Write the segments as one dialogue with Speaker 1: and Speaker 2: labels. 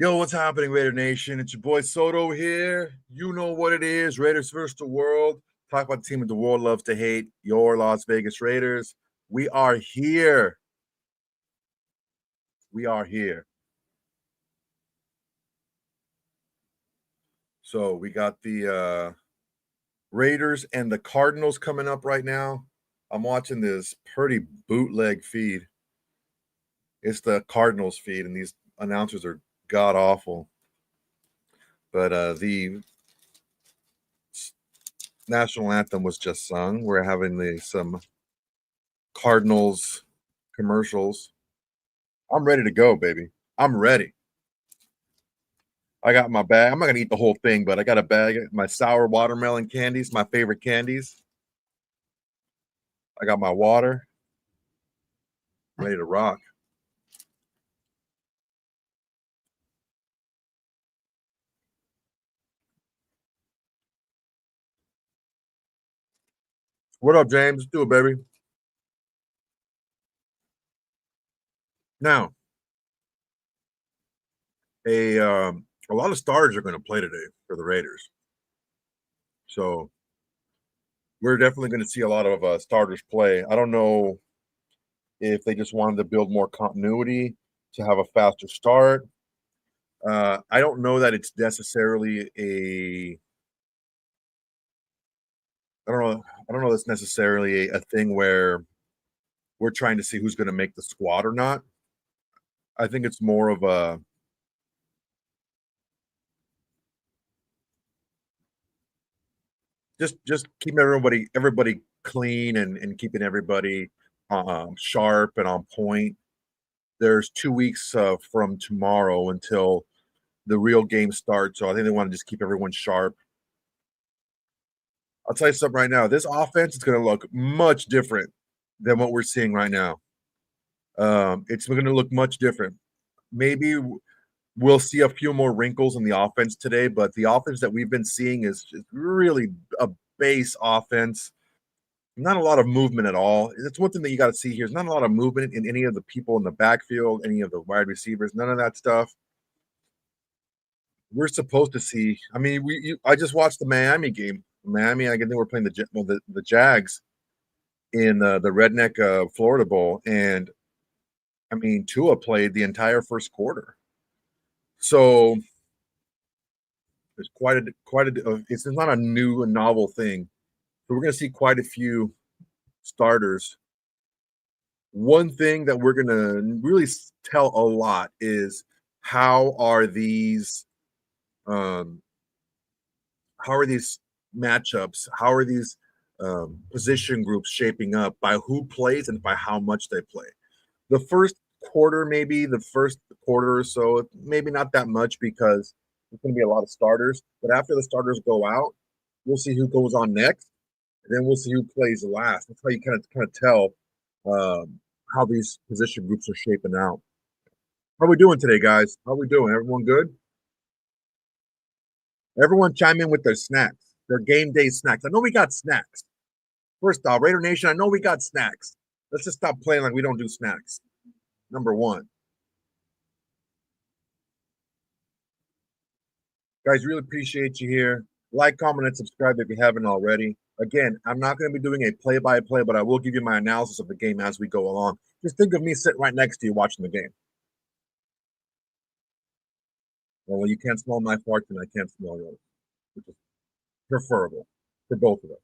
Speaker 1: Yo, what's happening, Raider Nation? It's your boy Soto here. You know what it is. Raiders versus the world. Talk about the team that the world loves to hate, your Las Vegas Raiders. We are here. We are here. So we got the Raiders and the Cardinals coming up right now. I'm watching this pretty bootleg feed. It's the Cardinals feed, and these announcers are god awful. But the national anthem was just sung. We're having some Cardinals commercials. I'm ready to go, baby. I'm ready. I got my bag. I'm not gonna eat the whole thing, but I got a bag of my sour watermelon candies, my favorite candies. I got my water. I'm ready to rock. What up, James? Let's do it, baby. Now, a lot of stars are going to play today for the Raiders, so we're definitely going to see a lot of starters play. I don't know if they just wanted to build more continuity to have a faster start. I don't know that it's necessarily a. I don't know. I don't know. That's necessarily a thing where we're trying to see who's going to make the squad or not. I think it's more of a just keeping everybody clean and keeping everybody sharp and on point. There's 2 weeks from tomorrow until the real game starts, so I think they want to just keep everyone sharp. I'll tell you something right now. This offense is going to look much different than what we're seeing right now. It's going to look much different. Maybe we'll see a few more wrinkles in the offense today, but the offense that we've been seeing is really a base offense. Not a lot of movement at all. That's one thing that you got to see here. There's not a lot of movement in any of the people in the backfield, any of the wide receivers, none of that stuff. We're supposed to see. I mean, I just watched the Miami game. Miami, I think we're playing the Jags in the Redneck Florida Bowl, and I mean, Tua played the entire first quarter. So there's quite a. It's not a new and novel thing. So we're going to see quite a few starters. One thing that we're going to really tell a lot is how are these matchups, how are these position groups shaping up by who plays and by how much they play. The first quarter, maybe the first quarter or so, maybe not that much because there's going to be a lot of starters. But after the starters go out, we'll see who goes on next, and then we'll see who plays last. That's how you kind of tell how these position groups are shaping out. How we doing today, guys? How we doing? Everyone good? Everyone chime in with their snacks, their game day snacks. I know we got snacks. First off, Raider Nation, I know we got snacks. Let's just stop playing like we don't do snacks. Number one. Guys, really appreciate you here. Like, comment, and subscribe if you haven't already. Again, I'm not going to be doing a play-by-play, but I will give you my analysis of the game as we go along. Just think of me sitting right next to you watching the game. Well, you can't smell my farts and I can't smell yours, which is preferable for both of us.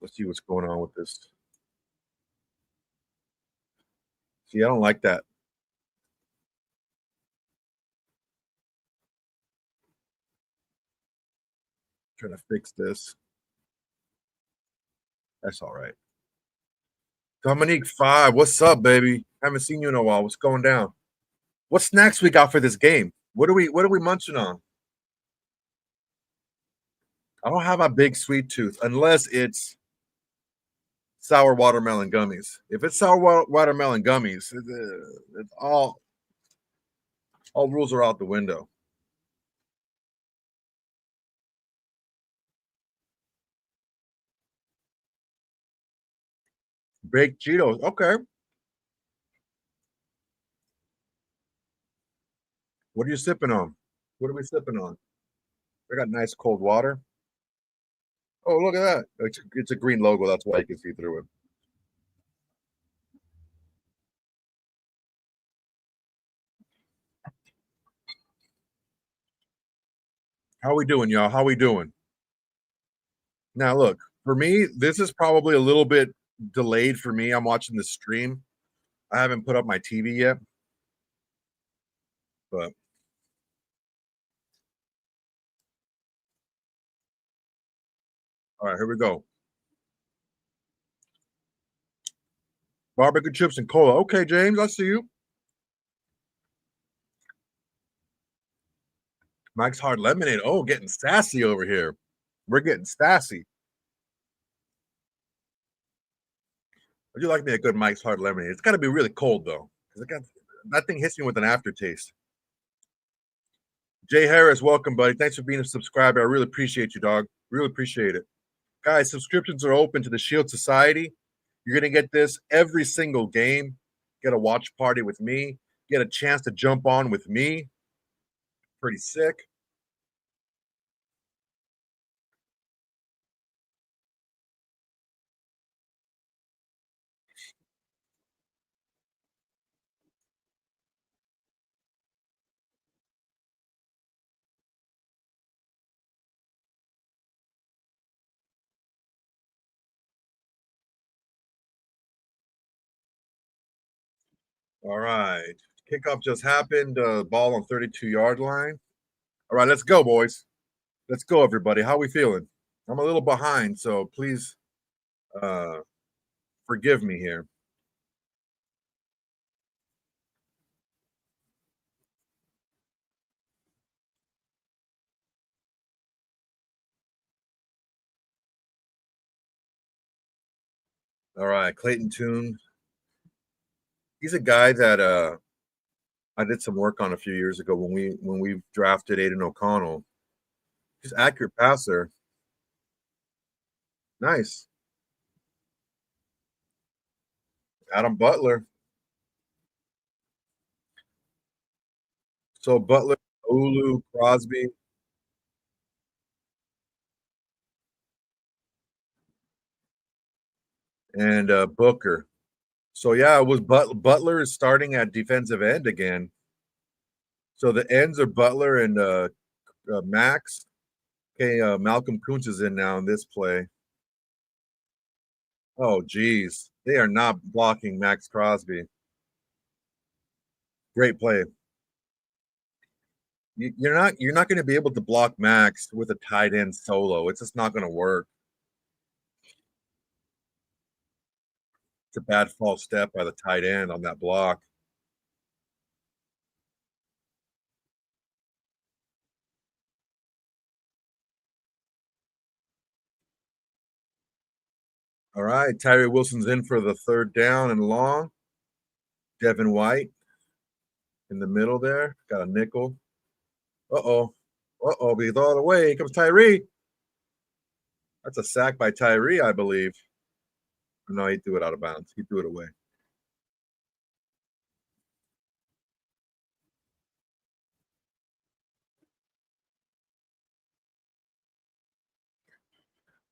Speaker 1: Let's see what's going on with this. See, I don't like that. Trying to fix this. That's all right. Dominique 5, what's up, baby? Haven't seen you in a while. What's going down? What snacks we got for this game? What are we munching on? I don't have a big sweet tooth unless it's sour watermelon gummies. If it's sour watermelon gummies, it's all rules are out the window. Baked Cheetos, okay. What are you sipping on? What are we sipping on? I got nice cold water. Oh, look at that. It's a green logo. That's why you can see through it. How we doing, y'all? How we doing? Now, look, for me, this is probably a little bit delayed for me. I'm watching the stream. I haven't put up my TV yet, but all right, here we go. Barbecue chips and cola. Okay, James, I see you. Mike's Hard Lemonade. Oh, getting sassy over here. We're getting sassy. Would you like me a good Mike's Hard Lemonade? It's got to be really cold though, because that thing hits me with an aftertaste. Jay Harris, welcome, buddy. Thanks for being a subscriber. I really appreciate you, dog. Really appreciate it. Guys, subscriptions are open to the Shield Society. You're going to get this every single game. Get a watch party with me. Get a chance to jump on with me. Pretty sick. All right. Kickoff just happened. Ball on 32-yard line. All right, let's go, boys. Let's go, everybody. How we feeling? I'm a little behind, so please forgive me here. All right, Clayton Tune. He's a guy that I did some work on a few years ago when we drafted Aiden O'Connell. He's an accurate passer. Nice. Adam Butler. So Butler, Olu, Crosby, and Booker. So yeah, it was Butler is starting at defensive end again. So the ends are Butler and Maxx. Okay, Malcolm Kuntz is in now in this play. Oh, geez, they are not blocking Maxx Crosby. Great play. You're not going to be able to block Maxx with a tight end solo. It's just not going to work. It's a bad false step by the tight end on that block. All right, Tyree Wilson's in for the third down and long. Devin White in the middle there. Got a nickel. Uh-oh. Uh-oh, he's all the way. Here comes Tyree. That's a sack by Tyree, I believe. No, he threw it out of bounds. He threw it away.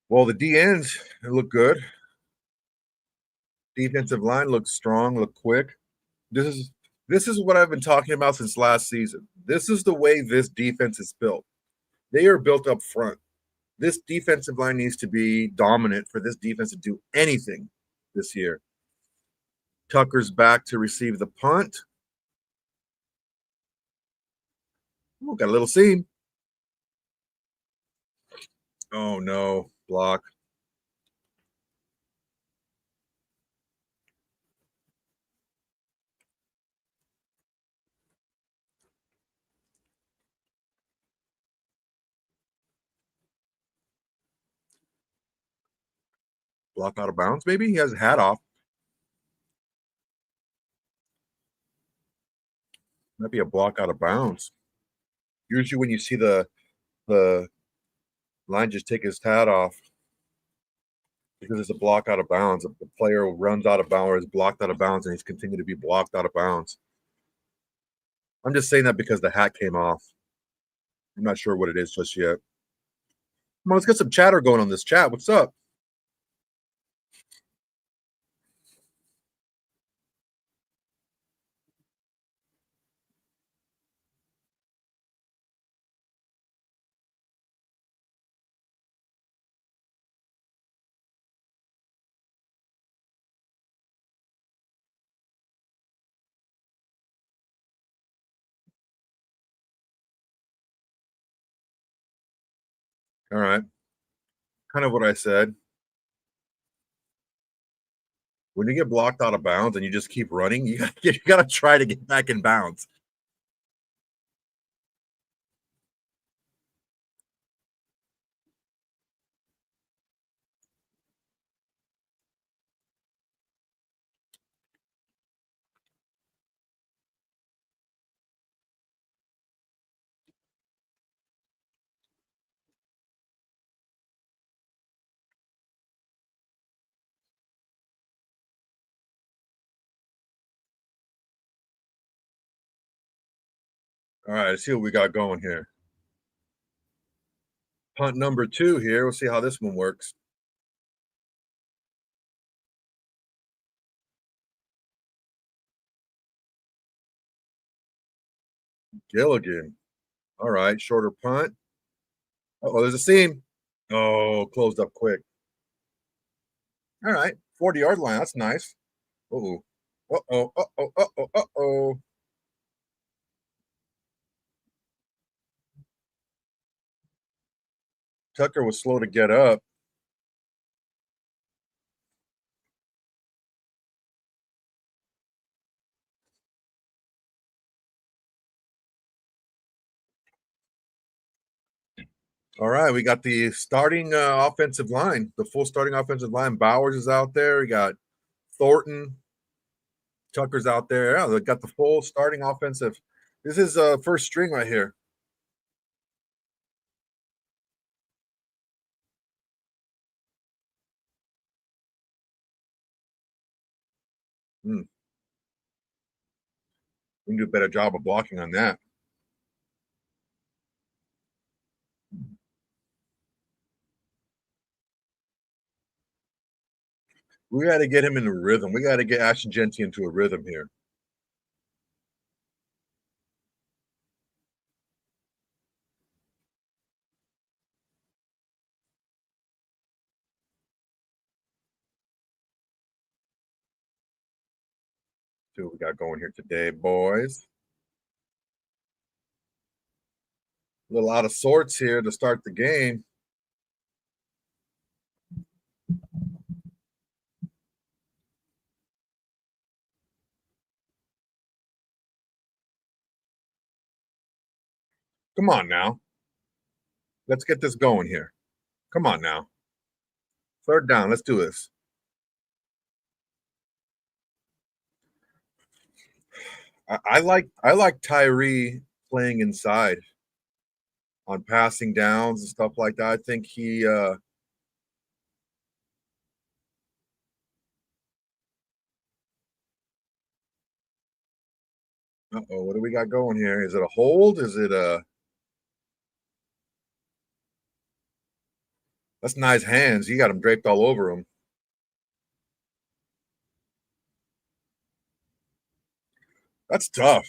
Speaker 1: Well, the D ends look good. Defensive line looks strong, look quick. This is what I've been talking about since last season. This is the way this defense is built. They are built up front. This defensive line needs to be dominant for this defense to do anything this year. Tucker's back to receive the punt. Ooh, got a little seam. Oh no, block. Block out of bounds, maybe? He has a hat off. Might be a block out of bounds. Usually when you see the line just take his hat off because it's a block out of bounds. The player runs out of bounds or is blocked out of bounds and he's continued to be blocked out of bounds. I'm just saying that because the hat came off. I'm not sure what it is just yet. Come on, let's get some chatter going on this chat. What's up? All right. Kind of what I said. When you get blocked out of bounds and you just keep running, you gotta try to get back in bounds. All right, let's see what we got going here. Punt number 2 here. We'll see how this one works. Gilligan. All right, shorter punt. Oh, there's a seam. Oh, closed up quick. All right, 40-yard line. That's nice. Uh-oh. Uh-oh. Uh-oh. Uh-oh. Uh-oh. Tucker was slow to get up. All right, we got the starting offensive line, the full starting offensive line. Bowers is out there. We got Thornton. Tucker's out there. Yeah, they got the full starting offensive. This is first string right here. We can do a better job of blocking on that. We got to get him in a rhythm. We got to get Ashton Genty into a rhythm here. See what we got going here today, boys. A little out of sorts here to start the game. Come on now. Let's get this going here. Come on now. Third down. Let's do this. I like Tyree playing inside on passing downs and stuff like that. I think he uh-oh, what do we got going here? Is it a hold? Is it a that's nice hands. You got him draped all over him. That's tough.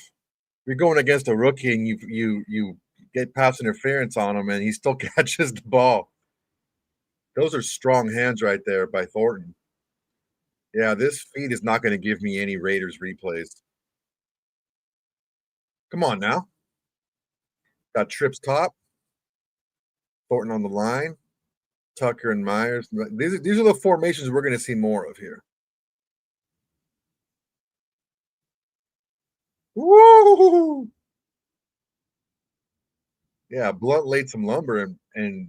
Speaker 1: You're going against a rookie and you get pass interference on him and he still catches the ball. Those are strong hands right there by Thornton. Yeah, this feed is not going to give me any Raiders replays. Come on now. Got trips top. Thornton on the line. Tucker and Myers. These are the formations we're going to see more of here. Woo! Yeah, Blunt laid some lumber and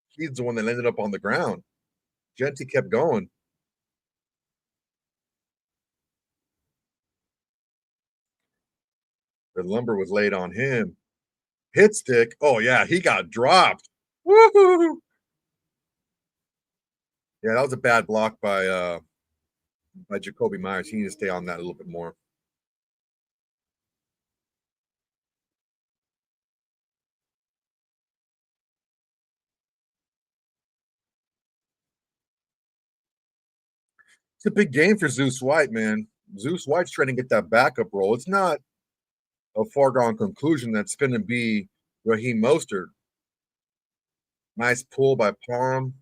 Speaker 1: he's the one that ended up on the ground. Genty kept going. The lumber was laid on him. Hit stick. Oh yeah, he got dropped. Woo! Yeah, that was a bad block by Jacoby Myers. He needs to stay on that a little bit more. It's a big game for Zeus White, man. Zeus White's trying to get that backup role. It's not a foregone conclusion that's going to be Raheem Mostert. Nice pull by Parham.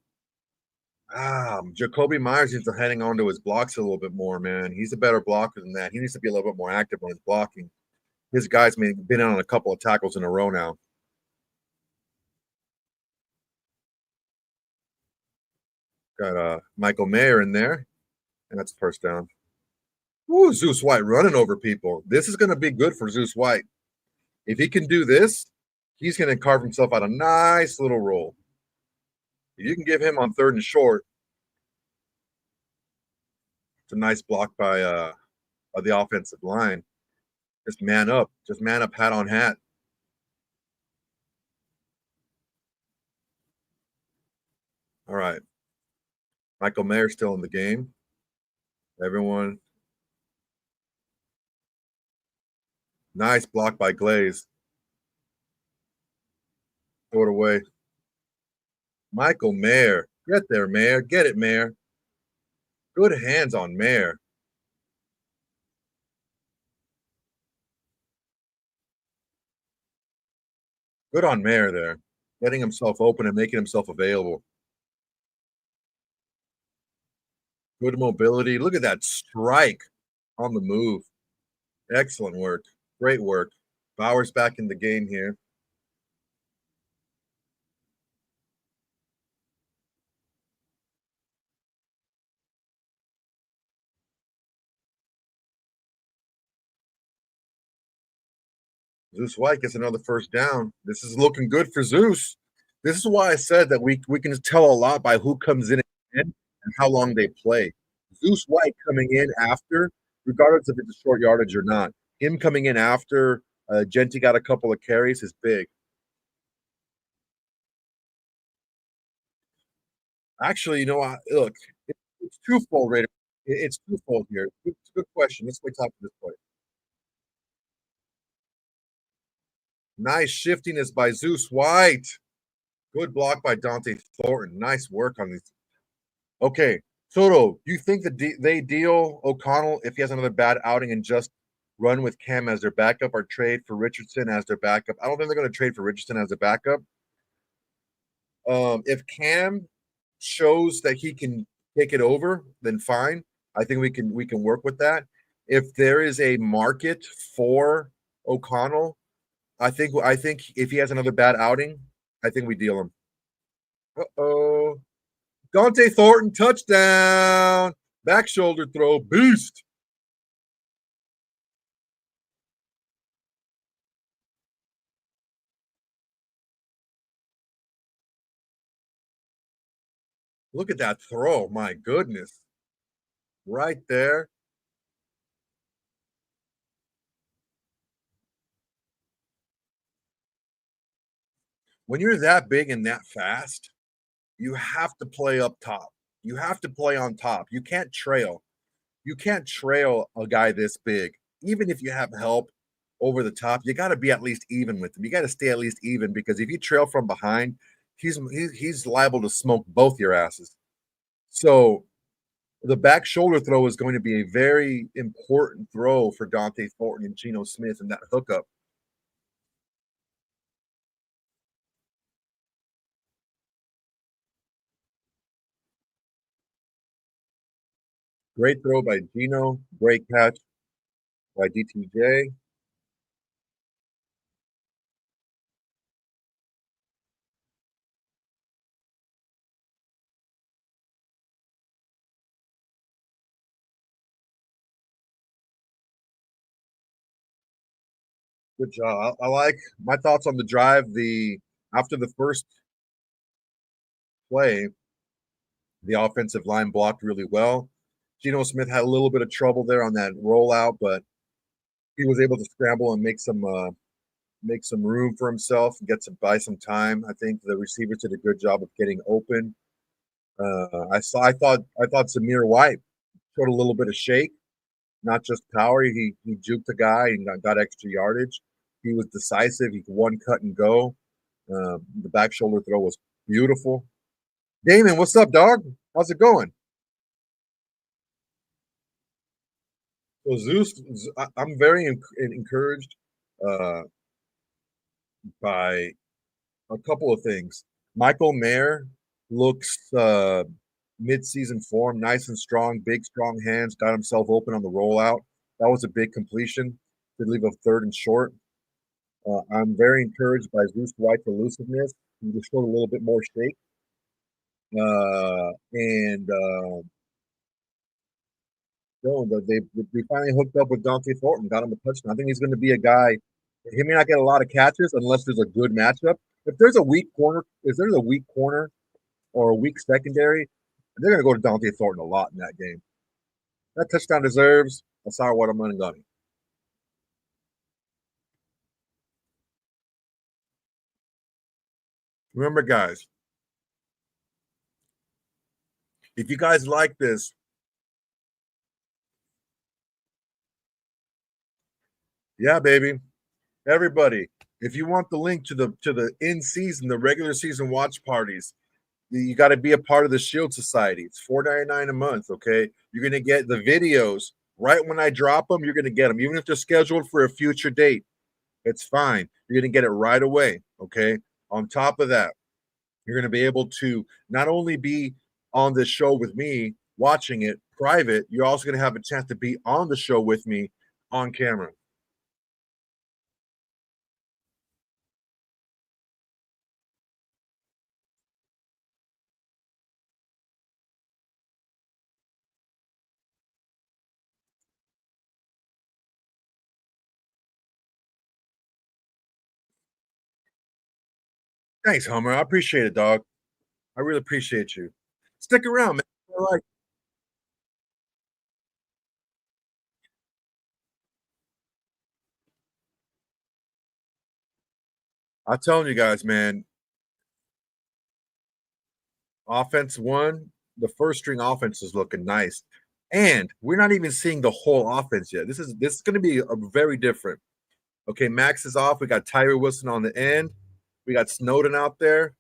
Speaker 1: Jacoby Myers needs to hang on to his blocks a little bit more, man. He's a better blocker than that. He needs to be a little bit more active on his blocking. His guy's been on a couple of tackles in a row now. Got Michael Mayer in there, and that's first down. Ooh, Zeus White running over people. This is going to be good for Zeus White. If he can do this, he's going to carve himself out a nice little roll. If you can give him on 3rd and short, it's a nice block by the offensive line. Just man up, hat on hat. All right. Michael Mayer still in the game. Everyone. Nice block by Glaze. Throw it away. Michael Mayer. Get there, Mayer. Get it, Mayer. Good hands on Mayer. Good on Mayer there. Getting himself open and making himself available. Good mobility. Look at that strike on the move. Excellent work. Great work. Bowers back in the game here. Zeus White gets another first down. This is looking good for Zeus. This is why I said that we can tell a lot by who comes in and how long they play. Zeus White coming in after, regardless if it's a short yardage or not, him coming in after Genty got a couple of carries is big. Actually, you know what? Look, it's twofold, Raider. It's twofold here. It's a good question. Let's wait top of this point. Nice shiftiness by Zeus White. Good block by Dante Thornton. Nice work on these. Okay, Soto, you think that they deal O'Connell if he has another bad outing and just run with Cam as their backup or trade for Richardson as their backup? I don't think they're going to trade for Richardson as a backup. If Cam shows that he can take it over, then fine. I think we can work with that. If there is a market for O'Connell, I think if he has another bad outing, I think we deal him. Uh-oh. Dante Thornton, touchdown. Back shoulder throw, beast. Look at that throw. My goodness. Right there. When you're that big and that fast, you have to play up top. You have to play on top. You can't trail. You can't trail a guy this big. Even if you have help over the top, you got to be at least even with him. You got to stay at least even because if you trail from behind, he's liable to smoke both your asses. So the back shoulder throw is going to be a very important throw for Dante Thornton and Geno Smith and that hookup. Great throw by Geno. Great catch by DTJ. Good job. I like my thoughts on the drive. After the first play, the offensive line blocked really well. Geno Smith had a little bit of trouble there on that rollout, but he was able to scramble and make some room for himself and buy some time. I think the receivers did a good job of getting open. I thought Zamir White showed a little bit of shake, not just power. He juked a guy and got extra yardage. He was decisive. He could one cut and go. The back shoulder throw was beautiful. Damon, what's up, dog? How's it going? So Zeus, I'm very encouraged uh, by a couple of things. Michael Mayer looks mid-season form, nice and strong, big, strong hands, got himself open on the rollout. That was a big completion. Did leave a third and short. I'm very encouraged by Zeus White's elusiveness. He just showed a little bit more shake. And no, they finally hooked up with Dante Thornton, got him a touchdown. I think he's going to be a guy. He may not get a lot of catches unless there's a good matchup. If there's a weak corner or a weak secondary, they're going to go to Dante Thornton a lot in that game. That touchdown deserves a sour watermelon gummy. Remember, guys, if you guys like this, yeah, baby, everybody. If you want the link to the in season, the regular season watch parties, you got to be a part of the Shield Society. It's $4.99 a month. Okay, you're gonna get the videos right when I drop them. You're gonna get them, even if they're scheduled for a future date. It's fine. You're gonna get it right away. Okay. On top of that, you're gonna be able to not only be on this show with me watching it private, you're also gonna have a chance to be on the show with me on camera. Thanks, Homer. I appreciate it, dog. I really appreciate you. Stick around, man. All right. I'm telling you guys, man, offense one, the first string offense is looking nice. And we're not even seeing the whole offense yet. This is going to be a very different. Okay, Maxx is off. We got Tyree Wilson on the end. We got Snowden out there.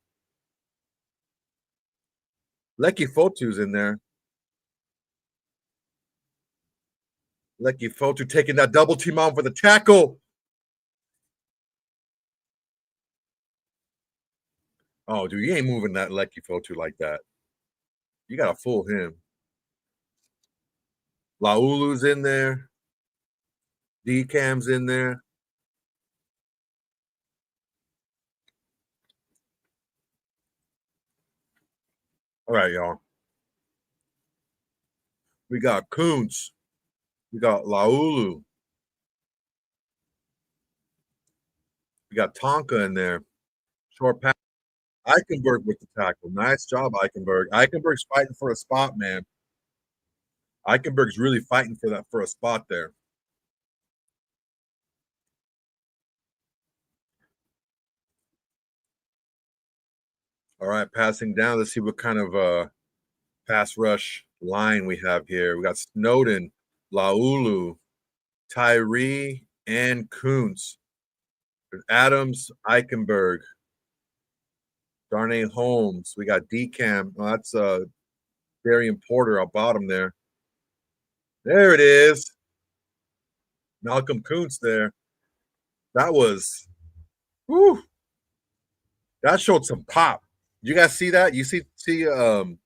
Speaker 1: Lecky Fotu's in there. Lecky Fotu taking that double team on for the tackle. Oh, dude, you ain't moving that Lecky Fotu like that. You got to fool him. Laulu's in there. D-Cam's in there. All right, y'all. We got Kuntz. We got Laulu. We got Tonka in there. Short pass. Eichenberg with the tackle. Nice job, Eichenberg. Eichenberg's fighting for a spot, man. Eichenberg's really fighting for a spot there. All right, passing down. Let's see what kind of pass rush line we have here. We got Snowden, Laulu, Tyree, and Kuntz. Adams, Eichenberg, Darnay Holmes. We got Decam. Oh, that's Darian Porter on bottom there. There it is. Malcolm Kuntz there. That was, whew, that showed some pop. You guys see that? You see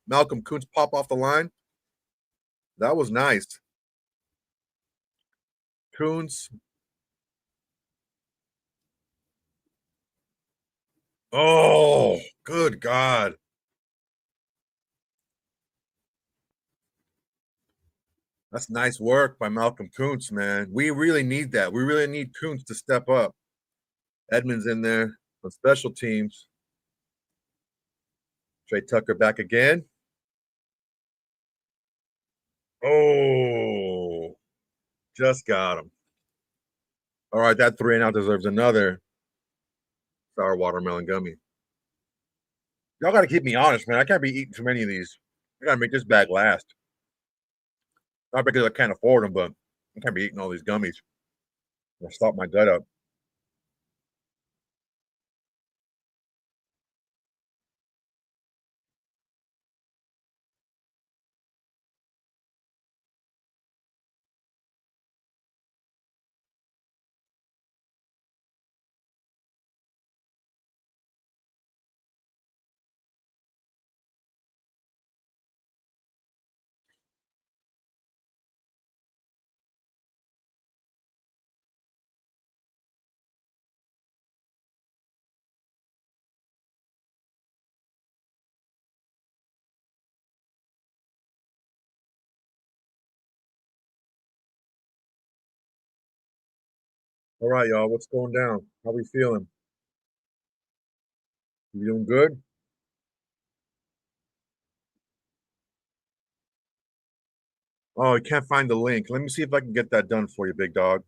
Speaker 1: Malcolm Kuntz pop off the line? That was nice. Kuntz. Oh, good God. That's nice work by Malcolm Kuntz, man. We really need that. We really need Kuntz to step up. Edmonds in there on special teams. Trey Tucker back again. Oh, just got him. All right, that 3-and-out deserves another sour watermelon gummy. Y'all got to keep me honest, man. I can't be eating too many of these. I got to make this bag last. Not because I can't afford them, but I can't be eating all these gummies. I stop my gut up. All right, y'all. What's going down? How we feeling? You doing good? Oh, I can't find the link. Let me see if I can get that done for you, big dog.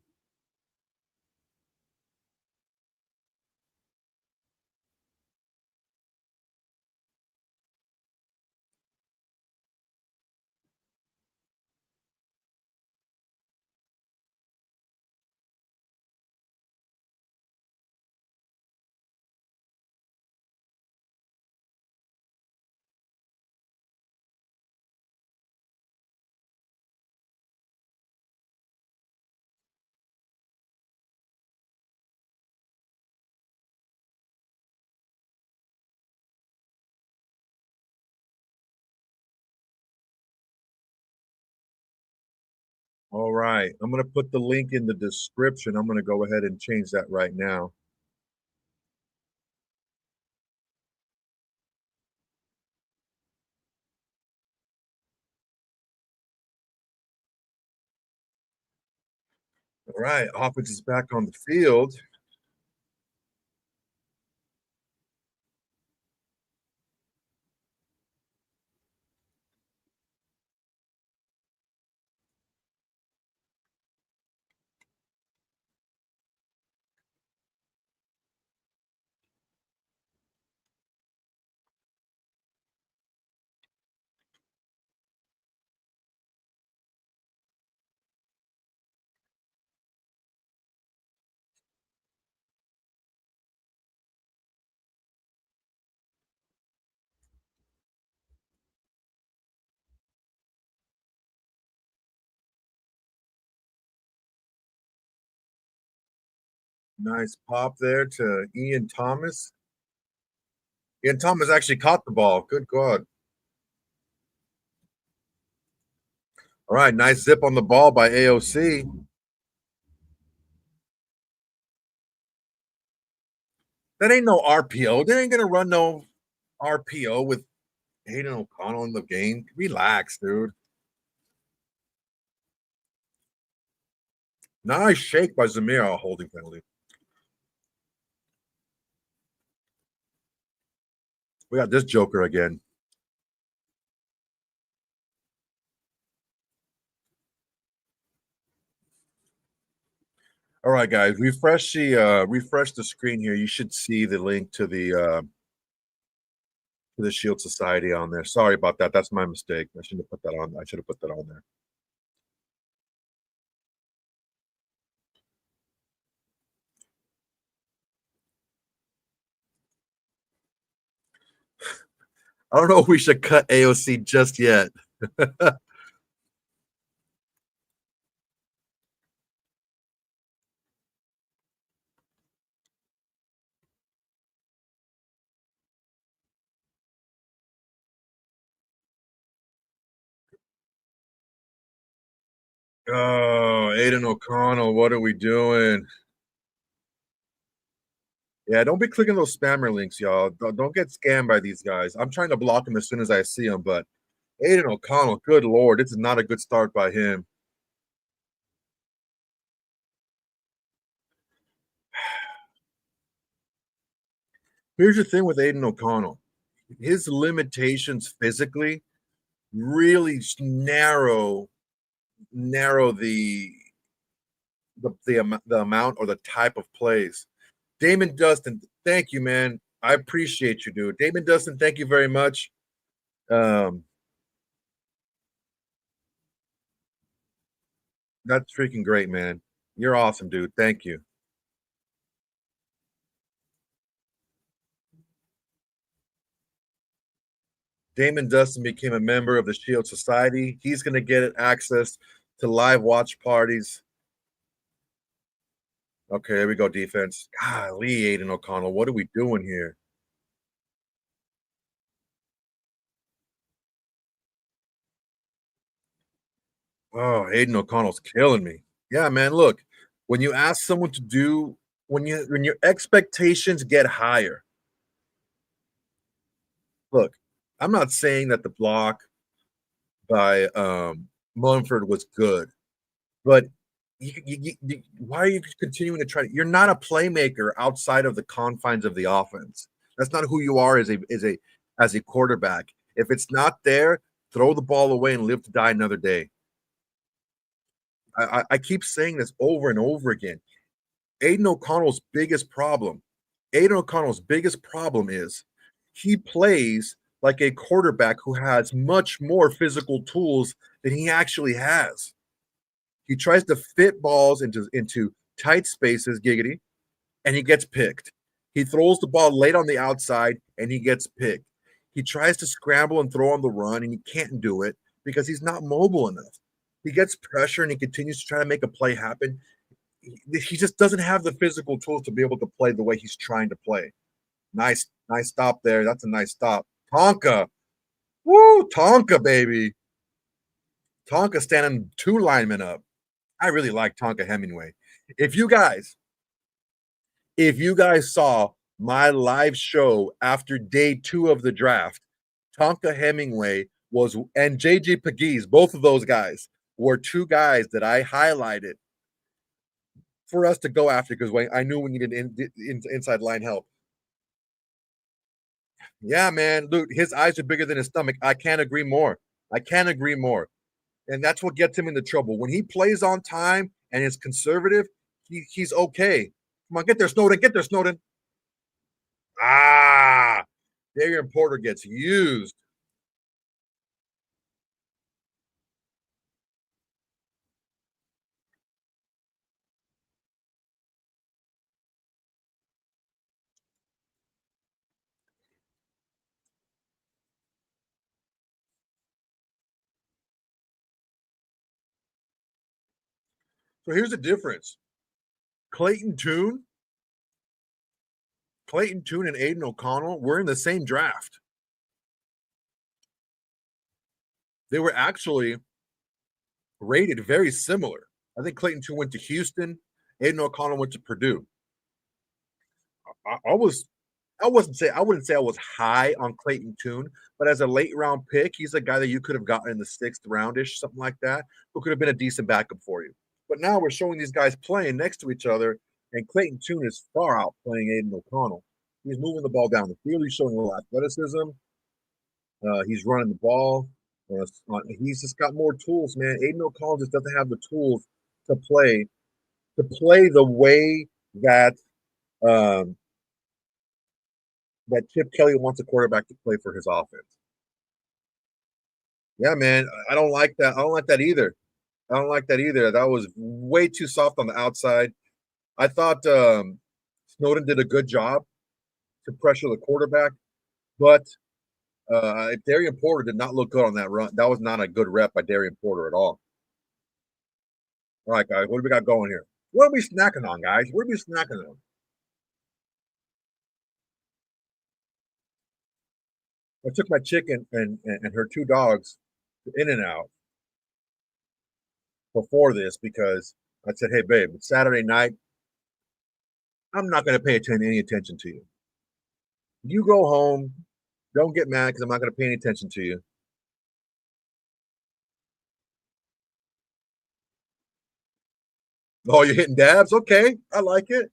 Speaker 1: All right. I'm going to put the link in the description. I'm going to go ahead and change that right now. All right. Offense is back on the field. Nice pop there to Ian Thomas. Ian Thomas actually caught the ball. Good God. All right. Nice zip on the ball by AOC. That ain't no RPO. They ain't going to run no RPO with Hayden O'Connell in the game. Relax, dude. Nice shake by Zamir, holding penalty. We got this Joker again. All right, guys, refresh the screen here. You should see the link to the Shield Society on there. Sorry about that. That's my mistake. I shouldn't have put that on. I should have put that on there. I don't know if we should cut AOC just yet. Oh, Aiden O'Connell, what are we doing? Yeah, don't be clicking those spammer links, y'all. Don't get scammed by these guys. I'm trying to block them as soon as I see them, but Aiden O'Connell, good lord, this is not a good start by him. Here's the thing with Aiden O'Connell. His limitations physically really narrow the amount or the type of plays. Damon Dustin, thank you, man. I appreciate you, dude. Damon Dustin, thank you very much. Um, that's freaking great, man. You're awesome, dude. Thank you. Damon Dustin became a member of the Shield Society. He's going to get access to live watch parties. Okay, there we go, defense. Golly, Aiden O'Connell, what are we doing here? Oh, Aiden O'Connell's killing me. Yeah, man. Look, when you ask someone to do when your expectations get higher, look, I'm not saying that the block by Munford was good, but why are you continuing to try? You're not a playmaker outside of the confines of the offense. That's not who you are as a quarterback. If it's not there, throw the ball away and live to die another day. I keep saying this over and over again. Aiden O'Connell's biggest problem, Aiden O'Connell's biggest problem is he plays like a quarterback who has much more physical tools than he actually has. He tries to fit balls into tight spaces, giggity, and he gets picked. He throws the ball late on the outside and he gets picked. He tries to scramble and throw on the run and he can't do it because he's not mobile enough. He gets pressure and he continues to try to make a play happen. He just doesn't have the physical tools to be able to play the way he's trying to play. Nice stop there. That's a nice stop. Tonka. Woo, Tonka, baby. Tonka standing 2 linemen up. I really like Tonka Hemingway. If you guys saw my live show after day 2 of the draft, Tonka Hemingway and JJ Pegues, both of those guys were 2 guys that I highlighted for us to go after because I knew we needed inside line help. Yeah, man, dude, his eyes are bigger than his stomach. I can't agree more. And that's what gets him into trouble. When he plays on time and is conservative, he's okay. Come on, get there, Snowden. Get there, Snowden. Ah, Darian Porter gets used. So here's the difference. Clayton Tune and Aiden O'Connell were in the same draft. They were actually rated very similar. I think Clayton Tune went to Houston. Aiden O'Connell went to Purdue. I wouldn't say I was high on Clayton Tune, but as a late round pick, he's a guy that you could have gotten in the 6th roundish, something like that, who could have been a decent backup for you. But now we're showing these guys playing next to each other, and Clayton Tune is far out playing Aiden O'Connell. He's moving the ball down the field. He's showing a little athleticism. He's running the ball. He's just got more tools, man. Aiden O'Connell just doesn't have the tools to play the way that that Chip Kelly wants a quarterback to play for his offense. Yeah, man, I don't like that. I don't like that either. That was way too soft on the outside. I thought Snowden did a good job to pressure the quarterback, but Darian Porter did not look good on that run. That was not a good rep by Darian Porter at all. All right, guys, what do we got going here? What are we snacking on, guys? What are we snacking on? I took my chicken and her 2 dogs to In-N-Out before this because I said, "Hey, babe, it's Saturday night. I'm not going to pay any attention to you. You go home. Don't get mad because I'm not going to pay any attention to you." Oh, you're hitting dabs? Okay, I like it.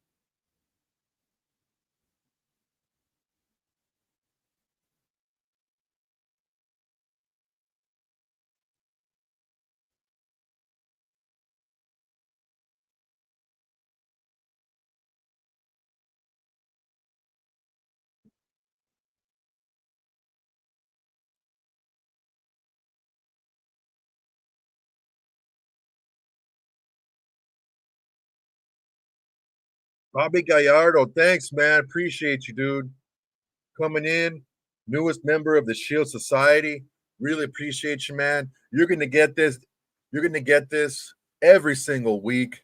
Speaker 1: Bobby Gallardo, thanks, man. Appreciate you, dude. Coming in, newest member of the Shield Society. Really appreciate you, man. You're going to get this. You're going to get this every single week.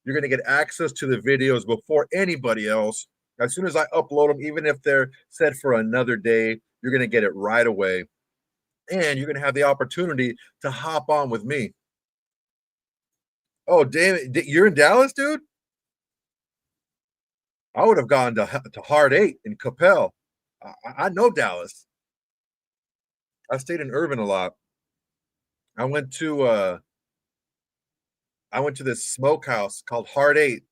Speaker 1: You're going to get access to the videos before anybody else. As soon as I upload them, even if they're set for another day, you're going to get it right away. And you're going to have the opportunity to hop on with me. Oh, damn it. You're in Dallas, dude? I would have gone to Hard 8 in Capel. I know Dallas. I stayed in Irvin a lot. I went to I went to this smokehouse called Heart Eight,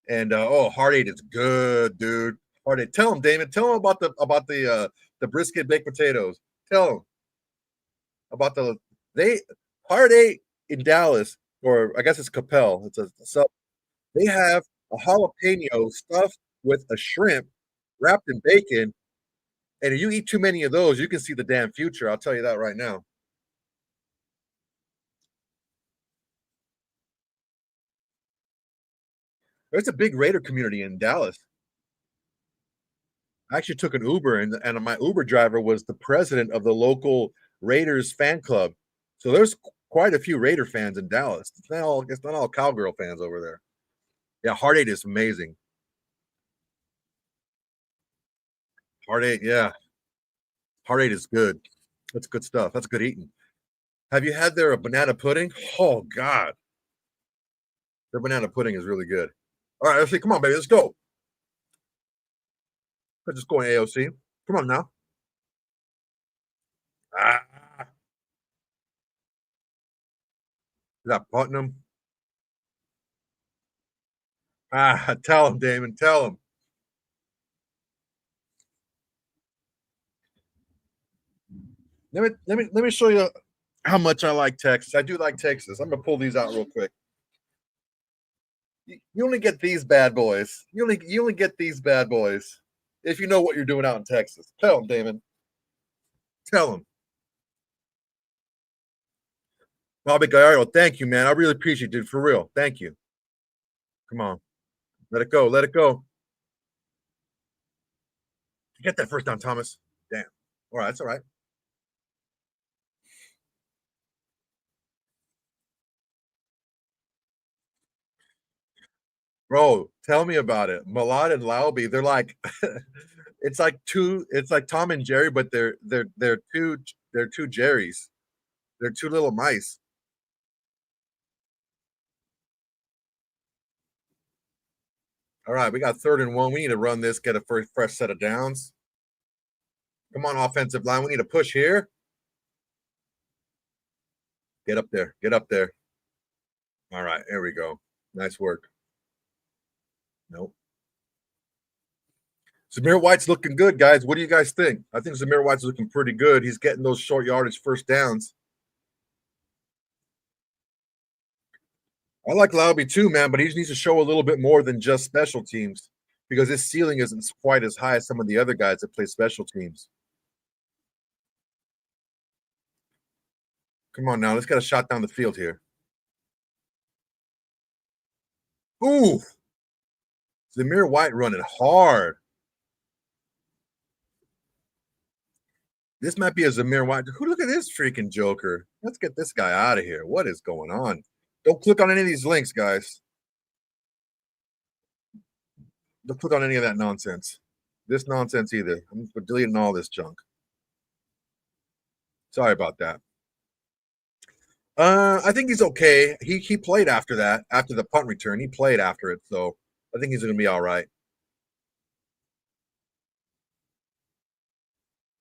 Speaker 1: and oh, Heart Eight is good, dude. Heart Eight. Tell him, Damon. Tell him about the brisket baked potatoes. Tell him about they Heart Eight in Dallas, or I guess it's Capel. It's a sub. They have a jalapeno stuffed with a shrimp wrapped in bacon, and if you eat too many of those, you can see the damn future. I'll tell you that right now. There's a big Raider community in Dallas. I actually took an Uber, and my Uber driver was the president of the local Raiders fan club. So there's quite a few Raider fans in Dallas. It's not all cowgirl fans over there. Yeah, Heart Eight is amazing. Heart Eight, yeah, Heart Eight is good. That's good stuff. That's good eating. Have you had their banana pudding? Oh God, their banana pudding is really good. All right, let's see. Come on, baby, let's go. Let's just go in AOC. Come on now. Ah, is that Putnam? Ah, tell him, Damon. Tell him. Let me show you how much I like Texas. I do like Texas. I'm gonna pull these out real quick. You only get these bad boys. You only get these bad boys if you know what you're doing out in Texas. Tell them, Damon. Tell them. Bobby Gallardo, thank you, man. I really appreciate it, dude. For real. Thank you. Come on. Let it go. Let it go. Get that first down, Thomas. Damn. All right, that's all right. Bro, tell me about it. Malad and Lauby, they're like it's like Tom and Jerry, but they're two Jerrys. They're two little mice. All right, we got 3rd and 1. We need to run this, get a first fresh set of downs. Come on, offensive line. We need to push here. Get up there. Get up there. All right, there we go. Nice work. Nope. Zamir White's looking good, guys. What do you guys think? I think Zamir White's looking pretty good. He's getting those short yardage first downs. I like Lauby too, man, but he needs to show a little bit more than just special teams because his ceiling isn't quite as high as some of the other guys that play special teams. Come on now, let's get a shot down the field here. Ooh, Zamir White running hard. This might be a Zamir White. Who look at this freaking joker? Let's get this guy out of here. What is going on? Don't click on any of these links, guys. Don't click on any of that nonsense. This nonsense either. I'm deleting all this junk. Sorry about that. I think he's okay. He played after that, after the punt return. He played after it, so I think he's going to be all right.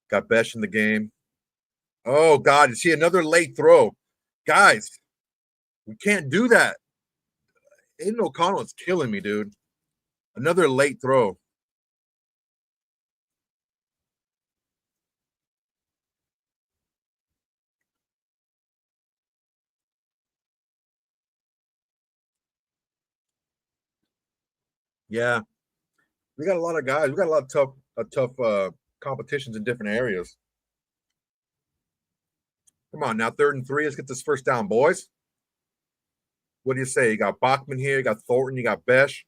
Speaker 1: Got Besh in the game. Oh God, you see another late throw, guys. We can't do that. Aiden O'Connell is killing me, dude. Another late throw. Yeah, we got a lot of guys. We got a lot of tough competitions in different areas. Come on now, 3rd and 3. Let's get this first down, boys. What do you say? You got Bachman here, you got Thornton, you got Besh.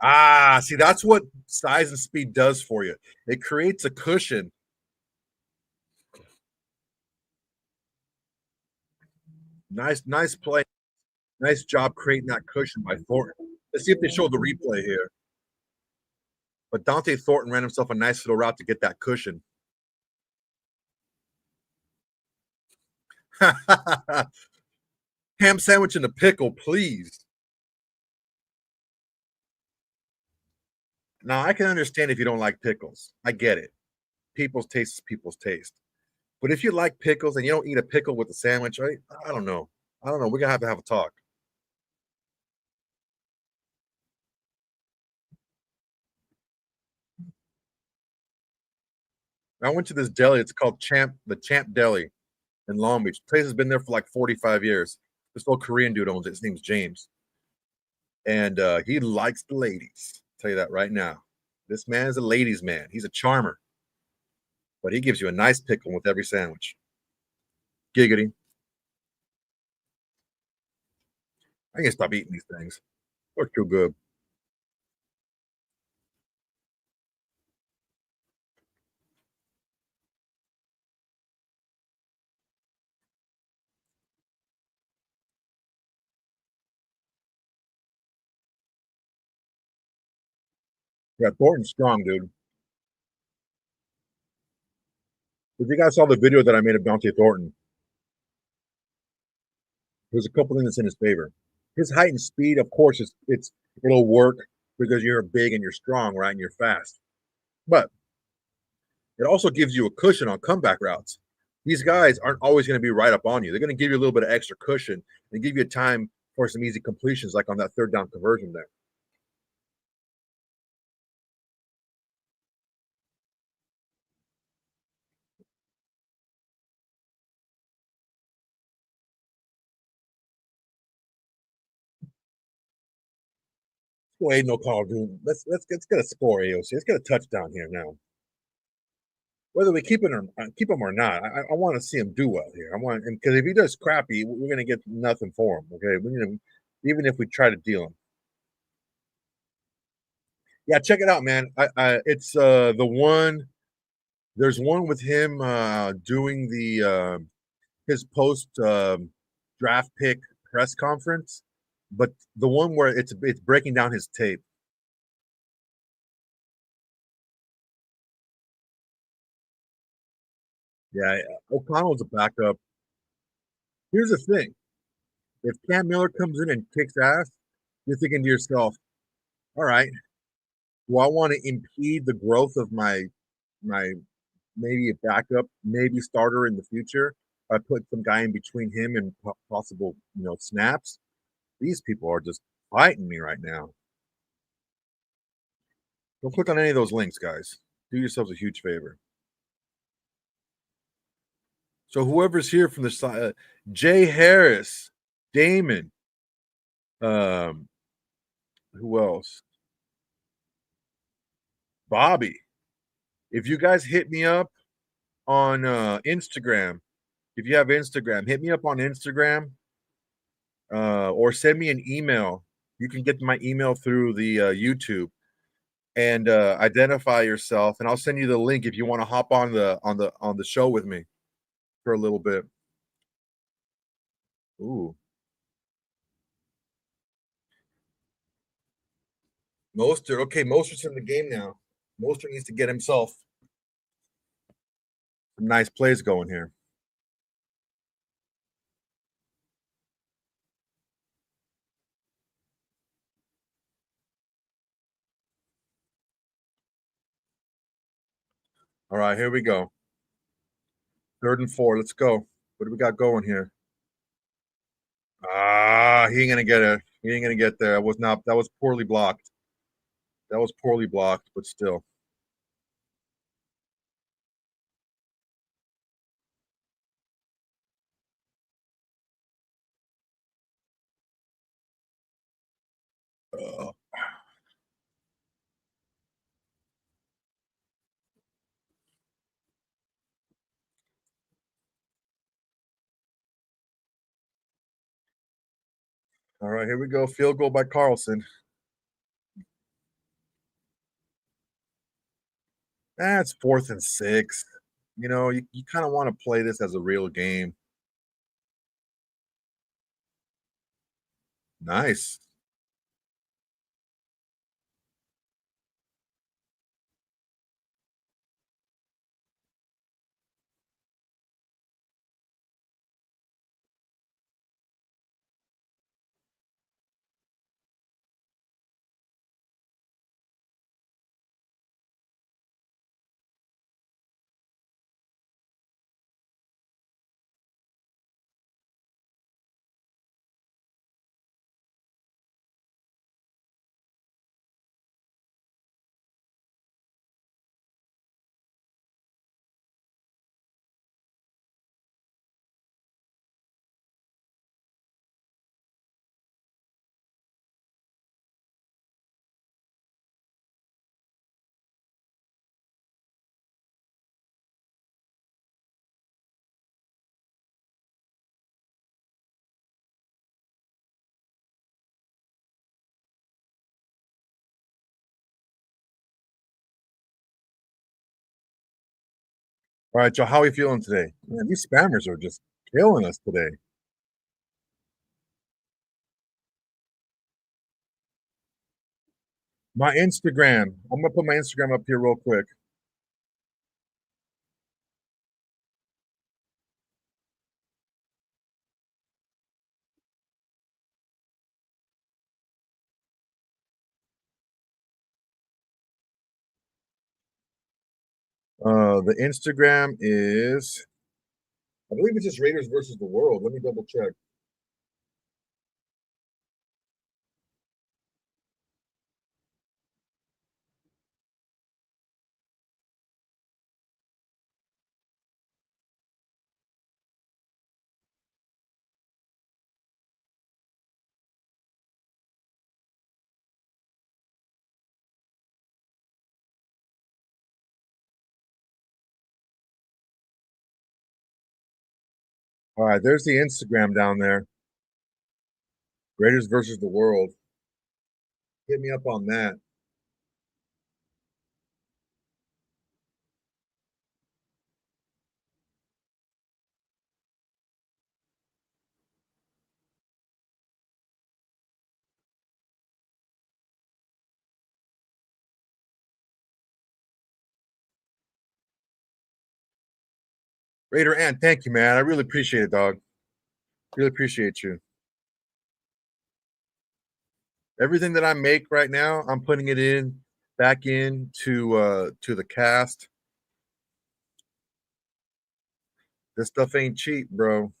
Speaker 1: Ah, see, that's what size and speed does for you. It creates a cushion. Nice play. Nice job creating that cushion by Thornton. Let's see if they show the replay here. But Dante Thornton ran himself a nice little route to get that cushion. Ham sandwich and a pickle, please. Now, I can understand if you don't like pickles. I get it. People's taste is people's taste. But if you like pickles and you don't eat a pickle with a sandwich, right? I don't know. I don't know. We're gonna have a talk. I went to this deli. It's called the Champ Deli in Long Beach. The place has been there for like 45 years. This little Korean dude owns it. His name's James, and he likes the ladies. I'll tell you that right now. This man is a ladies' man. He's a charmer, but he gives you a nice pickle with every sandwich. Giggity. I can stop eating these things. They're too good. Yeah, Thornton's strong, dude. If you guys saw the video that I made of Dante Thornton, there's a couple things in his favor. His height and speed, of course, it'll work because you're big and you're strong, right? And you're fast. But it also gives you a cushion on comeback routes. These guys aren't always going to be right up on you. They're going to give you a little bit of extra cushion and give you time for some easy completions, like on that third down conversion there. Well, ain't no call, dude. Let's get a score, AOC. Let's get a touchdown here now. Whether we keep him or not, I want to see him do well here. I want him because if he does crappy, we're going to get nothing for him. Okay, we need him, even if we try to deal him. Yeah, check it out, man. It's the one. There's one with him doing the his post draft pick press conference, but the one where it's breaking down his tape. Yeah, O'Connell's a backup. Here's the thing: if Cam Miller comes in and kicks ass, you're thinking to yourself, "All right, do I want to impede the growth of my maybe a backup, maybe starter in the future? I put some guy in between him and possible snaps. These people are just fighting me right now. Don't click on any of those links, guys. Do yourselves a huge favor. So whoever's here from the side, Jay Harris, Damon, um, who else? Bobby. If you guys hit me up on Instagram, if you have Instagram, hit me up on Instagram or send me an email. You can get my email through the YouTube and identify yourself, and I'll send you the link if you want to hop on the show with me for a little bit. Ooh, Mostert. Okay, Mostert's in the game now. Mostert needs to get himself some nice plays going here. All right, here we go. 3rd and 4. Let's go. What do we got going here? Ah, he ain't gonna get it. He ain't gonna get there. That was not. That was poorly blocked. That was poorly blocked, but still. Uh, all right, here we go. Field goal by Carlson. That's 4th and 6. You kind of want to play this as a real game. Nice. All right, Joe, how are you feeling today? Man, these spammers are just killing us today. My Instagram. I'm gonna put my Instagram up here real quick. The Instagram is, I believe it's just Raiders versus the world. Let me double check. All right, there's the Instagram down there. Raiders versus the world. Hit me up on that. Raider Ant, thank you, man. I really appreciate it, dog. Really appreciate you. Everything that I make right now, I'm putting it in back in to the cast. This stuff ain't cheap, bro.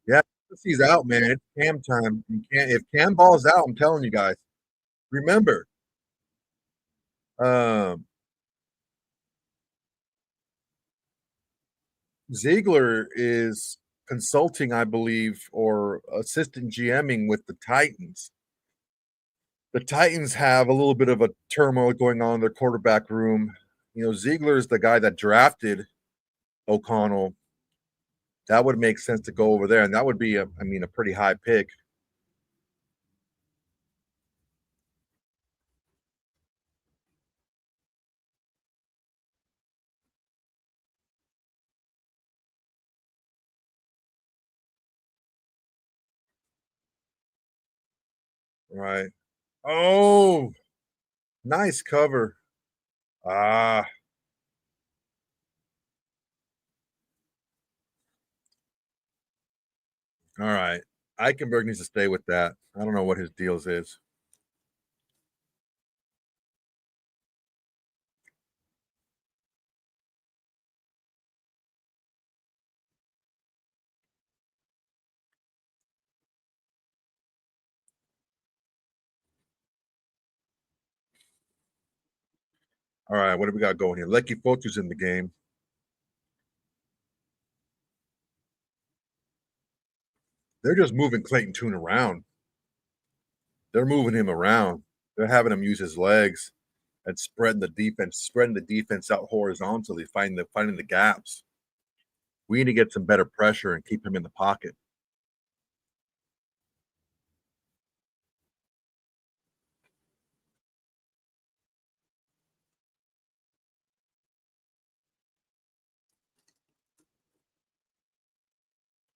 Speaker 1: Yeah, he's out, man. It's Cam time. If Cam balls out, I'm telling you guys. Remember, um, Ziegler is consulting, I believe, or assistant GMing with the Titans. The Titans have a little bit of a turmoil going on in their quarterback room. You know, Ziegler is the guy that drafted O'Connell. That would make sense to go over there, and that would be a pretty high pick. Right. Oh, nice cover. Ah, all right. Eichenberg needs to stay with that. I don't know what his deals is. All right, what do we got going here? Lecky Fotu's in the game. They're just moving Clayton Tune around. They're moving him around. They're having him use his legs and spreading the defense out horizontally, finding the gaps. We need to get some better pressure and keep him in the pocket.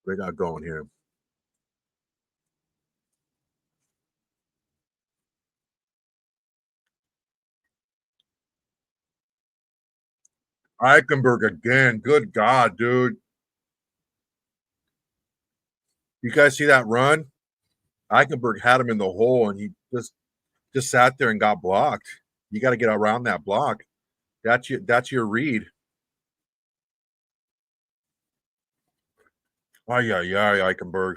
Speaker 1: They got going here. Eichenberg again. Good God, dude. You guys see that run? Eichenberg had him in the hole and he just sat there and got blocked. You got to get around that block. That's your read. Oh yeah, Eichenberg.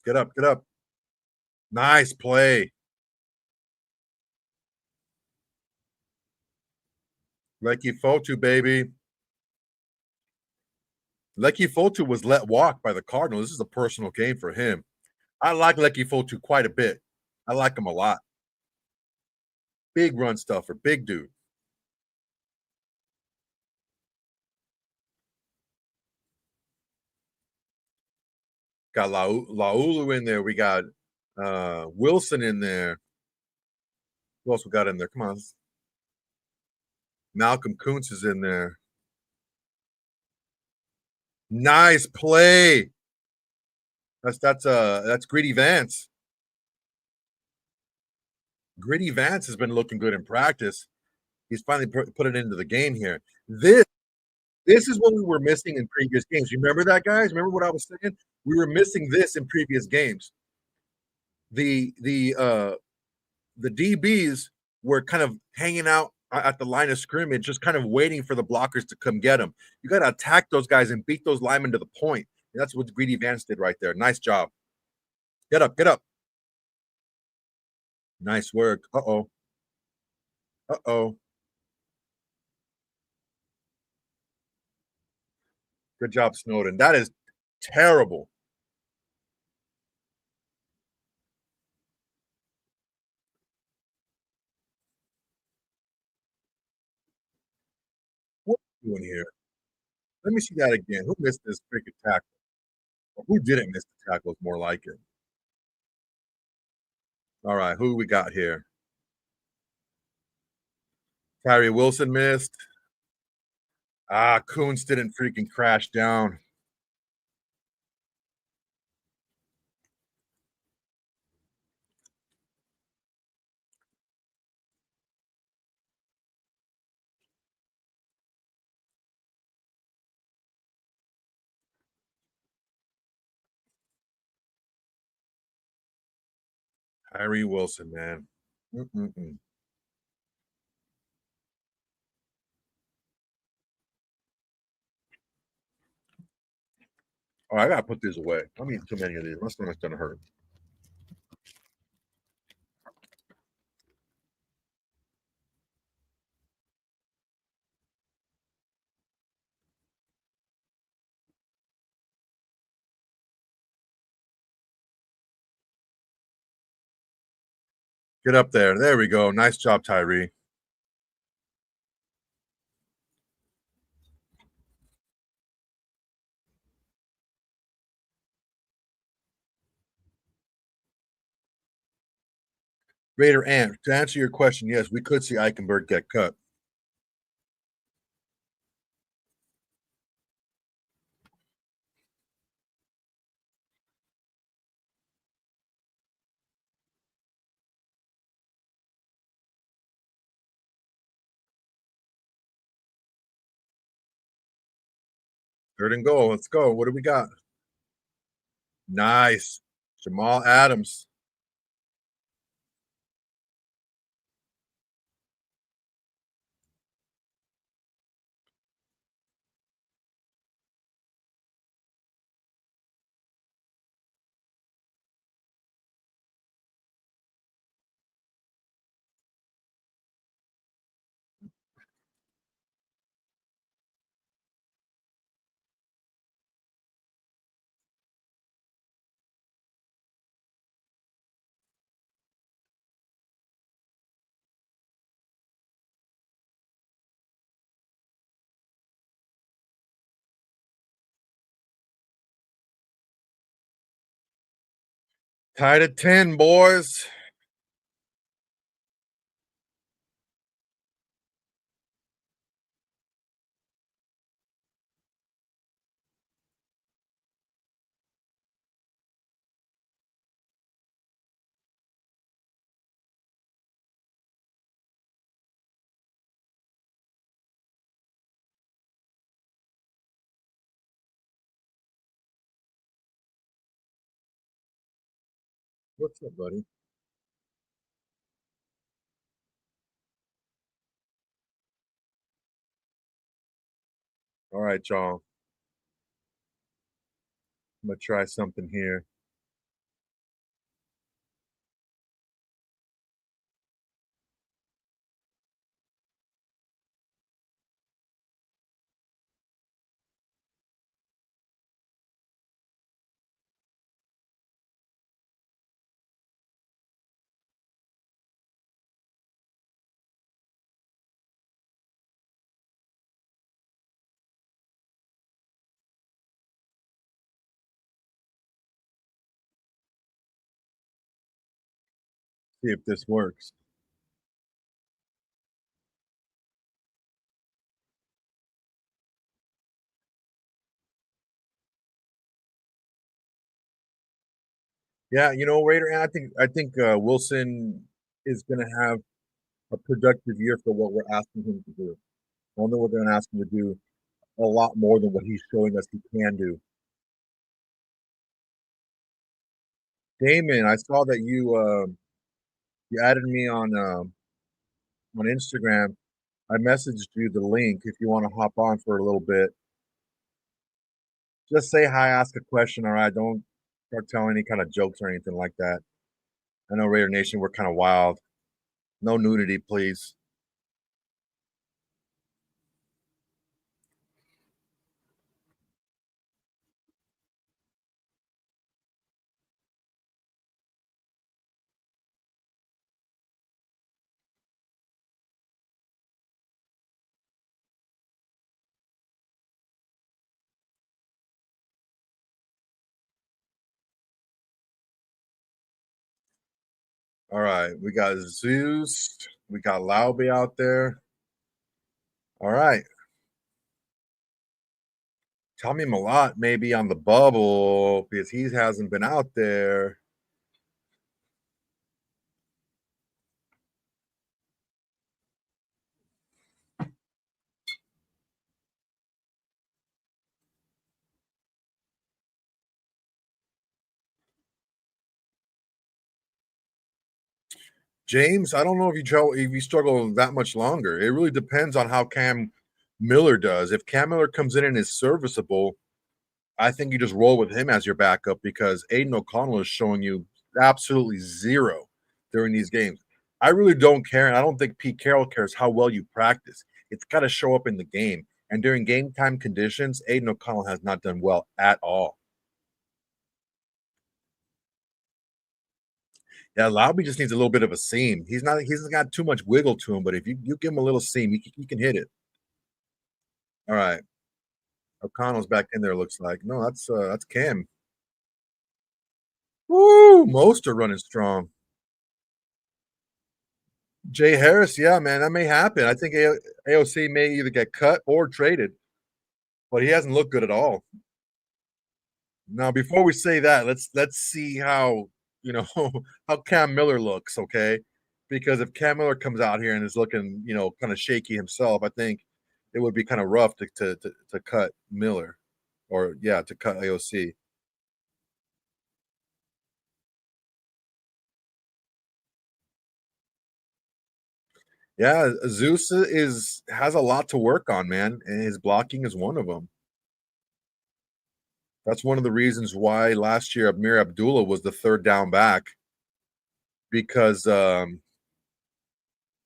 Speaker 1: Get up, get up. Nice play. Lecky Fotu, baby. Lecky Fotu was let walk by the Cardinals. This is a personal game for him. I like Lecky Fotu quite a bit. I like him a lot. Big run stuffer, big dude. Got Laulu in there. We got Wilson in there. Who else we got in there? Come on. Malcolm Kuntz is in there. Nice play. That's Gritty Vance. Gritty Vance has been looking good in practice. He's finally put it into the game here. This is what we were missing in previous games. You remember that, guys? Remember what I was saying? We were missing this in previous games. The DBs were kind of hanging out at the line of scrimmage, just kind of waiting for the blockers to come get them. You got to attack those guys and beat those linemen to the point. And that's what Greedy Vance did right there. Nice job. Get up, get up. Nice work. Uh-oh. Uh-oh. Good job, Snowden. That is terrible. What are you doing here? Let me see that again. Who missed this freaking tackle? Or who didn't miss the tackle is more like it. All right, who we got here? Tyree Wilson missed. Coons didn't freaking crash down. Tyree Wilson, man. Mm-mm-mm. Oh, I gotta put these away. I'm eating too many of these. My stomach's gonna hurt. Get up there. There we go. Nice job, Tyree. Raider Ant, to answer your question, yes, we could see Eichenberg get cut. Third and goal. Let's go. What do we got? Nice. Jamal Adams. Tied at 10, boys. What's up, buddy? All right, y'all. I'm gonna try something here. See if this works. Yeah, Raider, and I think Wilson is gonna have a productive year for what we're asking him to do. I know we're gonna ask him to do a lot more than what he's showing us he can do. Damon, I saw that you added me on Instagram. I messaged you the link if you want to hop on for a little bit. Just say hi, ask a question, all right? Don't start telling any kind of jokes or anything like that. I know Raider Nation, we're kind of wild. No nudity, please. All right, we got Zeus, we got Laube out there. All right, Tommy Malott maybe on the bubble because he hasn't been out there. James, I don't know if you struggle that much longer. It really depends on how Cam Miller does. If Cam Miller comes in and is serviceable, I think you just roll with him as your backup because Aiden O'Connell is showing you absolutely zero during these games. I really don't care, and I don't think Pete Carroll cares how well you practice. It's got to show up in the game. And during game time conditions, Aiden O'Connell has not done well at all. Yeah, Lobby just needs a little bit of a seam. He's got too much wiggle to him, but if you give him a little seam, he can hit it. All right. O'Connell's back in there, looks like. No, that's Cam. Woo! Most are running strong. Jay Harris, yeah, man, that may happen. I think AOC may either get cut or traded, but he hasn't looked good at all. Now, before we say that, let's see how how Cam Miller looks, okay? Because if Cam Miller comes out here and is looking, kind of shaky himself, I think it would be kind of rough to cut Miller, or yeah, to cut AOC. Yeah, Zeus is has a lot to work on, man, and his blocking is one of them. That's one of the reasons why last year Amir Abdullah was the third down back because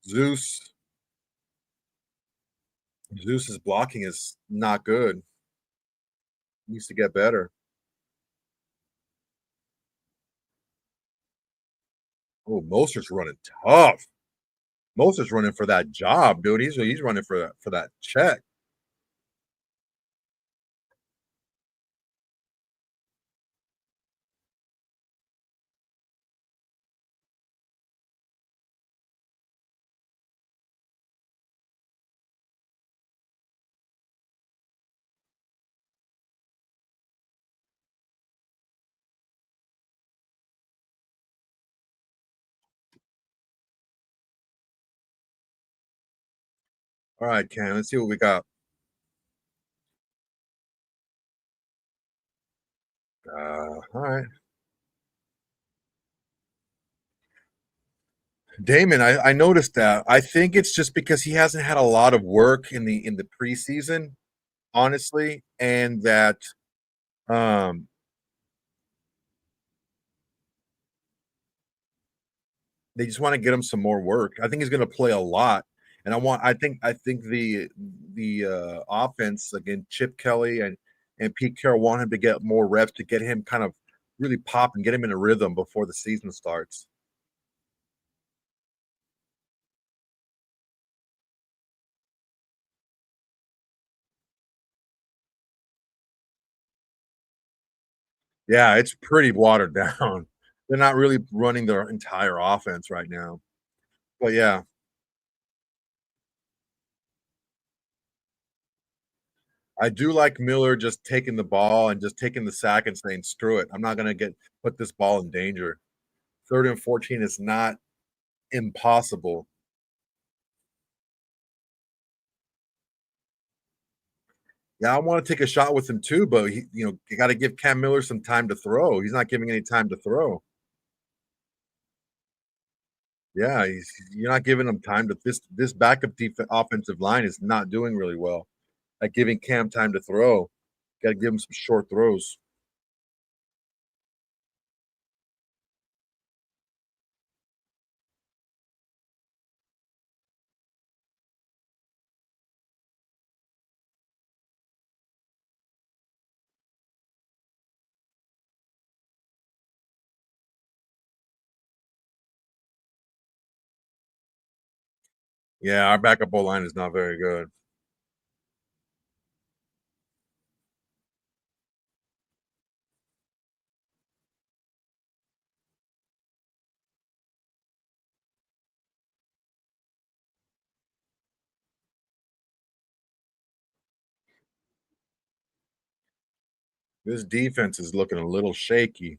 Speaker 1: Zeus Zeus's blocking is not good. He needs to get better. Oh, Mostert's running tough. Mostert's running for that job, dude. He's running for that check. All right, Ken. Let's see what we got. All right, Damon. I noticed that. I think it's just because he hasn't had a lot of work in the preseason, honestly, and that um they just want to get him some more work. I think he's going to play a lot, and I think the offense again, Chip Kelly and Pete Carroll want him to get more reps to get him kind of really pop and get him in a rhythm before the season starts. Yeah, it's pretty watered down. They're not really running their entire offense right now. But yeah, I do like Miller just taking the ball and just taking the sack and saying, "Screw it. I'm not gonna get put this ball in danger." 3rd and 14 is not impossible. Yeah, I wanna take a shot with him too, but you gotta give Cam Miller some time to throw. He's not giving any time to throw. Yeah, you're not giving him time to this backup offensive line is not doing really well at giving Cam time to throw. Gotta give him some short throws. Yeah, our backup O-line is not very good. This defense is looking a little shaky.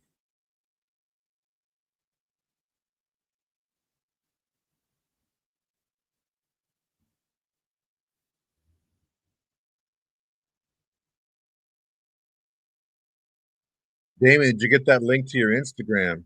Speaker 1: Damon, did you get that link to your Instagram?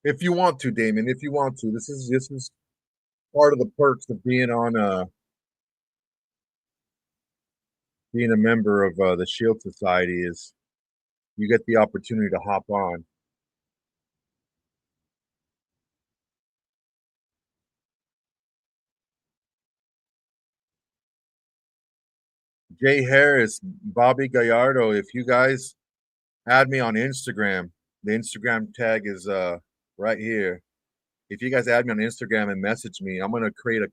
Speaker 1: If you want to, Damon, if you want to. This is part of the perks of being a member of the Shield Society is you get the opportunity to hop on. Jay Harris, Bobby Gallardo, if you guys add me on Instagram, the Instagram tag is right here. If you guys add me on Instagram and message me, I'm gonna create a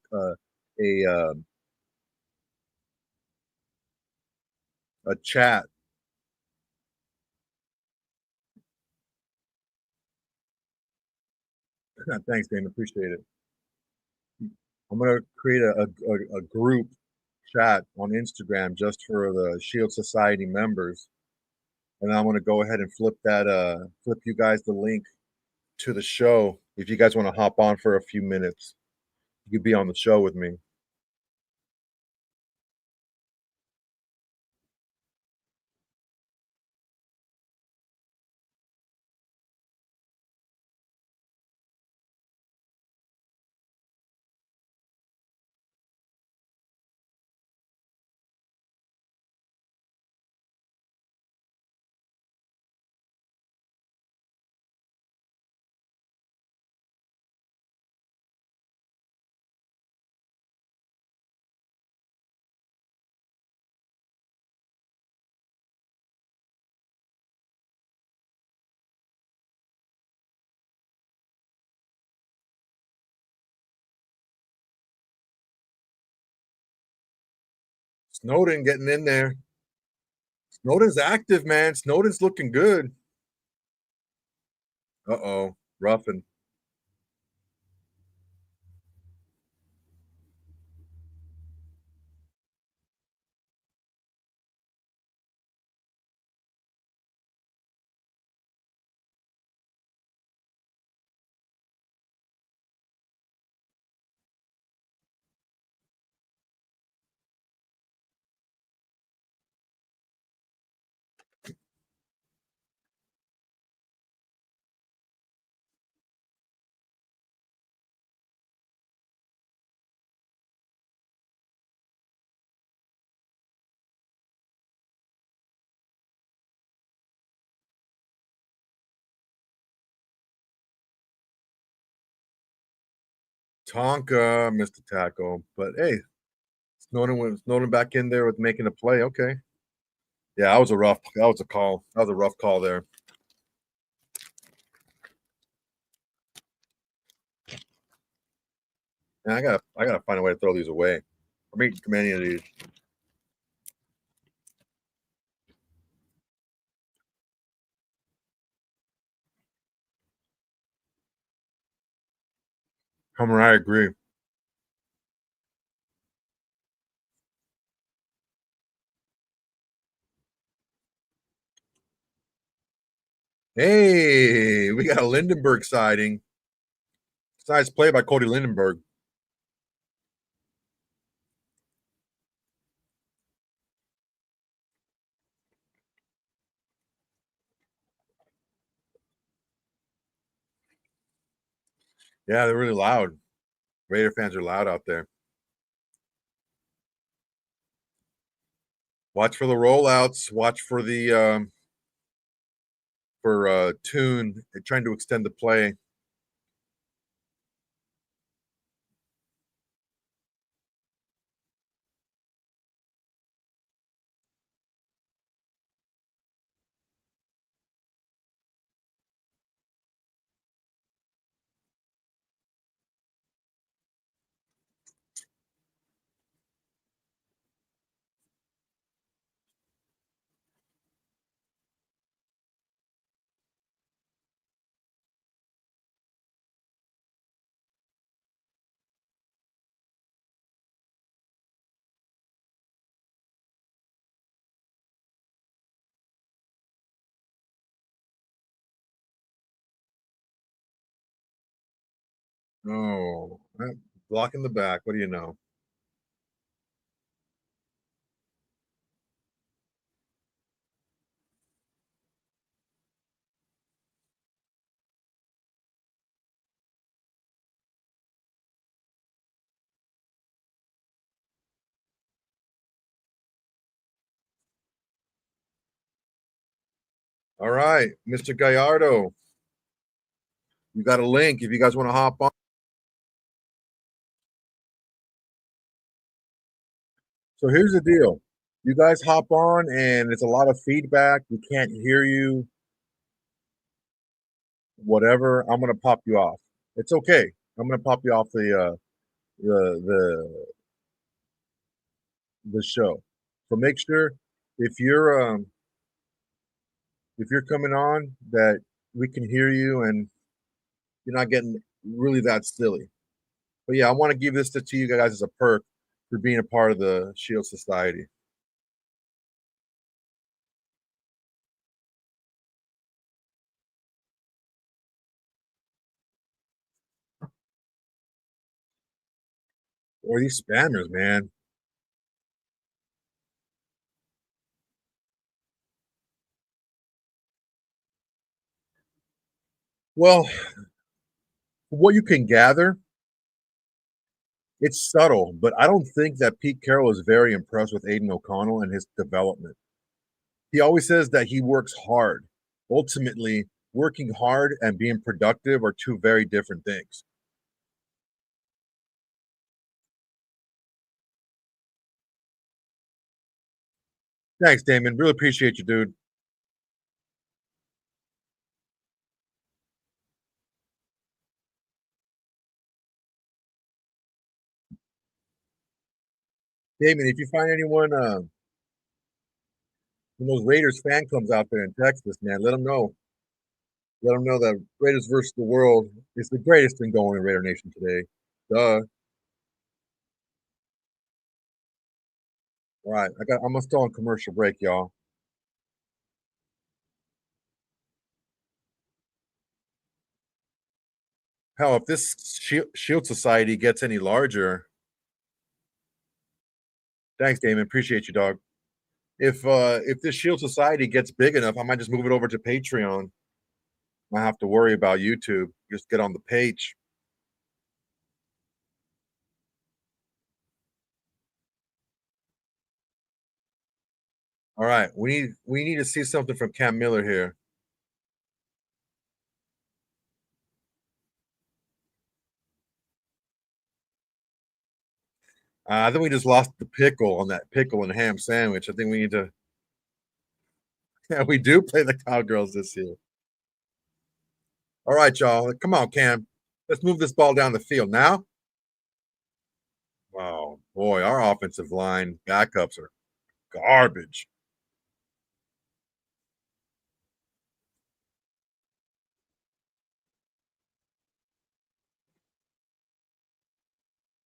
Speaker 1: chat. Thanks, Damon. Appreciate it. I'm gonna create a group chat on Instagram just for the Shield Society members, and I'm gonna go ahead and flip you guys the link to the show. If you guys want to hop on for a few minutes, you could be on the show with me. Snowden getting in there. Snowden's active, man. Snowden's looking good. Uh-oh, roughing. Tonka missed the tackle, but hey, Snowden back in there with making a play. Okay. Yeah, that was a call. That was a rough call there. And I gotta find a way to throw these away. I'm eating too many of these. Homer, I agree. Hey, we got a Lindenberg sighting. Nice play by Cody Lindenberg. Yeah, they're really loud. Raider fans are loud out there. Watch for the rollouts. Watch for the Tune trying to extend the play. Oh, blocking the back. What do you know? All right, Mr. Gallardo, you got a link if you guys want to hop on. So here's the deal. You guys hop on and it's a lot of feedback. We can't hear you, whatever. I'm gonna pop you off. It's okay. I'm gonna pop you off the the the show. So make sure if you're coming on that we can hear you and you're not getting really that silly. But yeah, I want to give this to you guys as a perk for being a part of the Shield Society. Or these spammers, man. Well, what you can gather, it's subtle, but I don't think that Pete Carroll is very impressed with Aiden O'Connell and his development. He always says that he works hard. Ultimately, working hard and being productive are two very different things. Thanks, Damon. Really appreciate you, dude. Damon, if you find anyone when those Raiders fan clubs out there in Texas, man, let them know. Let them know that Raiders versus the world is the greatest thing going in Raider Nation today. Duh. All right, I'm still on commercial break, y'all. Hell, if this Shield Society gets any larger, thanks, Damon. Appreciate you, dog. If this Shield Society gets big enough, I might just move it over to Patreon. I have to worry about YouTube. Just get on the page. All right, we need to see something from Cam Miller here. I think we just lost the pickle on that pickle and ham sandwich. I think we need to. Yeah, we do play the Cowgirls this year. All right, y'all. Come on, Cam. Let's move this ball down the field now. Oh boy, our offensive line backups are garbage.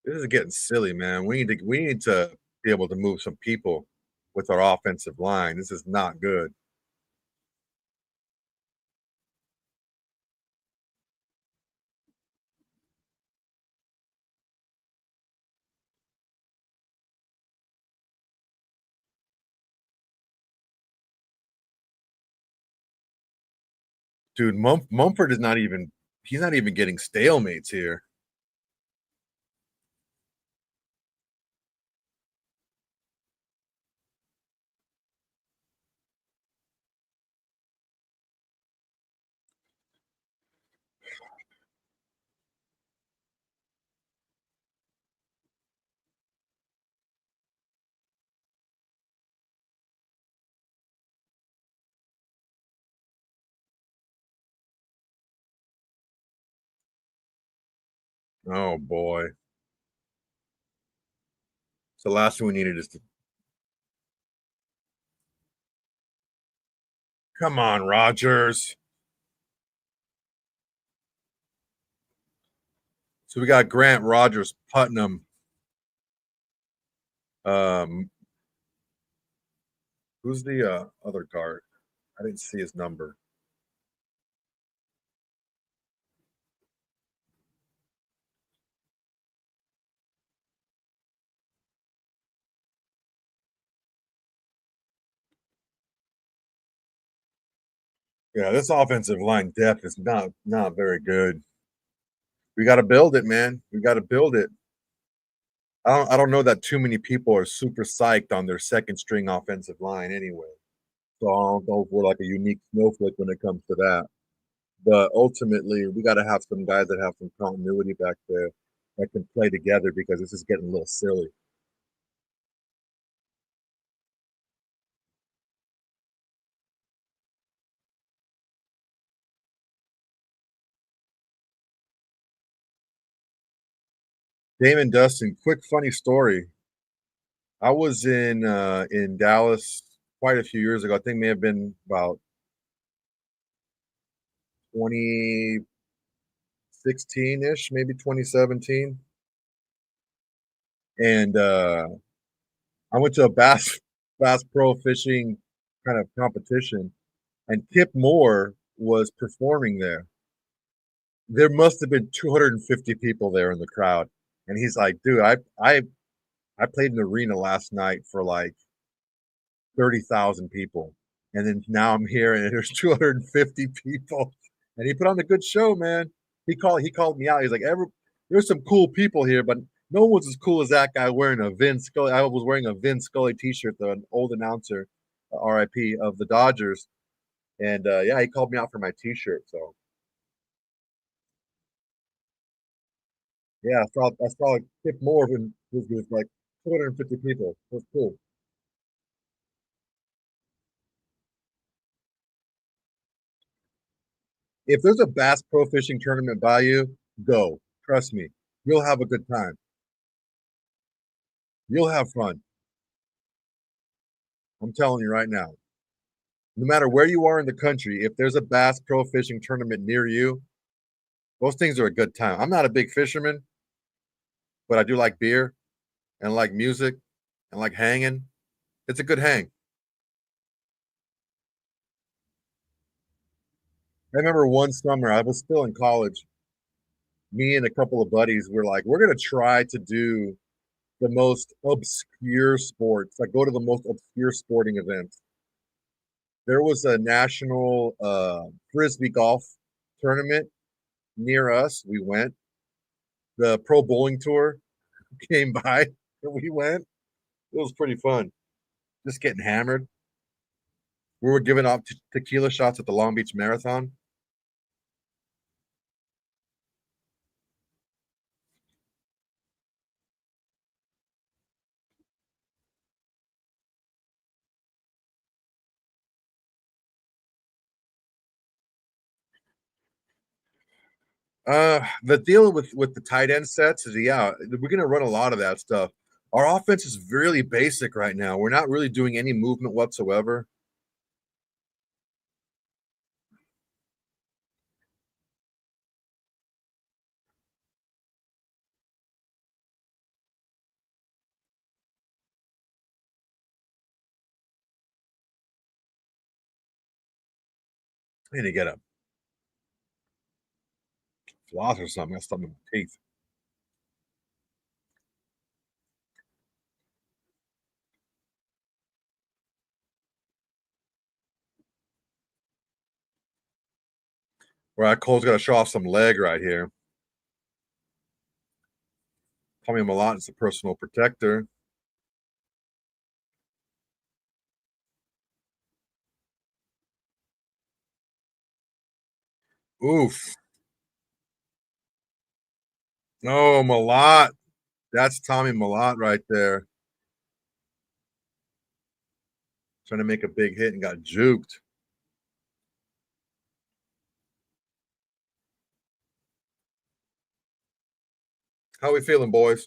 Speaker 1: This is getting silly, man. We need to be able to move some people with our offensive line. This is not good. Dude, Mumford is not even he's not even getting stalemates here. Oh boy. So the last thing we needed is to come on, Rogers. So we got Grant Rogers, Putnam. Um, who's the other guard? I didn't see his number. Yeah, this offensive line depth is not very good. We got to build it, man. We got to build it. I don't know that too many people are super psyched on their second string offensive line anyway. So I don't know if we're like a unique snowflake when it comes to that. But ultimately, we got to have some guys that have some continuity back there that can play together because this is getting a little silly. Damon Dustin, quick funny story. I was in Dallas quite a few years ago. I think it may have been about 2016-ish, maybe 2017. And I went to a bass pro fishing kind of competition, and Kip Moore was performing there. There must have been 250 people there in the crowd, and he's like, "Dude, I played in the arena last night for like 30,000 people, and then now I'm here and there's 250 people." And he put on a good show, man. He called me out. He's like, there's some cool people here, but no one's as cool as that guy wearing a Vince Scully. I was wearing a Vince Scully t-shirt, the old announcer, RIP of the Dodgers. And yeah, he called me out for my t-shirt. So yeah, I saw Kip Moore and was like 250 people. It was cool. If there's a bass pro fishing tournament by you, go. Trust me, you'll have a good time. You'll have fun. I'm telling you right now. No matter where you are in the country, if there's a bass pro fishing tournament near you, those things are a good time. I'm not a big fisherman, but I do like beer and like music and like hanging. It's a good hang. I remember one summer, I was still in college. Me and a couple of buddies were like, we're going to try to do the most obscure sports, like go to the most obscure sporting events. There was a national frisbee golf tournament near us. We went. The Pro Bowling Tour came by, and we went. It was pretty fun. Just getting hammered. We were giving out tequila shots at the Long Beach Marathon. The deal with the tight end sets is, yeah, we're gonna run a lot of that stuff. Our offense is really basic right now. We're not really doing any movement whatsoever. I need to get a floss or something. I got something in my teeth. All right, Cole's got to show off some leg right here. Tommy Malott is a personal protector. Oof. No, Malott. That's Tommy Malott right there. Trying to make a big hit and got juked. How we feeling, boys?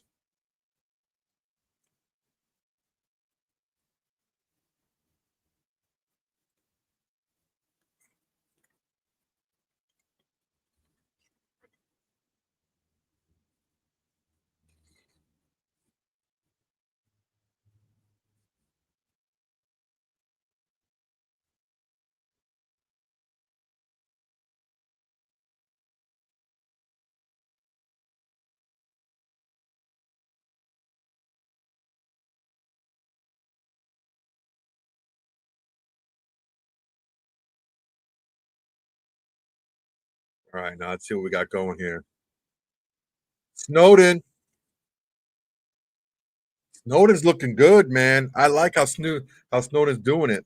Speaker 1: All right, now let's see what we got going here. Snowden. Snowden's looking good, man. I like how Snowden's doing it.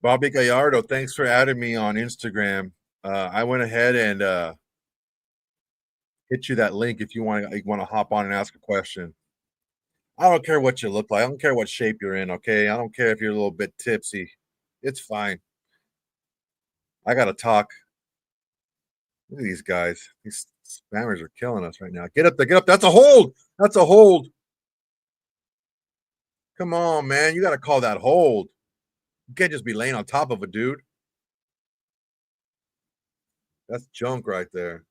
Speaker 1: Bobby Gallardo, thanks for adding me on Instagram. I went ahead and hit you that link if you want to hop on and ask a question. I don't care what you look like. I don't care what shape you're in. Okay, I don't care if you're a little bit tipsy. It's fine. I gotta talk. Look at these guys. These spammers are killing us right now. Get up there. Get up. That's a hold. That's a hold. Come on, man. You got to call that hold. You can't just be laying on top of a dude. That's junk right there.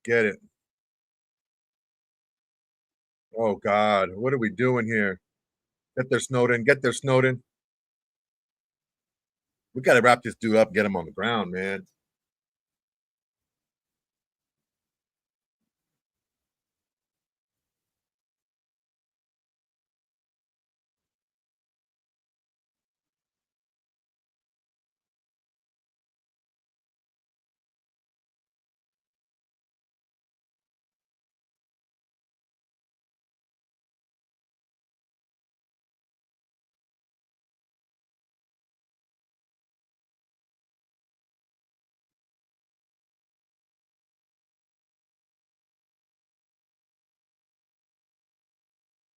Speaker 1: Get it. Oh, God. What are we doing here? Get there, Snowden. Get there, Snowden. We got to wrap this dude up and get him on the ground, man.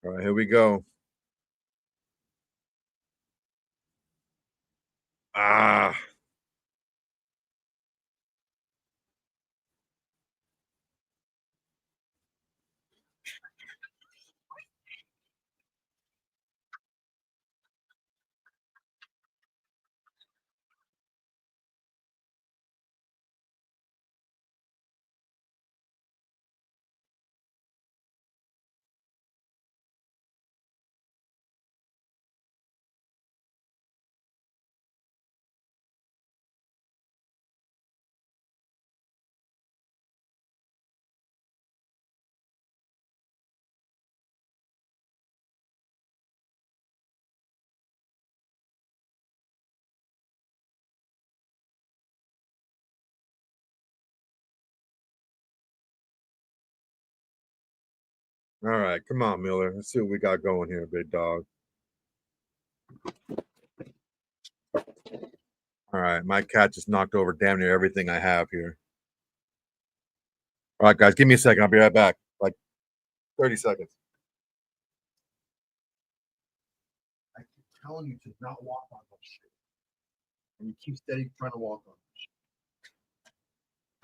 Speaker 1: All right, here we go. Ah, All right, come on, Miller. Let's see what we got going here, big dog. All right, my cat just knocked over damn near everything I have here. All right, guys, give me a second. I'll be right back. Like 30 seconds. I keep telling you to not walk on that shit. And you keep steady trying to walk on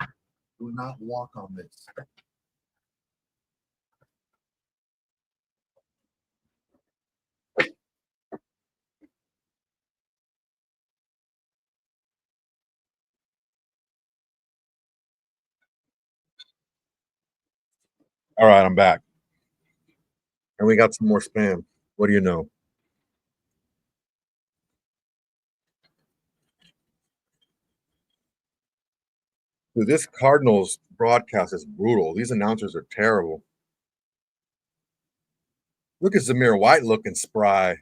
Speaker 1: it. Do not walk on this. All right, I'm back. And we got some more spam. What do you know? Dude, this Cardinals broadcast is brutal. These announcers are terrible. Look at Zamir White looking spry.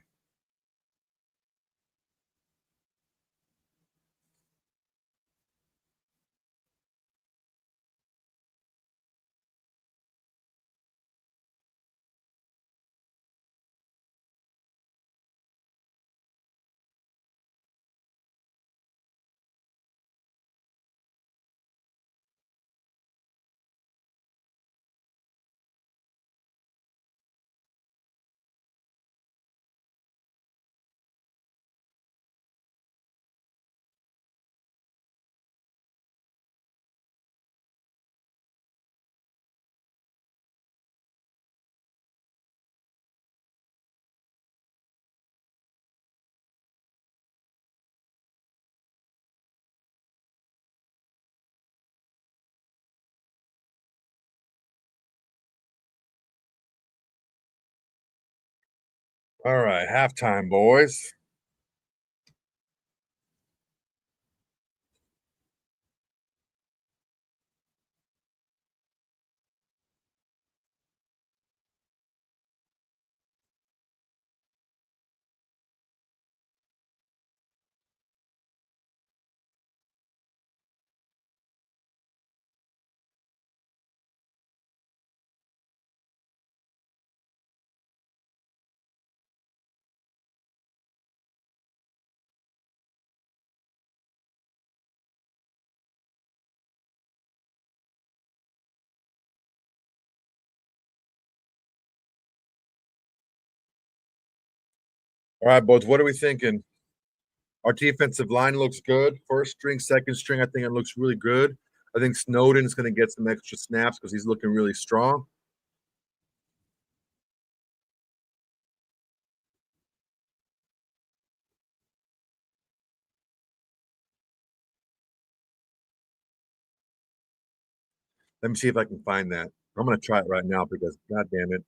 Speaker 1: All right, halftime, boys. All right, boys. What are we thinking? Our defensive line looks good. First string, second string, I think it looks really good. I think Snowden's going to get some extra snaps because he's looking really strong. Let me see if I can find that. I'm going to try it right now because, god damn it.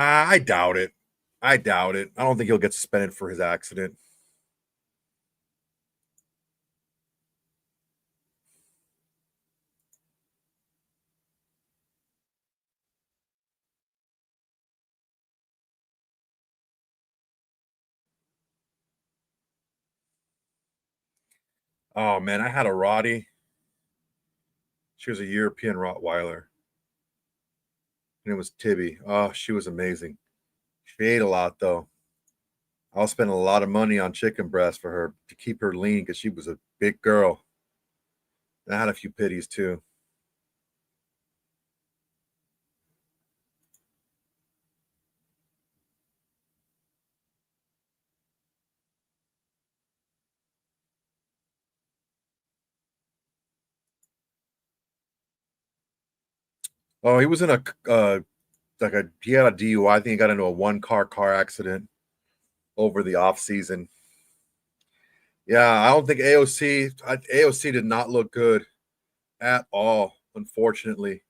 Speaker 1: I doubt it. I doubt it. I don't think he'll get suspended for his accident. Oh man, I had a Roddy. She was a European Rottweiler, and it was Tibby. Oh, she was amazing. She ate a lot though. I was spending a lot of money on chicken breast for her to keep her lean because she was a big girl. And I had a few pitties too. Oh, he was in a he had a DUI. I think he got into a car accident over the off season. Yeah, I don't think AOC did not look good at all. Unfortunately,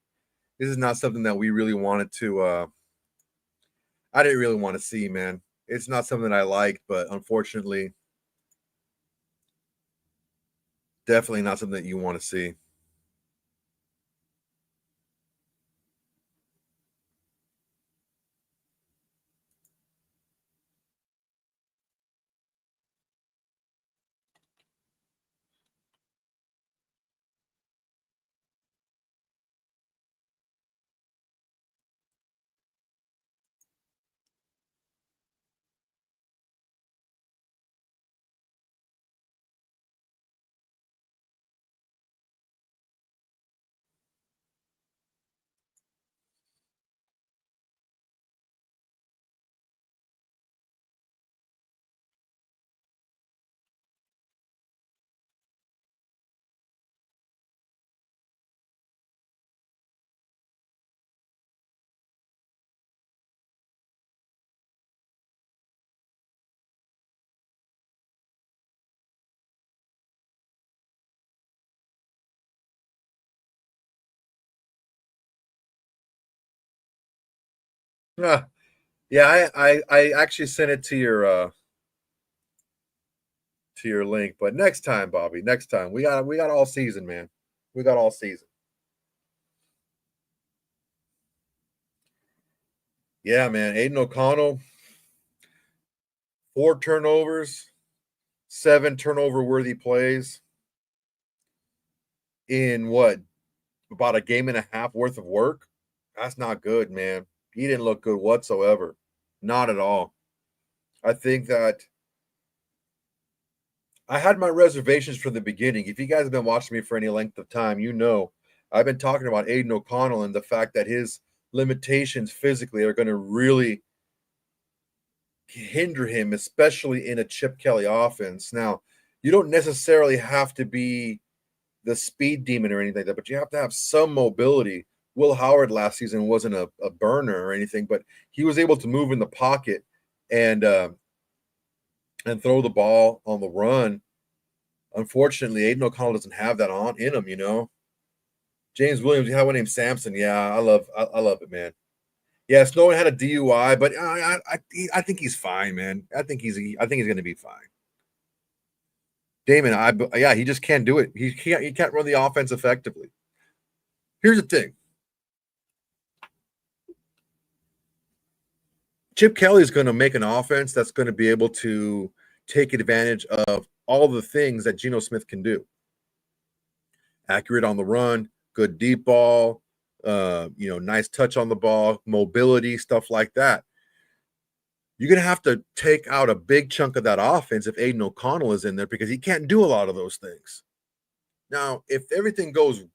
Speaker 1: this is not something that we really wanted to. I didn't really want to see, man. It's not something I liked, but unfortunately, Definitely not something that you want to see. Yeah, yeah. I actually sent it to your link, but next time, Bobby, next time we got all season, man. We got all season. Yeah, man. Aiden O'Connell, 4 turnovers, 7 turnover worthy plays in what, about a game and a half worth of work. That's not good, man. He didn't look good whatsoever. Not at all. I think that I had my reservations from the beginning. If you guys have been watching me for any length of time, you know I've been talking about Aiden O'Connell and the fact that his limitations physically are going to really hinder him, especially in a Chip Kelly offense. Now, you don't necessarily have to be the speed demon or anything like that, but you have to have some mobility. Will Howard last season wasn't a burner or anything, but he was able to move in the pocket and and throw the ball on the run. Unfortunately, Aiden O'Connell doesn't have that on in him. You know, James Williams, you have one named Samson. Yeah, I love it, man. Yeah, Snowden had a DUI, but I think he's fine, man. I think he's going to be fine. Damon, yeah, he just can't do it. He can't run the offense effectively. Here's the thing: Chip Kelly is going to make an offense that's going to be able to take advantage of all the things that Geno Smith can do. Accurate on the run, good deep ball, nice touch on the ball, mobility, stuff like that. You're going to have to take out a big chunk of that offense if Aiden O'Connell is in there because he can't do a lot of those things. Now, if everything goes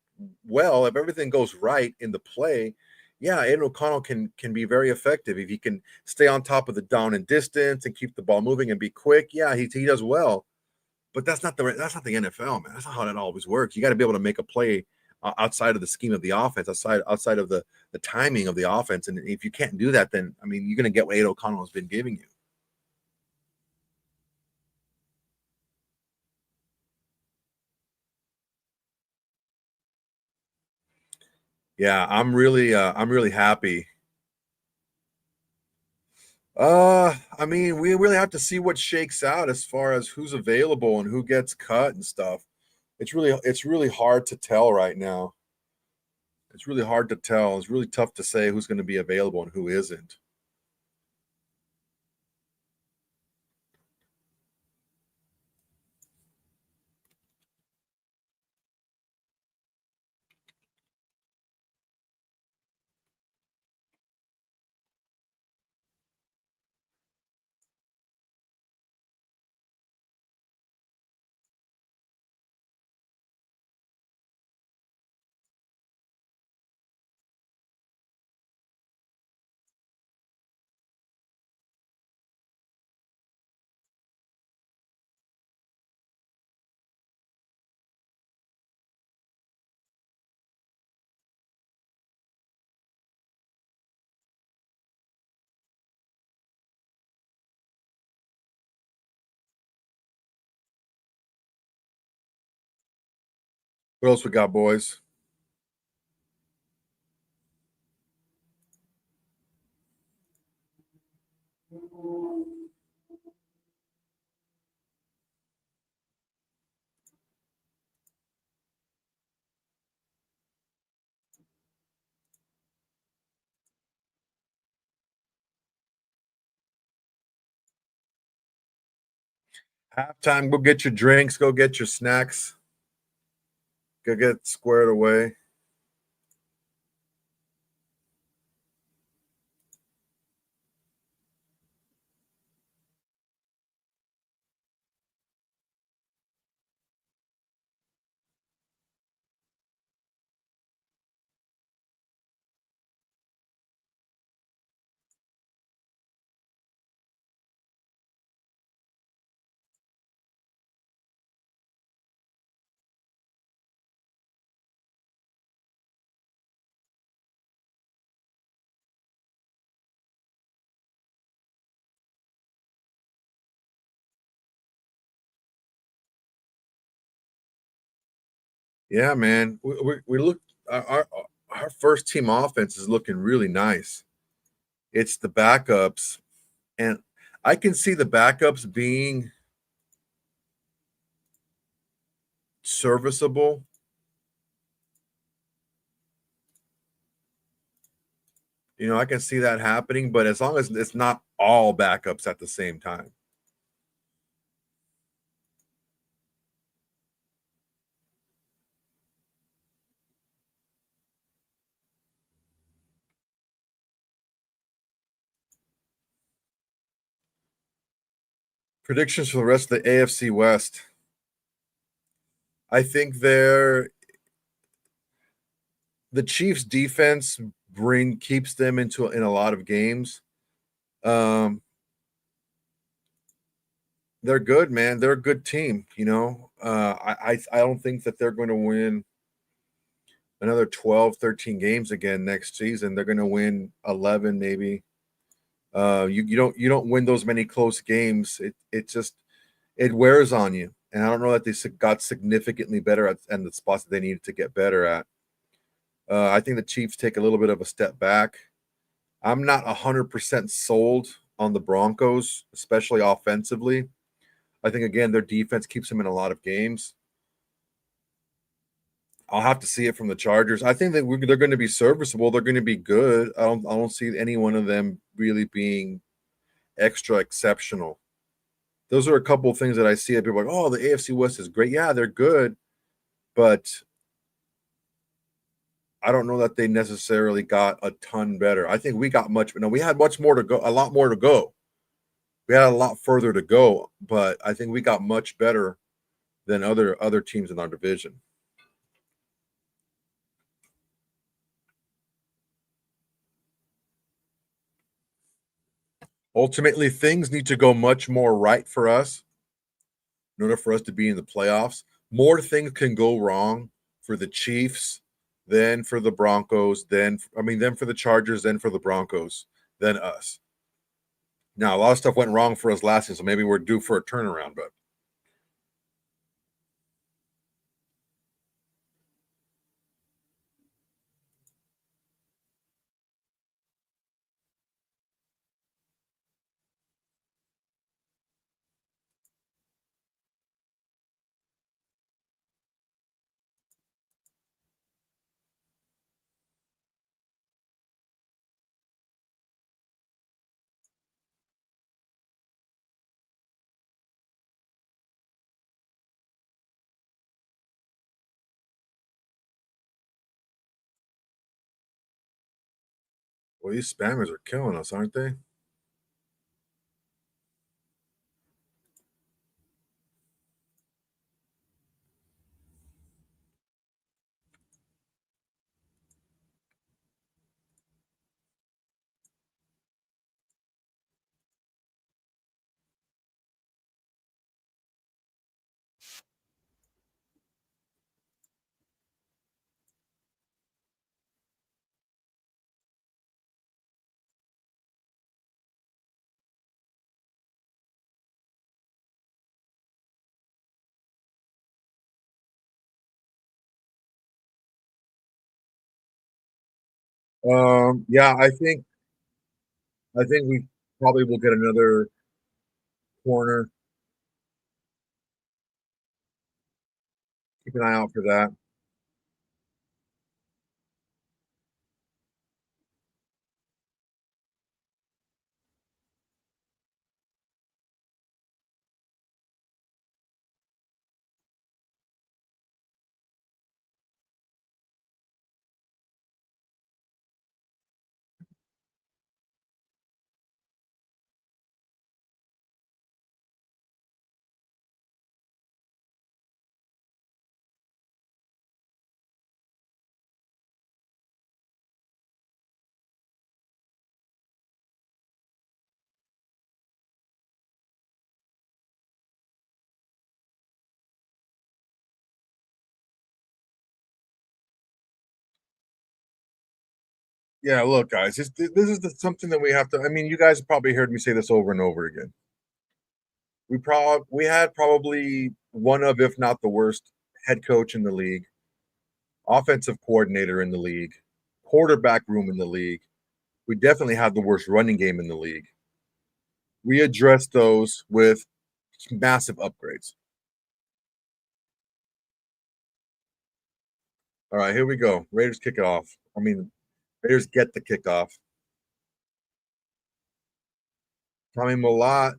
Speaker 1: well, if everything goes right in the play, yeah, Aiden O'Connell can be very effective if he can stay on top of the down and distance and keep the ball moving and be quick. Yeah, he does well, but that's not the NFL, man. That's not how that always works. You got to be able to make a play outside of the scheme of the offense, outside of the timing of the offense. And if you can't do that, then I mean, you're going to get what Aiden O'Connell has been giving you. Yeah, I'm really happy. I mean, we really have to see what shakes out as far as who's available and who gets cut and stuff. It's really hard to tell right now. It's really hard to tell. It's really tough to say who's going to be available and who isn't. What else we got, boys? Halftime, go get your drinks, go get your snacks, go get squared away. Yeah, man. We look our first team offense is looking really nice. It's the backups, and I can see the backups being serviceable. I can see that happening, but as long as it's not all backups at the same time. Predictions for the rest of the AFC West. I think the Chiefs defense bring keeps them in a lot of games. Um, they're good, man. They're a good team. I don't think that they're going to win another 12, 13 games again next season. They're going to win 11 maybe. You don't win those many close games. It just it wears on you. And I don't know that they got significantly better at and the spots that they needed to get better at. I think the Chiefs take a little bit of a step back. I'm not 100% sold on the Broncos, especially offensively. I think again their defense keeps them in a lot of games. I'll have to see it from the Chargers. I think that they're going to be serviceable. They're going to be good. I don't see any one of them really being extra exceptional. Those are a couple of things that I see that people are like, oh, the AFC West is great. Yeah, they're good, but I don't know that they necessarily got a ton better. I think we got much. No, we had much more to go. A lot more to go. We had a lot further to go, but I think we got much better than other teams in our division. Ultimately, things need to go much more right for us in order for us to be in the playoffs. More things can go wrong for the Chiefs than for the Broncos, then for the Chargers, then for the Broncos, than us. Now, a lot of stuff went wrong for us last season, so maybe we're due for a turnaround, but well, these spammers are killing us, aren't they? Yeah, I think we probably will get another corner. Keep an eye out for that. Yeah, look, guys, this is something that we have to. I mean, you guys have probably heard me say this over and over again. We had probably one of, if not the worst, head coach in the league, offensive coordinator in the league, quarterback room in the league. We definitely had the worst running game in the league. We addressed those with massive upgrades. All right, here we go. Raiders kick it off. I mean, Raiders get the kickoff. Tommy Millott.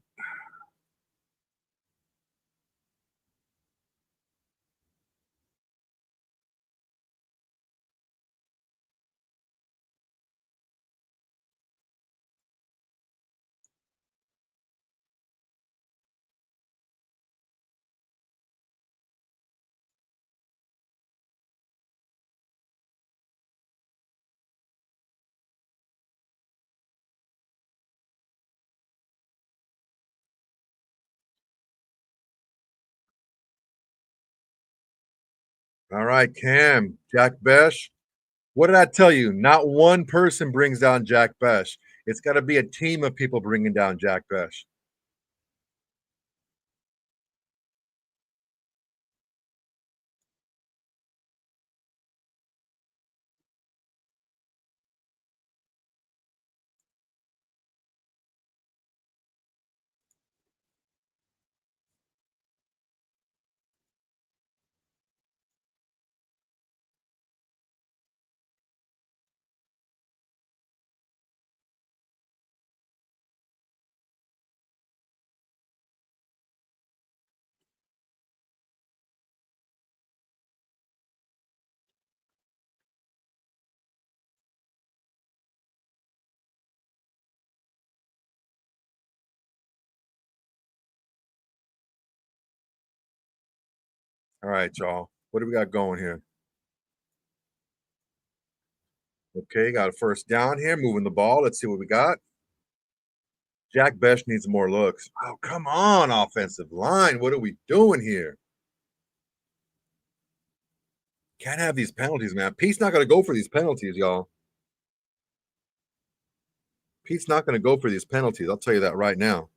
Speaker 1: All right, Cam, Jack Besh. What did I tell you? Not one person brings down Jack Besh. It's got to be a team of people bringing down Jack Besh. All right, y'all. What do we got going here? Okay, got a first down here, moving the ball. Let's see what we got. Jack Besh needs more looks. Oh, come on, offensive line. What are we doing here? Can't have these penalties, man. Pete's not going to go for these penalties, y'all. Pete's not going to go for these penalties. I'll tell you that right now.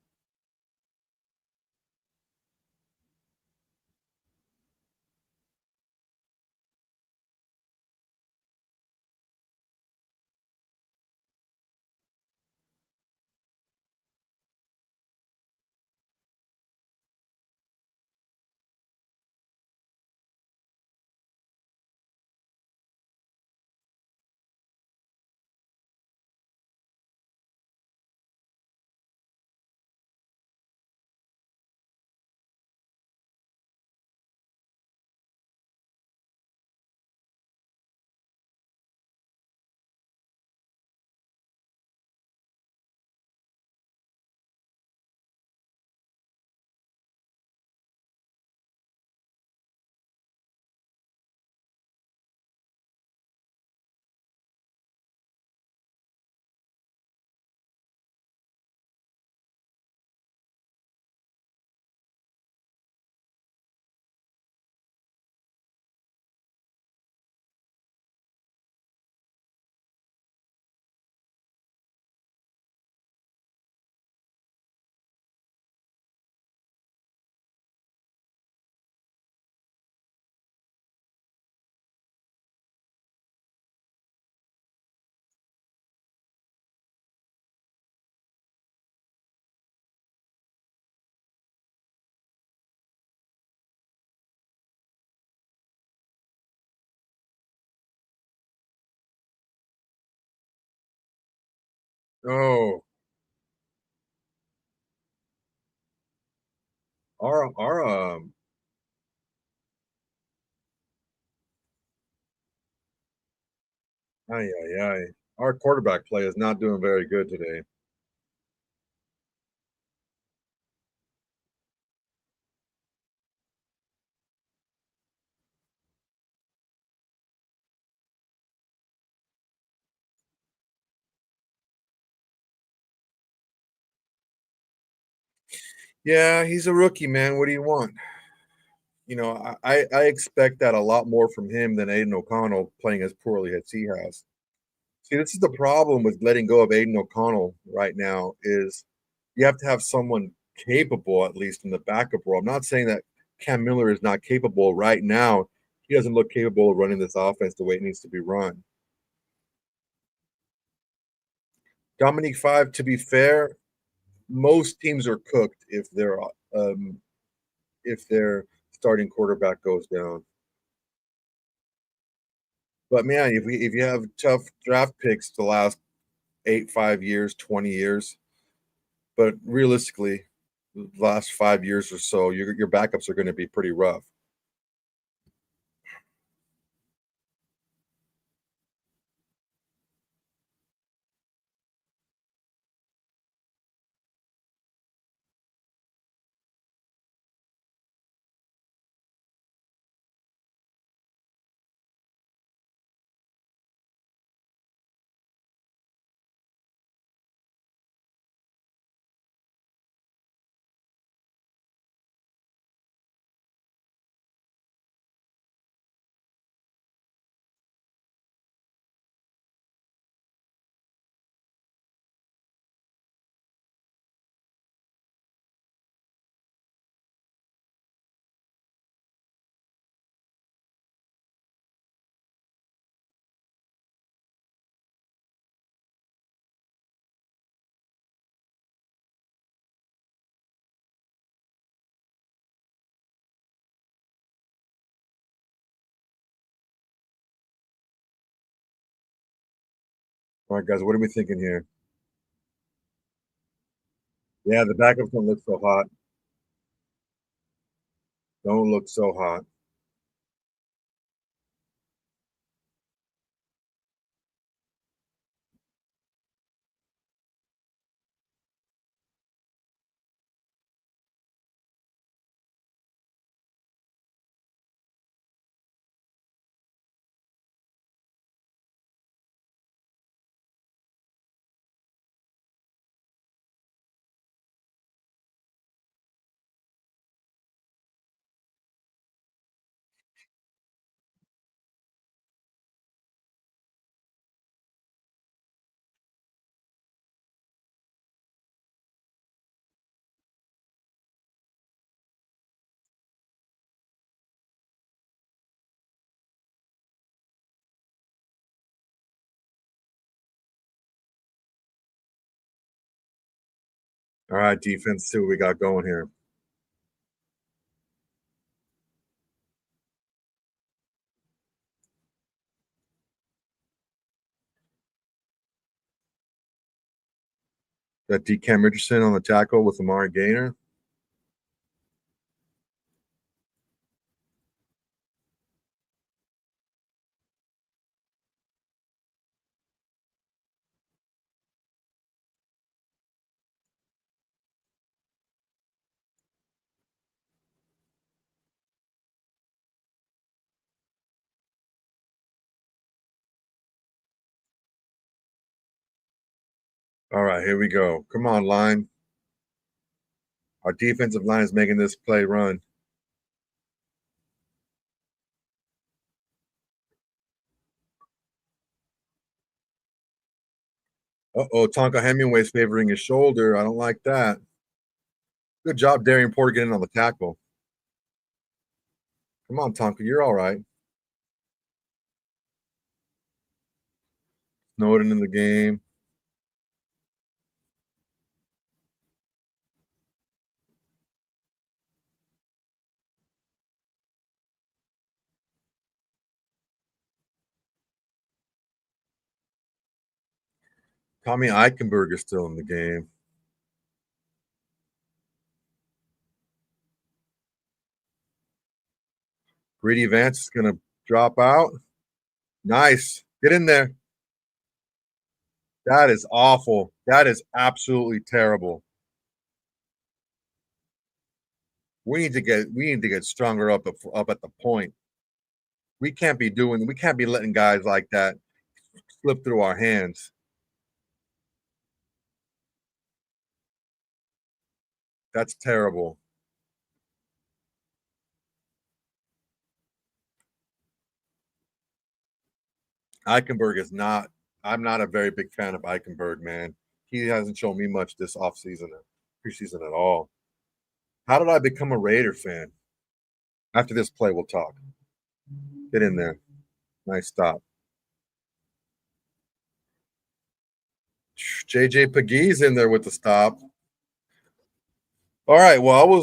Speaker 1: Oh, our ay, ay, ay. Our quarterback play is not doing very good today. Yeah, he's a rookie, man. What do you want? I expect that a lot more from him than Aiden O'Connell playing as poorly as he has. See, this is the problem with letting go of Aiden O'Connell right now is you have to have someone capable, at least in the backup role. I'm not saying that Cam Miller is not capable right now. He doesn't look capable of running this offense the way it needs to be run. Dominique Five, to be fair, most teams are cooked if their starting quarterback goes down. But man, if you have tough draft picks the last 5 years, 20 years, but realistically, the last 5 years or so, your backups are going to be pretty rough. All right, guys, what are we thinking here? Yeah, the backups don't look so hot. Don't look so hot. All right, defense, see what we got going here. Got Cam Richardson on the tackle with Amari Gainer. All right, here we go. Come on, line. Our defensive line is making this play run. Uh-oh, Tonka Hemingway's favoring his shoulder. I don't like that. Good job, Darian Porter, getting on the tackle. Come on, Tonka, you're all right. Snowden in the game. Tommy Eichenberg is still in the game. Greedy Vance is going to drop out. Nice. Get in there. That is awful. That is absolutely terrible. We need to get stronger up at the point. We can't be letting guys like that slip through our hands. That's terrible. Eichenberg is not I'm not a very big fan of Eichenberg, man. He hasn't shown me much this offseason, preseason at all. How did I become a Raider fan? After this play, we'll talk. Get in there. Nice stop. JJ Pegues in there with the stop. All right. Well,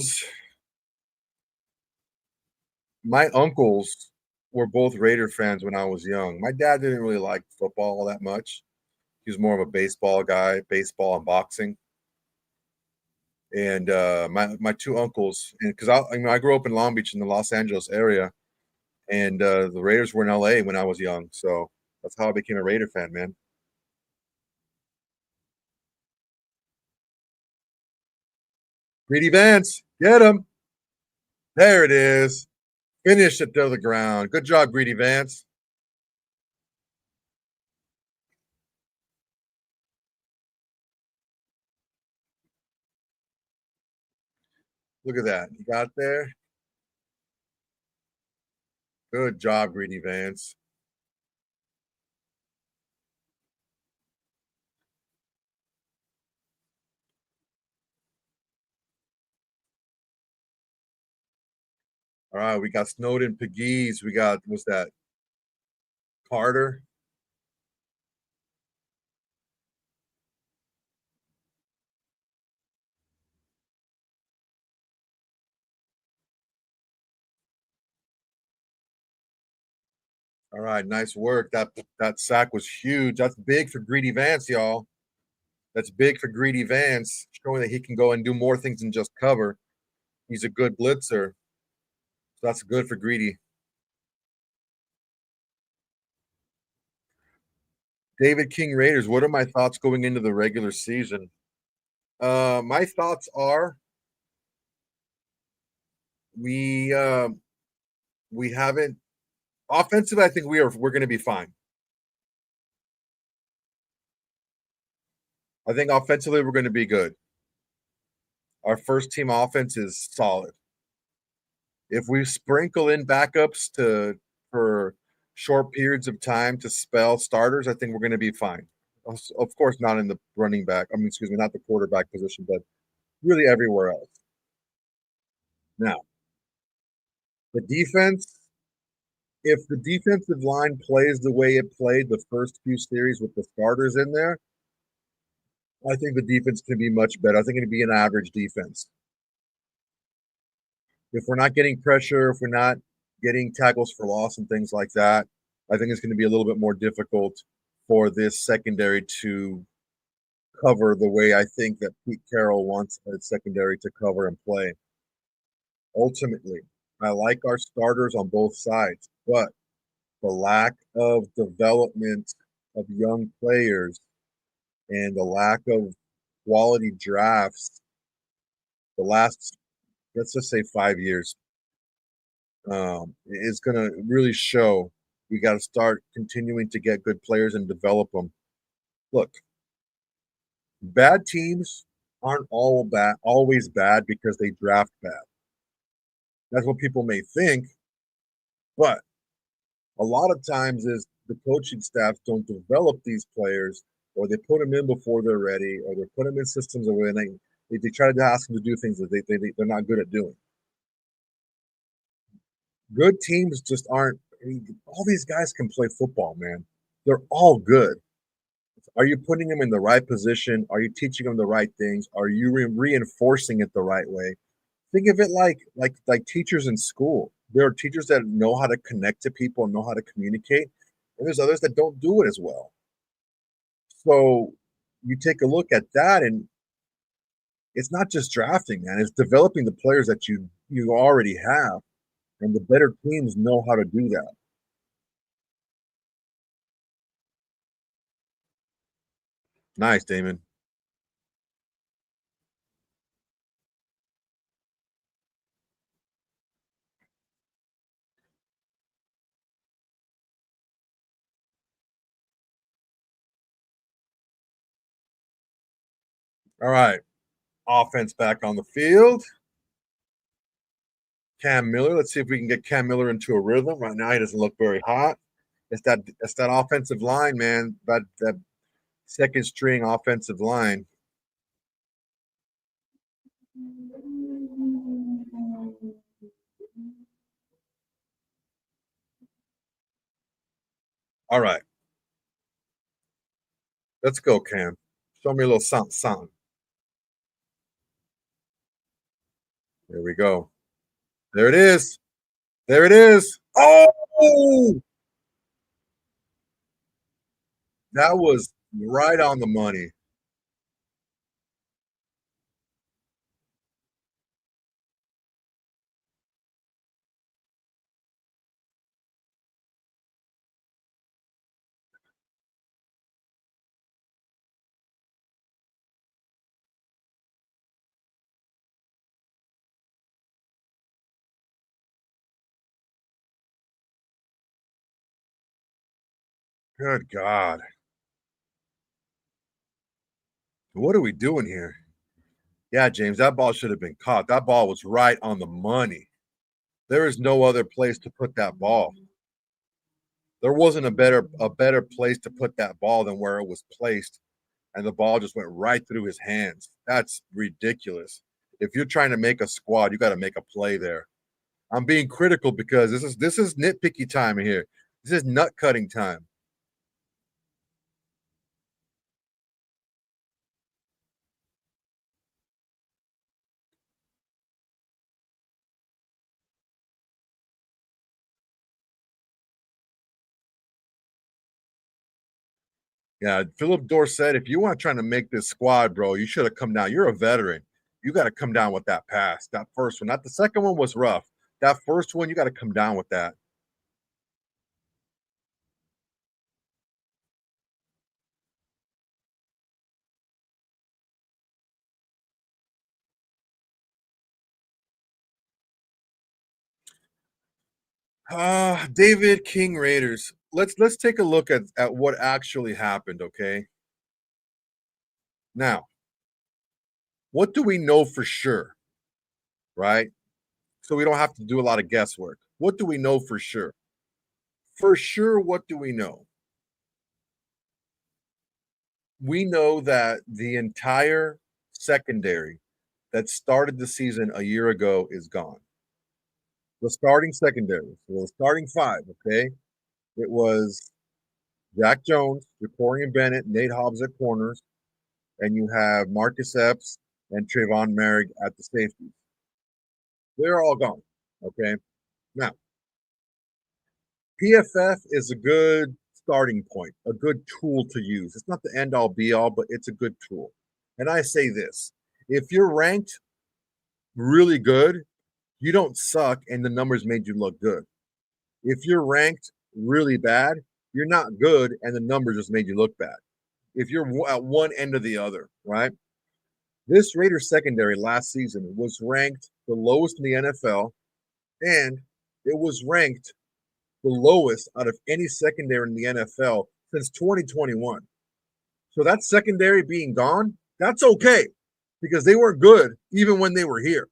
Speaker 1: my uncles were both Raider fans when I was young. My dad didn't really like football all that much. He was more of a baseball guy, baseball and boxing. And my two uncles, and because I grew up in Long Beach in the Los Angeles area, and the Raiders were in LA when I was young, so that's how I became a Raider fan, man. Greedy Vance, get him! There it is. Finish it to the ground. Good job, Greedy Vance. Look at that. You got there. Good job, Greedy Vance. All right, we got Snowden, Pegues. We got what's that? Carter. All right, nice work. That sack was huge. That's big for Greedy Vance, y'all. That's big for Greedy Vance, showing that he can go and do more things than just cover. He's a good blitzer. So that's good for Greedy. David King Raiders. What are my thoughts going into the regular season? My thoughts are we we haven't offensively. I think we're going to be fine. I think offensively we're going to be good. Our first team offense is solid. If we sprinkle in backups to for short periods of time to spell starters, I think we're going to be fine. Of course, not in the running back. I mean, excuse me, not the quarterback position, but really everywhere else. Now, the defense, if the defensive line plays the way it played the first few series with the starters in there, I think the defense can be much better. I think it'd be an average defense. If we're not getting pressure, if we're not getting tackles for loss and things like that, I think it's going to be a little bit more difficult for this secondary to cover the way I think that Pete Carroll wants a secondary to cover and play. Ultimately, I like our starters on both sides, but the lack of development of young players and the lack of quality drafts the last, let's just say 5 years, is going to really show. We got to start continuing to get good players and develop them. Look, bad teams aren't always bad because they draft bad. That's what people may think, but a lot of times is the coaching staffs don't develop these players, or they put them in before they're ready, or they put them in systems where they try to ask them to do things that they're not good at doing. Good teams just aren't. I mean, all these guys can play football, man. They're all good. Are you putting them in the right position? Are you teaching them the right things? Are you reinforcing it the right way? Think of it like teachers in school. There are teachers that know how to connect to people and know how to communicate, and there's others that don't do it as well. So you take a look at that, and it's not just drafting, man. It's developing the players that you already have, and the better teams know how to do that. Nice, Damon. All right, offense back on the field. Cam Miller. Let's see if we can get Cam Miller into a rhythm. Right now, he doesn't look very hot. It's that offensive line, man. That second string offensive line. All right, let's go, Cam. Show me a little something, something. There we go. There it is. There it is. Oh, that was right on the money. Good God. What are we doing here? Yeah, James, that ball should have been caught. That ball was right on the money. There is no other place to put that ball. There wasn't a better place to put that ball than where it was placed, and the ball just went right through his hands. That's ridiculous. If you're trying to make a squad, you got to make a play there. I'm being critical because this is nitpicky time here. This is nut cutting time. Yeah, Philip Dorsett, if you want trying to make this squad, bro, you should have come down. You're a veteran. You got to come down with that pass. That first one, not the second one was rough. That first one, you got to come down with that. David King Raiders. Let's take a look at what actually happened, okay? Now, what do we know for sure, right? So we don't have to do a lot of guesswork. What do we know for sure? For sure, what do we know? We know that the entire secondary that started the season a year ago is gone. The starting secondary, so the starting five, okay? It was Jack Jones, Jacorian Bennett, Nate Hobbs at corners, and you have Marcus Epps and Trayvon Merrick at the safeties. They're all gone. Okay. Now, PFF is a good starting point, a good tool to use. It's not the end all be all, but it's a good tool. And I say this, if you're ranked really good, you don't suck and the numbers made you look good. If you're ranked really bad, you're not good and the numbers just made you look bad. If you're at one end or the other, right? This Raiders secondary last season was ranked the lowest in the NFL, and it was ranked the lowest out of any secondary in the NFL since 2021. So that secondary being gone, that's okay because they were good even when they were here.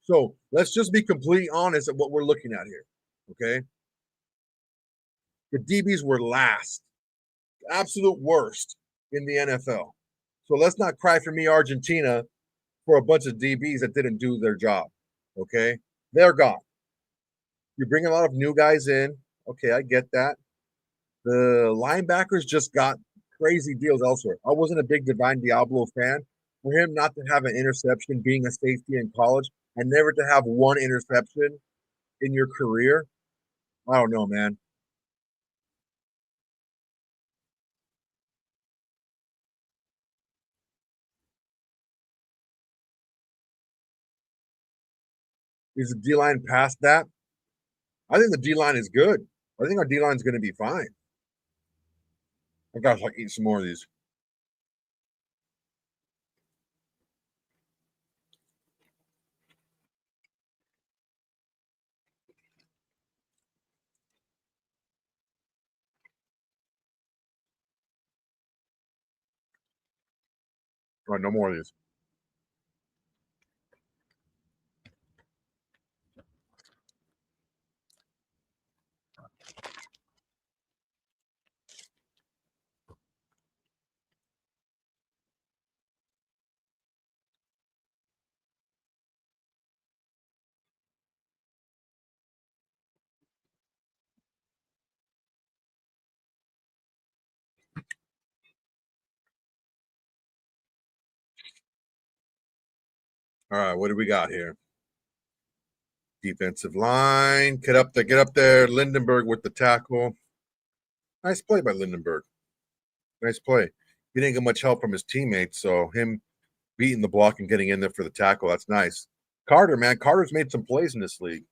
Speaker 1: So let's just be completely honest at what we're looking at here. Okay. The DBs were last, absolute worst in the NFL. So let's not cry for me, Argentina, for a bunch of DBs that didn't do their job. Okay. They're gone. You bring a lot of new guys in. Okay, I get that. The linebackers just got crazy deals elsewhere. I wasn't a big Divine Diablo fan. For him not to have an interception being a safety in college and never to have one interception in your career, I don't know, man. Is the D line past that? I think the D line is good. I think our D line is going to be fine. I got to like eat some more of these. All right, no more of these. All right, what do we got here? Defensive line. Get up there. Get up there. Lindenberg with the tackle. Nice play by Lindenberg. Nice play. He didn't get much help from his teammates, so him beating the block and getting in there for the tackle, that's nice. Carter, man, Carter's made some plays in this league.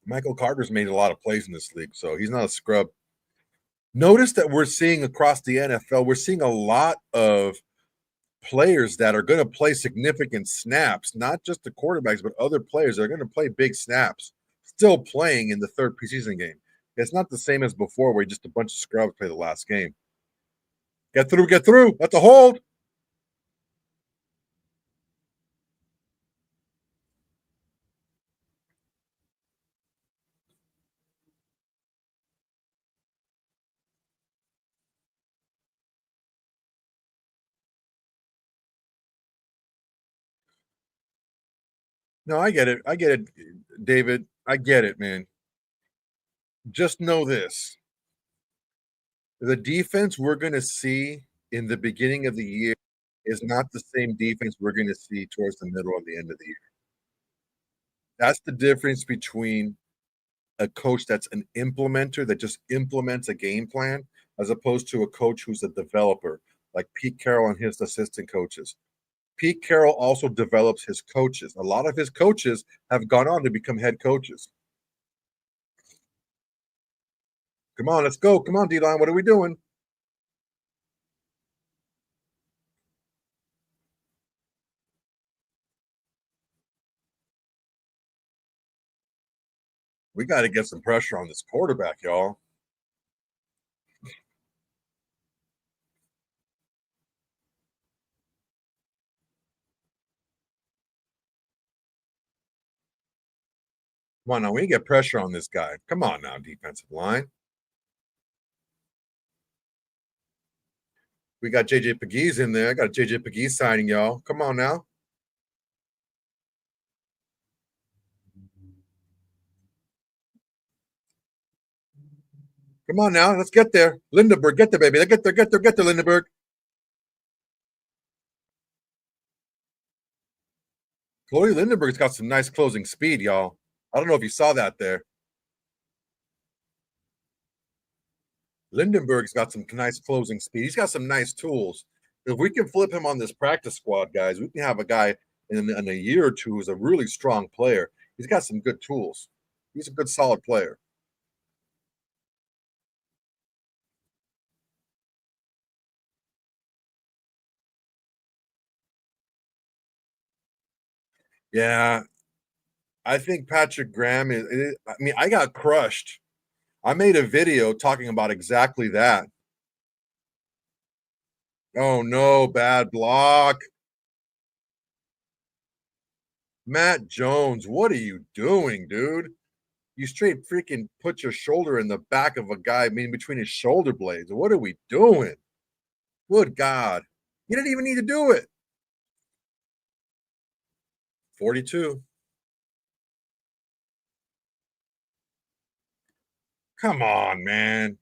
Speaker 1: Michael Carter's made a lot of plays in this league, so he's not a scrub. Notice that we're seeing across the NFL, we're seeing a lot of players that are going to play significant snaps, not just the quarterbacks, but other players that are going to play big snaps, still playing in the third preseason game. It's not the same as before where just a bunch of scrubs play the last game. Get through, get through. That's a hold. No, I get it. I get it, David. I get it, man. Just know this. The defense we're going to see in the beginning of the year is not the same defense we're going to see towards the middle and the end of the year. That's the difference between a coach that's an implementer that just implements a game plan as opposed to a coach who's a developer like Pete Carroll and his assistant coaches. Pete Carroll also develops his coaches. A lot of his coaches have gone on to become head coaches. Come on, let's go. Come on, D-line. What are we doing? We got to get some pressure on this quarterback, y'all. Come on now, we get pressure on this guy. Come on now, defensive line. We got JJ Pegues in there. I got a JJ Pegues signing, y'all. Come on now. Come on now. Let's get there. Lindenberg, get there, baby. Get there, get there, get there, Lindenberg. Chloe Lindenberg's got some nice closing speed, y'all. I don't know if you saw that there. Lindenberg's got some nice closing speed. He's got some nice tools. If we can flip him on this practice squad, guys, we can have a guy in a year or two who's a really strong player. He's got some good tools. He's a good, solid player. Yeah, I think Patrick Graham is. I mean, I got crushed. I made a video talking about exactly that. Oh no, bad block. Matt Jones, what are you doing, dude? You straight freaking put your shoulder in the back of a guy, I mean, between his shoulder blades. What are we doing? Good God. You didn't even need to do it. 42. Come on, man.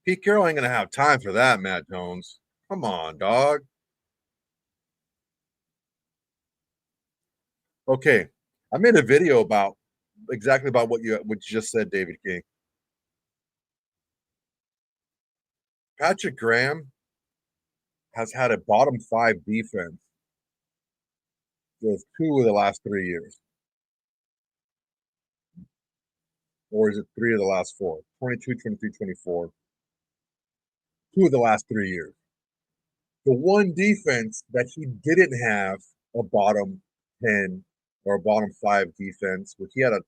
Speaker 1: Pete Carroll ain't going to have time for that, Matt Jones. Come on, dog. Okay. I made a video about exactly about what you just said, David King. Patrick Graham has had a bottom five defense with 2 of the last 3 years. Or is it 3 of the last 4? 22, 23, 24. 2 of the last 3 years. The one defense that he didn't have a bottom 10 or a bottom five defense, which he had a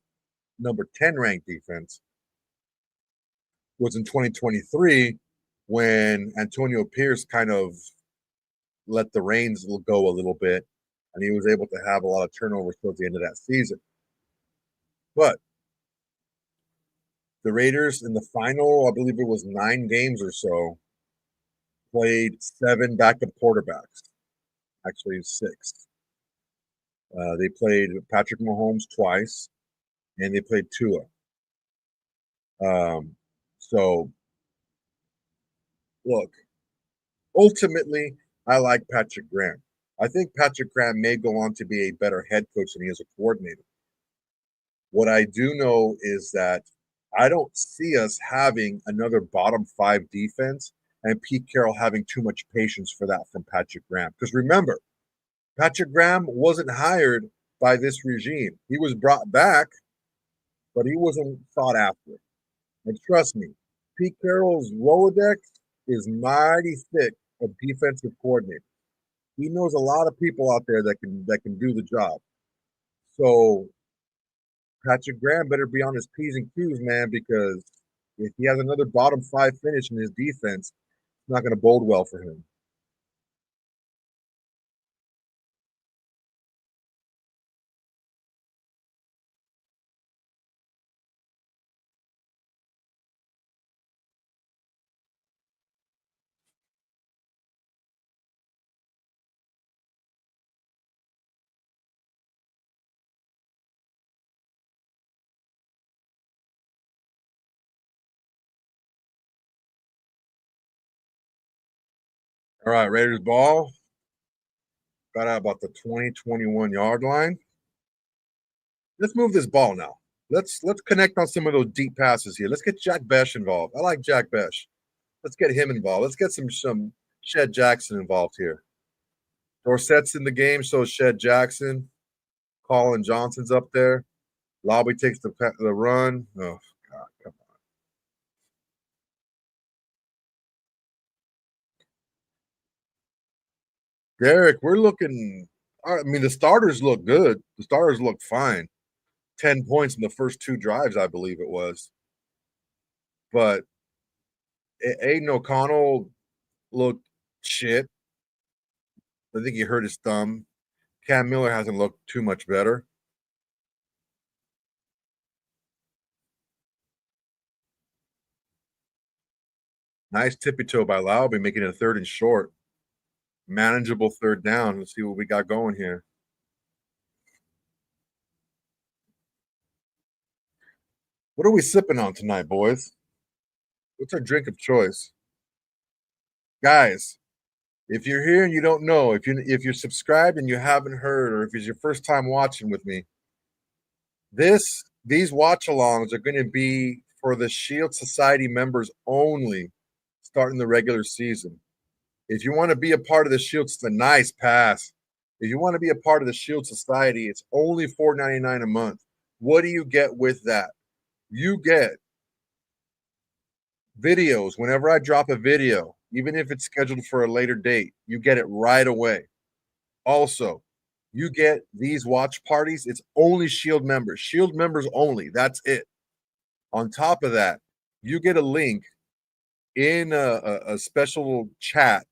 Speaker 1: number 10 ranked defense, was in 2023 when Antonio Pierce kind of let the reins go a little bit and he was able to have a lot of turnovers towards the end of that season. But the Raiders in the final, I believe it was 9 games or so, played 7 backup quarterbacks. Actually, 6. They played Patrick Mahomes twice, and they played Tua. So, look, ultimately, I like Patrick Graham. I think Patrick Graham may go on to be a better head coach than he is a coordinator. What I do know is that I don't see us having another bottom five defense and Pete Carroll having too much patience for that from Patrick Graham. Because remember, Patrick Graham wasn't hired by this regime. He was brought back, but he wasn't sought after. And trust me, Pete Carroll's Rolodex is mighty thick of defensive coordinators. He knows a lot of people out there that can do the job. So Patrick Graham better be on his P's and Q's, man, because if he has another bottom five finish in his defense, it's not going to bode well for him. All right, Raiders ball. Got out about the 20-21 yard line. Let's move this ball now. Let's connect on some of those deep passes here. Let's get Jack Besh involved. I like Jack Besh. Let's get him involved. Let's get some Shed Jackson involved here. Dorsett's in the game, so is Shed Jackson. Colin Johnson's up there. Lobby takes the run. Oh, God, come on. Derek, we're looking. I mean, the starters look good. The starters look fine. 10 points in the first two drives, I believe it was. But Aiden O'Connell looked shit. I think he hurt his thumb. Cam Miller hasn't looked too much better. Nice tippy toe by Lauby, making it a third and short. Manageable third down. Let's see what we got going here. What are we sipping on tonight, boys? What's our drink of choice? Guys, if you're here and you don't know, if you're subscribed and you haven't heard, or if it's your first time watching with me, these watch-alongs are going to be for the Shield Society members only starting the regular season. If you want to be a part of the Shield, it's a nice pass. If you want to be a part of the Shield Society, it's only $4.99 a month. What do you get with that? You get videos. Whenever I drop a video, even if it's scheduled for a later date, you get it right away. Also, you get these watch parties. It's only Shield members. Shield members only. That's it. On top of that, you get a link in a special chat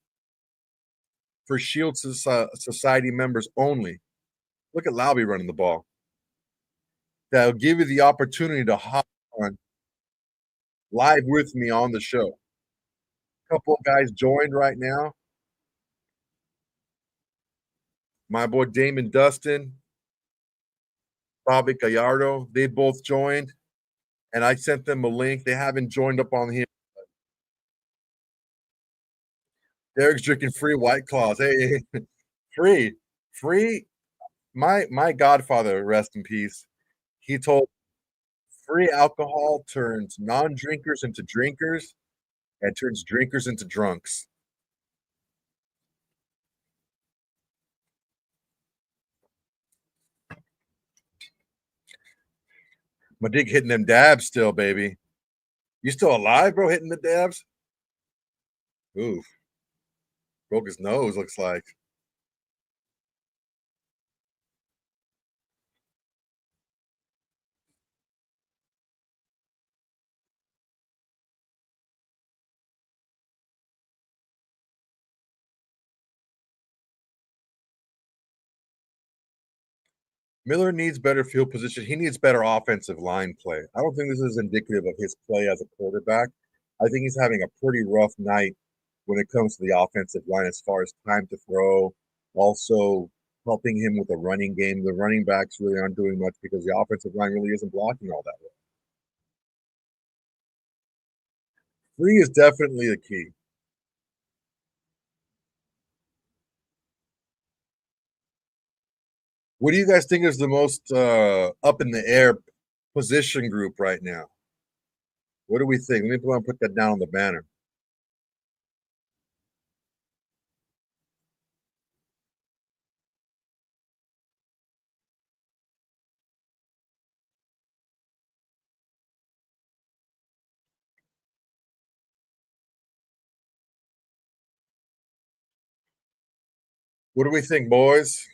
Speaker 1: for Shield Society members only. Look at Lauby running the ball. That'll give you the opportunity to hop on live with me on the show. A couple of guys joined right now. My boy Damon Dustin, Bobby Gallardo, they both joined, and I sent them a link. They haven't joined up on here. Derek's drinking free White Claws. Hey, free. My godfather, rest in peace. He told free alcohol turns non-drinkers into drinkers and turns drinkers into drunks. My dick hitting them dabs still, baby. You still alive, bro? Hitting the dabs? Oof. Broke his nose, looks like. Miller needs better field position. He needs better offensive line play. I don't think this is indicative of his play as a quarterback. I think he's having a pretty rough night when it comes to the offensive line as far as time to throw, also helping him with the running game. The running backs really aren't doing much because the offensive line really isn't blocking all that well. Free is definitely the key. What do you guys think is the most up in the air position group right now? What do we think? Let me put that down on the banner. What do we think, boys?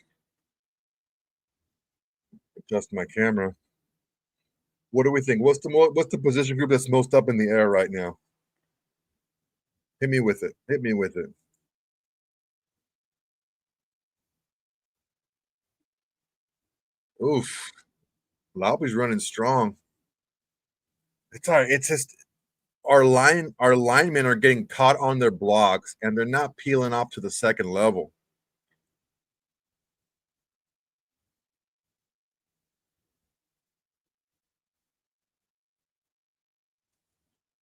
Speaker 1: Adjust my camera. What do we think? What's the position group that's most up in the air right now? Hit me with it. Hit me with it. Oof. Lobby's running strong. It's all right. It's just our linemen are getting caught on their blocks and they're not peeling up to the second level.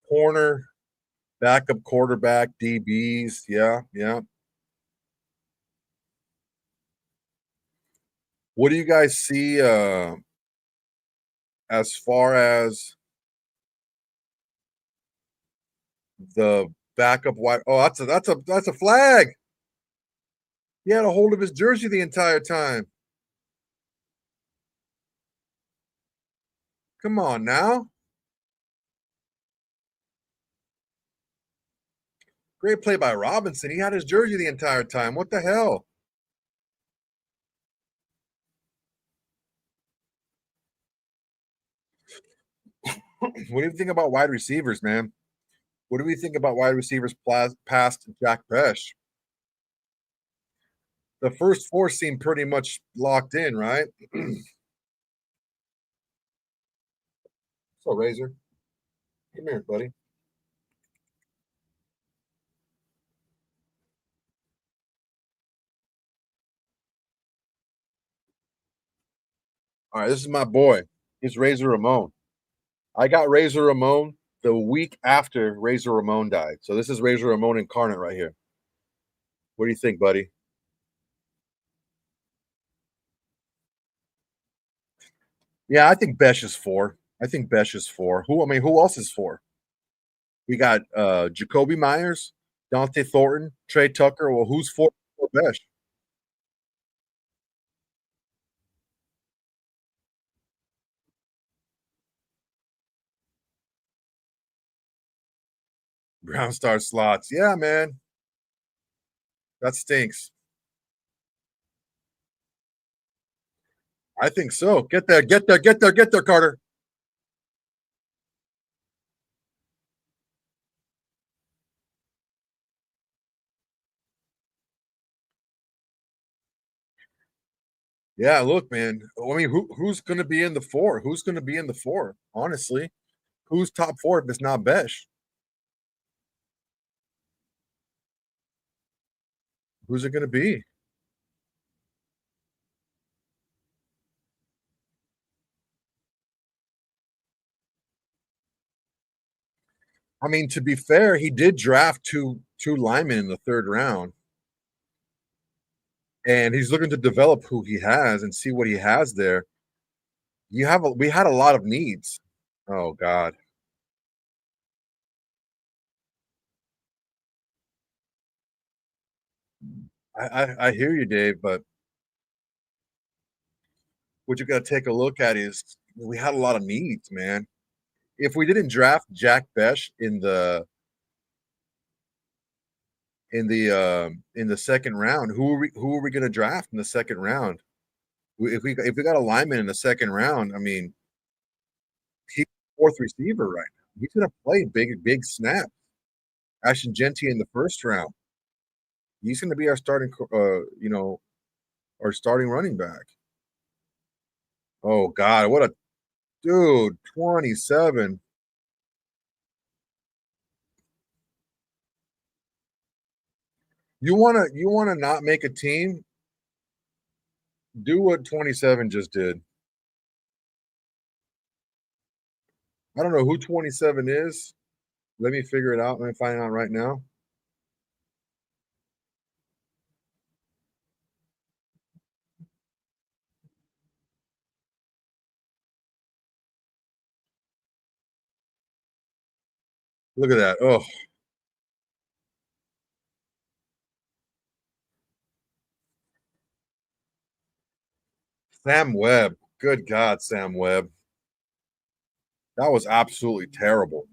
Speaker 1: Corner, backup quarterback, DBs. Yeah, yeah. What do you guys see as far as the backup wide? Oh, that's a flag. He had a hold of his jersey the entire time. Come on now. Great play by Robinson. He had his jersey the entire time. What the hell? What do you think about wide receivers, man? What do we think about wide receivers past Jack Besh? The first four seem pretty much locked in, right? So, Razor, come here, buddy. All right, this is my boy. He's Razor Ramon. I got Razor Ramon the week after Razor Ramon died. So this is Razor Ramon incarnate right here. What do you think, buddy? Yeah, I think Besh is four. I think Besh is four. Who else is four? We got Jacoby Myers, Dante Thornton, Trey Tucker. Well, who's four for Besh? Brown Star slots. Yeah, man. That stinks. I think so. Get there, get there, get there, get there, Carter. Yeah, look, man. I mean, who's going to be in the four? Who's going to be in the four? Honestly, who's top four if it's not Besh? Who's it going to be? I mean, to be fair, he did draft two linemen in the third round, and he's looking to develop who he has and see what he has there. We had a lot of needs. Oh God, I hear you, Dave, but what you got to take a look at is we had a lot of needs, man. If we didn't draft Jack Besh in the second round, who are we going to draft in the second round? If we got a lineman in the second round, I mean, he's fourth receiver right now. He's going to play big snap. Ashton Genty in the first round. He's going to be our our starting running back. Oh God, what a dude! 27. You wanna not make a team? Do what 27 just did. I don't know who 27 is. Let me figure it out. Let me find out right now. Look at that. Oh, Sam Webb. Good God, Sam Webb. That was absolutely terrible.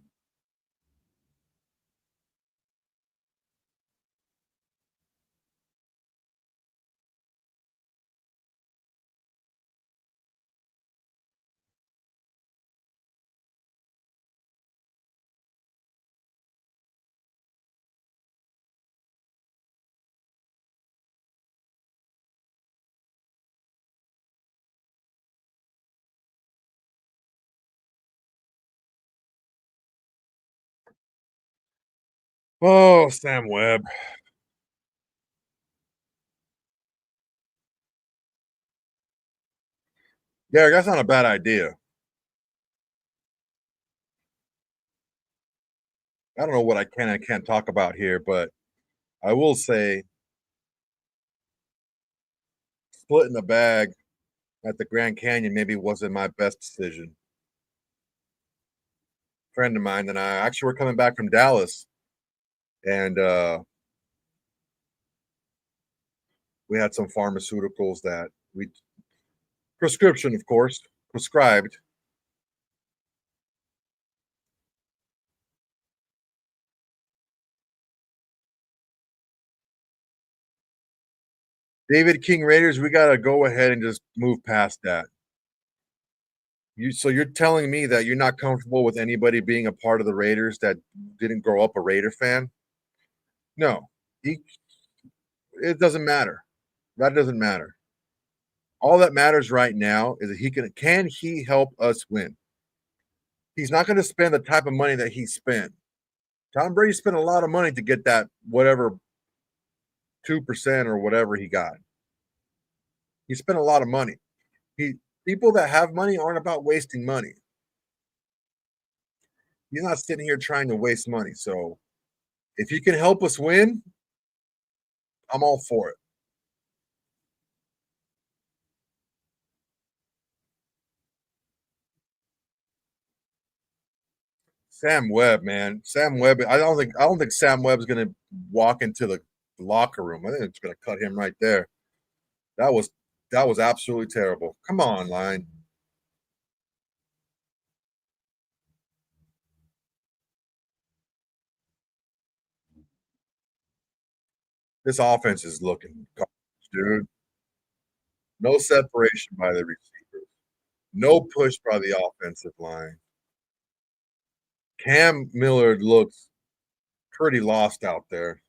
Speaker 1: Oh, Sam Webb. Yeah, that's not a bad idea. I don't know what I can and can't talk about here, but I will say splitting the bag at the Grand Canyon maybe wasn't my best decision. Friend of mine and I actually were coming back from Dallas, and we had some pharmaceuticals that we prescription, of course, prescribed. David King Raiders, we gotta go ahead and just move past that. You're telling me that you're not comfortable with anybody being a part of the Raiders that didn't grow up a Raider fan? No, he, it doesn't matter. That doesn't matter. All that matters right now is that can he help us win? He's not going to spend the type of money that he spent. Tom Brady spent a lot of money to get that whatever 2% or whatever he got. He spent a lot of money. He People that have money aren't about wasting money. He's not sitting here trying to waste money. So if you can help us win, I'm all for it. Sam Webb, man. Sam Webb. I don't think Sam Webb's gonna walk into the locker room. I think it's gonna cut him right there. That was that was absolutely terrible. Come on, line. This offense is looking garbage, dude. No separation by the receivers. No push by the offensive line. Cam Miller looks pretty lost out there.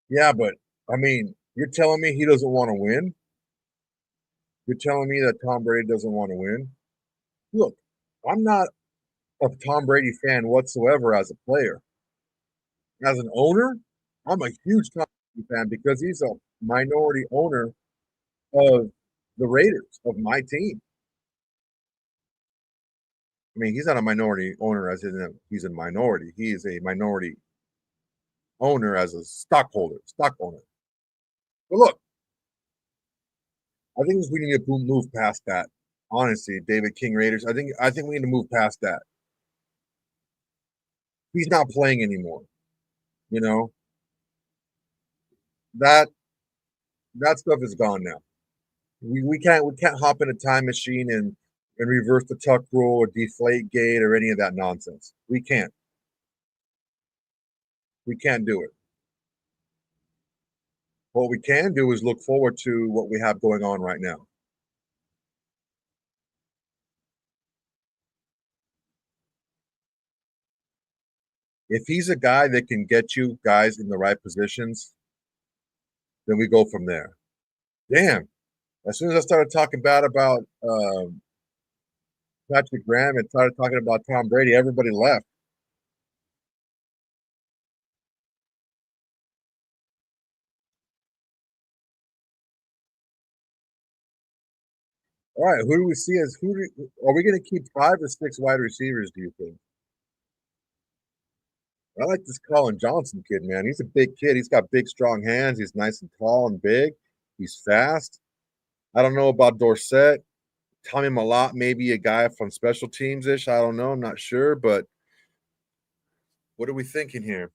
Speaker 1: Yeah, but I mean, you're telling me he doesn't want to win? You're telling me that Tom Brady doesn't want to win? Look, I'm not a Tom Brady fan whatsoever as a player. As an owner, I'm a huge Tom Brady fan because he's a minority owner of the Raiders, of my team. I mean, he's not a minority owner as in he's a minority. He is a minority owner as a stock owner. But look, I think we need to move past that. Honestly, David King Raiders. I think we need to move past that. He's not playing anymore. You know that that stuff is gone now. We can't hop in a time machine and reverse the tuck rule or deflate gate or any of that nonsense. We can't. We can't do it. What we can do is look forward to what we have going on right now. If he's a guy that can get you guys in the right positions, then we go from there. Damn. As soon as I started talking bad about Patrick Graham and started talking about Tom Brady, everybody left. All right, who do we see as are we going to keep 5 or 6 wide receivers? Do you think? I like this Colin Johnson kid, man. He's a big kid. He's got big, strong hands. He's nice and tall and big. He's fast. I don't know about Dorsett. Tommy Malott, maybe a guy from special teams ish. I don't know. I'm not sure, but what are we thinking here?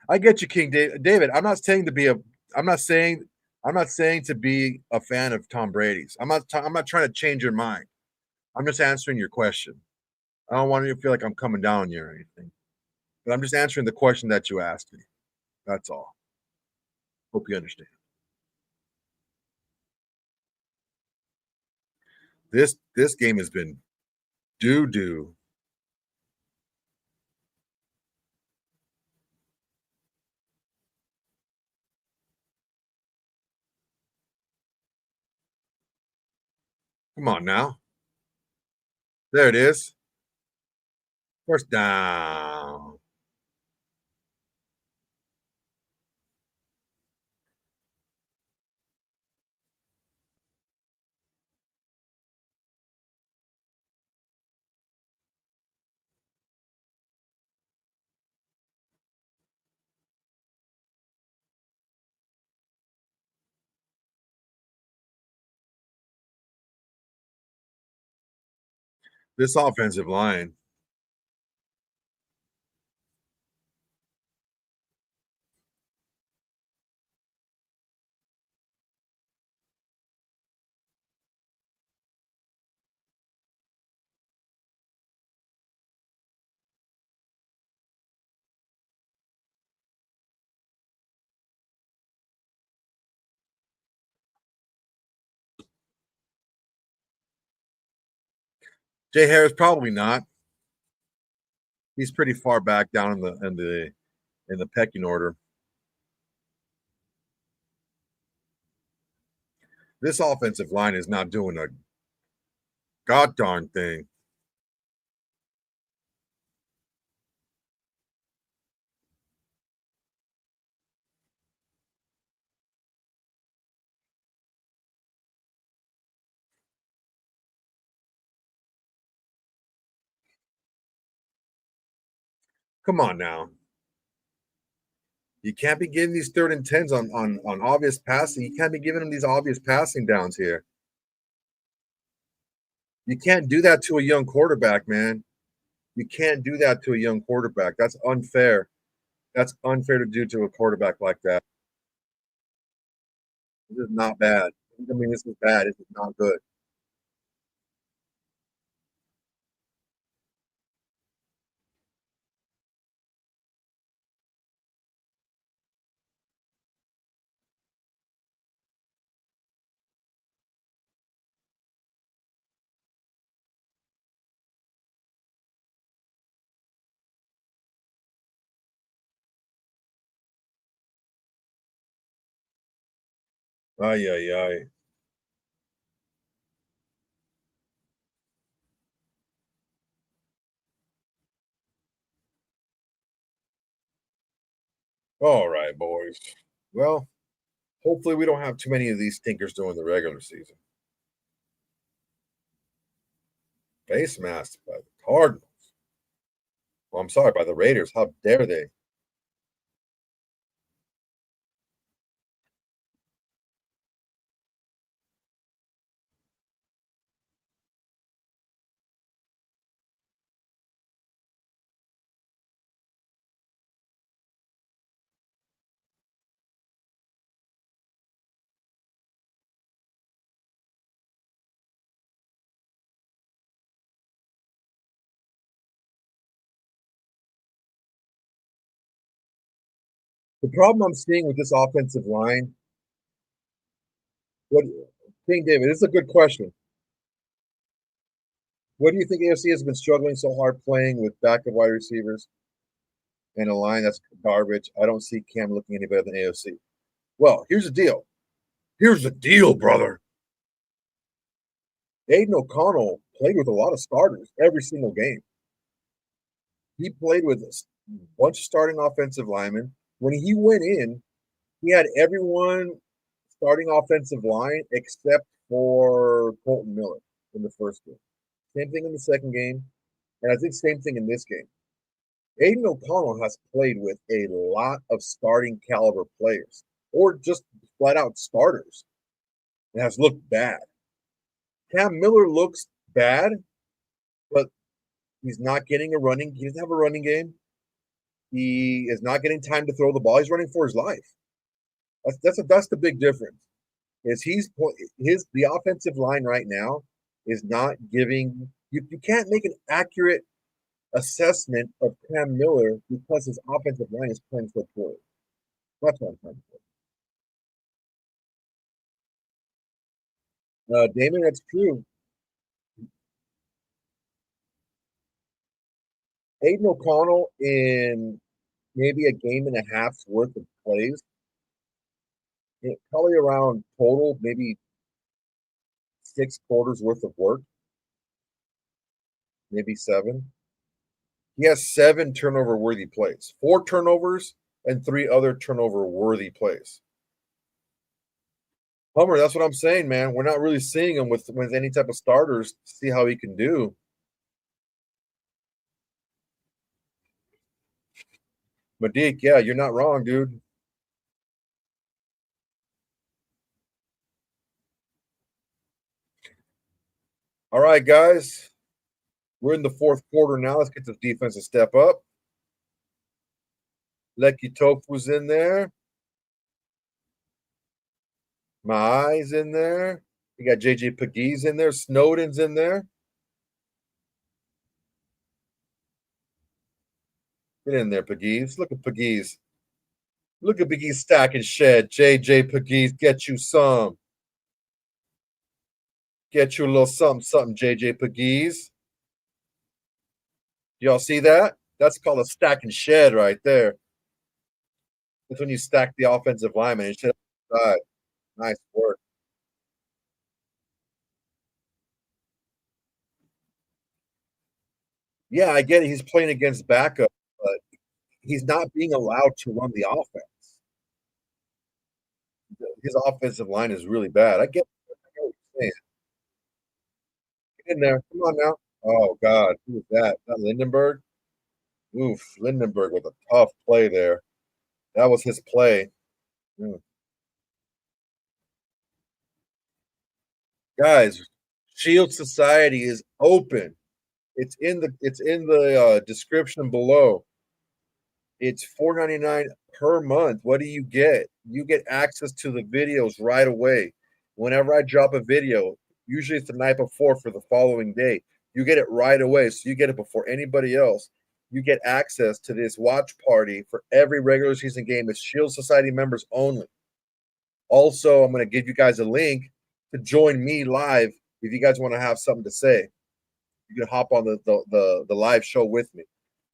Speaker 1: I get you, King David. I'm not saying to be a. I'm not saying. I'm not saying to be a fan of Tom Brady's. I'm not trying to change your mind. I'm just answering your question. I don't want you to feel like I'm coming down on you or anything. But I'm just answering the question that you asked me. That's all. Hope you understand. This game has been doo doo. Come on now. There it is. First down. This offensive line. Jay Harris probably not. He's pretty far back down in the pecking order. This offensive line is not doing a god darn thing. Come on now. You can't be giving these 3rd and 10s on obvious passing. You can't be giving them these obvious passing downs here. You can't do that to a young quarterback, man. You can't do that to a young quarterback. That's unfair. That's unfair to do to a quarterback like that. This is not bad. I mean, this is bad. This is not good. Ay, ay, ay. All right, boys. Well, hopefully we don't have too many of these stinkers during the regular season. Face masks by the Cardinals. Well, I'm sorry, by the Raiders. How dare they? The problem I'm seeing with this offensive line, what King David, this is a good question. What do you think AFC has been struggling so hard playing with backup wide receivers and a line that's garbage? I don't see Cam looking any better than AFC. Well, here's the deal. Here's the deal, brother. Aiden O'Connell played with a lot of starters every single game. He played with a bunch of starting offensive linemen. When he went in, he had everyone starting offensive line except for Colton Miller in the first game. Same thing in the second game, and I think same thing in this game. Aiden O'Connell has played with a lot of starting caliber players, or just flat out starters, and has looked bad. Cam Miller looks bad, but he's not getting a running. He doesn't have a running game. He is not getting time to throw the ball. He's running for his life. That's the big difference. Is the offensive line right now is not giving you can't make an accurate assessment of Cam Miller because his offensive line is playing so poorly. That's what I'm trying to say. Damon, that's true. Aiden O'Connell in maybe a game and a half's worth of plays, probably around total, maybe 6 quarters worth of work, maybe 7. He has 7 turnover worthy plays, 4 turnovers and 3 other turnover worthy plays. Hummer, that's what I'm saying, man. We're not really seeing him with any type of starters to see how he can do. Madik, yeah, you're not wrong, dude. All right, guys. We're in the fourth quarter now. Let's get this defense to step up. Lecky Tofu's in there. My eyes in there. You got JJ Pegues in there. Snowden's in there. Get in there, Pegues. Look at Pegues. Look at Pegues stacking shed. JJ Pegues, get you some. Get you a little something, something, JJ Pegues. Y'all see that? That's called a stacking shed right there. That's when you stack the offensive lineman and shit outside. Nice work. Yeah, I get it. He's playing against backup, but he's not being allowed to run the offense. His offensive line is really bad. I get what you're saying. Get in there. Come on now. Oh God, who was that? That Lindenberg? Oof, Lindenberg with a tough play there. That was his play. Mm. Guys, Shield Society is open. It's in the description below. It's $4.99 per month. What do you get? You get access to the videos right away. Whenever I drop a video, usually it's the night before for the following day. You get it right away. So you get it before anybody else. You get access to this watch party for every regular season game. It's Shield Society members only. Also, I'm going to give you guys a link to join me live if you guys want to have something to say. You can hop on the live show with me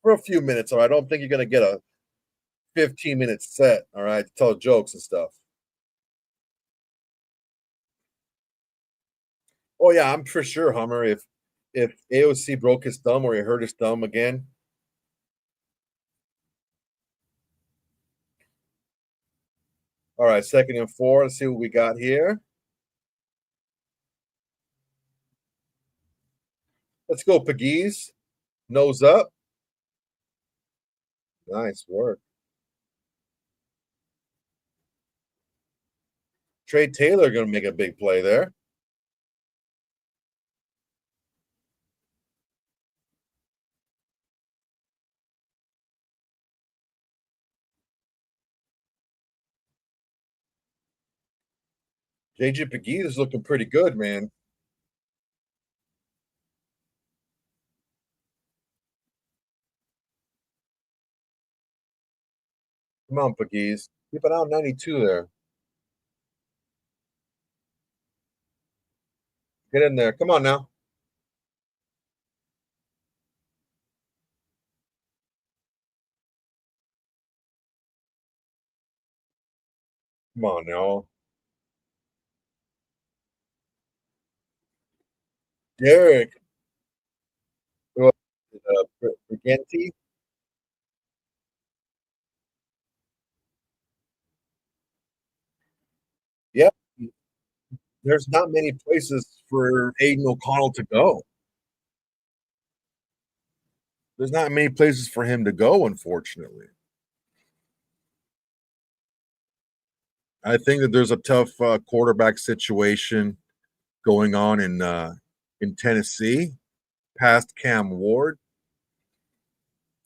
Speaker 1: for a few minutes. All right. I don't think you're going to get a 15-minute set, all right, to tell jokes and stuff. Oh yeah, I'm for sure, Hummer. If AOC broke his thumb or he hurt his thumb again, all right, 2nd and 4. Let's see what we got here. Let's go, Pegues. Nose up. Nice work. Trey Taylor going to make a big play there. JJ Pegues is looking pretty good, man. Come on, Pegues. Keep it out 92 there. Get in there. Come on now. Come on now. Derek. Briganti. Yep. There's not many places for Aiden O'Connell to go. There's not many places for him to go, unfortunately. I think that there's a tough quarterback situation going on in Tennessee past Cam Ward.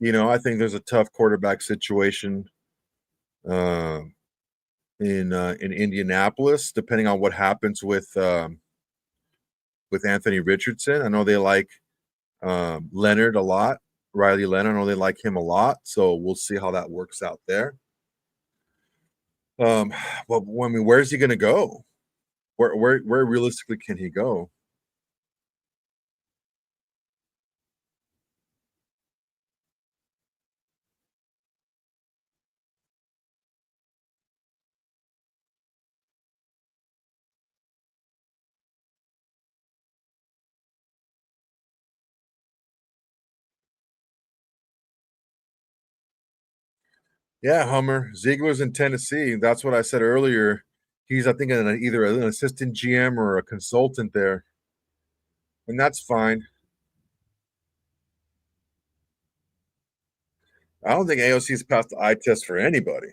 Speaker 1: I think there's a tough quarterback situation uh, in Indianapolis, depending on what happens with Anthony Richardson. I know they like Leonard a lot, Riley Leonard. I know they like him a lot, so we'll see how that works out there. Um, but I mean, where's he going to go? Where realistically can he go? Yeah, Hummer. Ziegler's in Tennessee. That's what I said earlier. He's, I think, either an assistant GM or a consultant there, and that's fine. I don't think AOC's passed the eye test for anybody.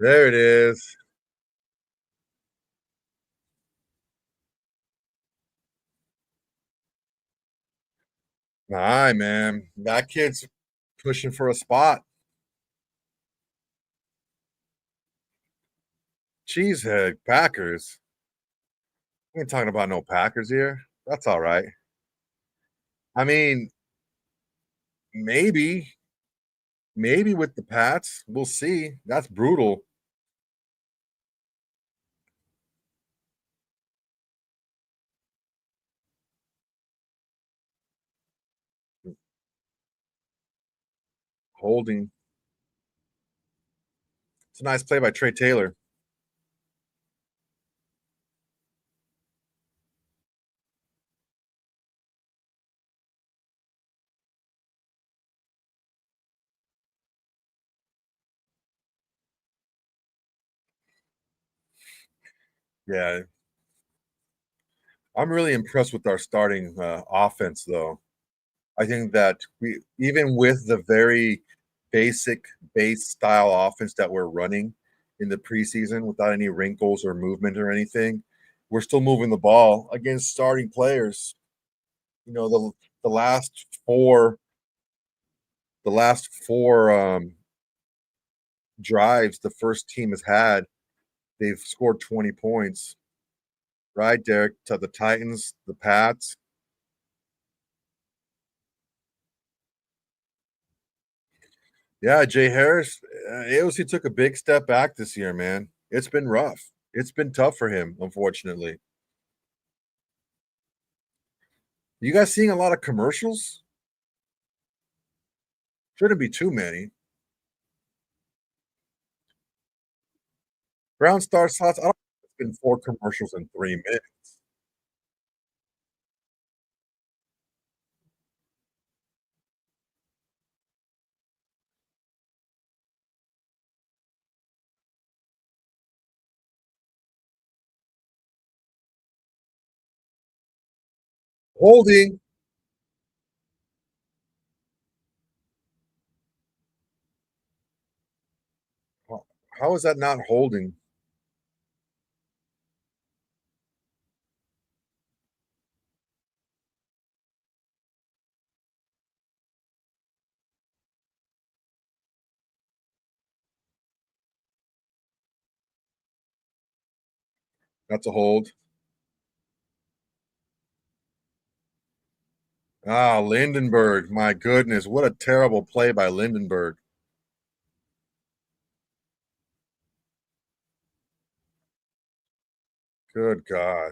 Speaker 1: There it is. Nah, man. That kid's pushing for a spot. Cheesehead Packers. We ain't talking about no Packers here. That's all right. I mean, maybe, maybe with the Pats, we'll see. That's brutal. Holding. It's a nice play by Trey Taylor. Yeah, I'm really impressed with our starting offense, though. I think that we, even with the very basic base style offense that we're running in the preseason without any wrinkles or movement or anything, we're still moving the ball against starting players. You know, the last four the last four drives the first team has had, they've scored 20 points. Right, Derek? To the Titans, the Pats. Yeah, Jay Harris, AOC took a big step back this year, man. It's been rough. It's been tough for him, unfortunately. You guys seeing a lot of commercials? Shouldn't be too many. Brown Star slots. I don't think it's been four commercials in 3 minutes. Holding. How is that not holding? That's a hold. Ah, Lindenberg. My goodness. What a terrible play by Lindenberg. Good God.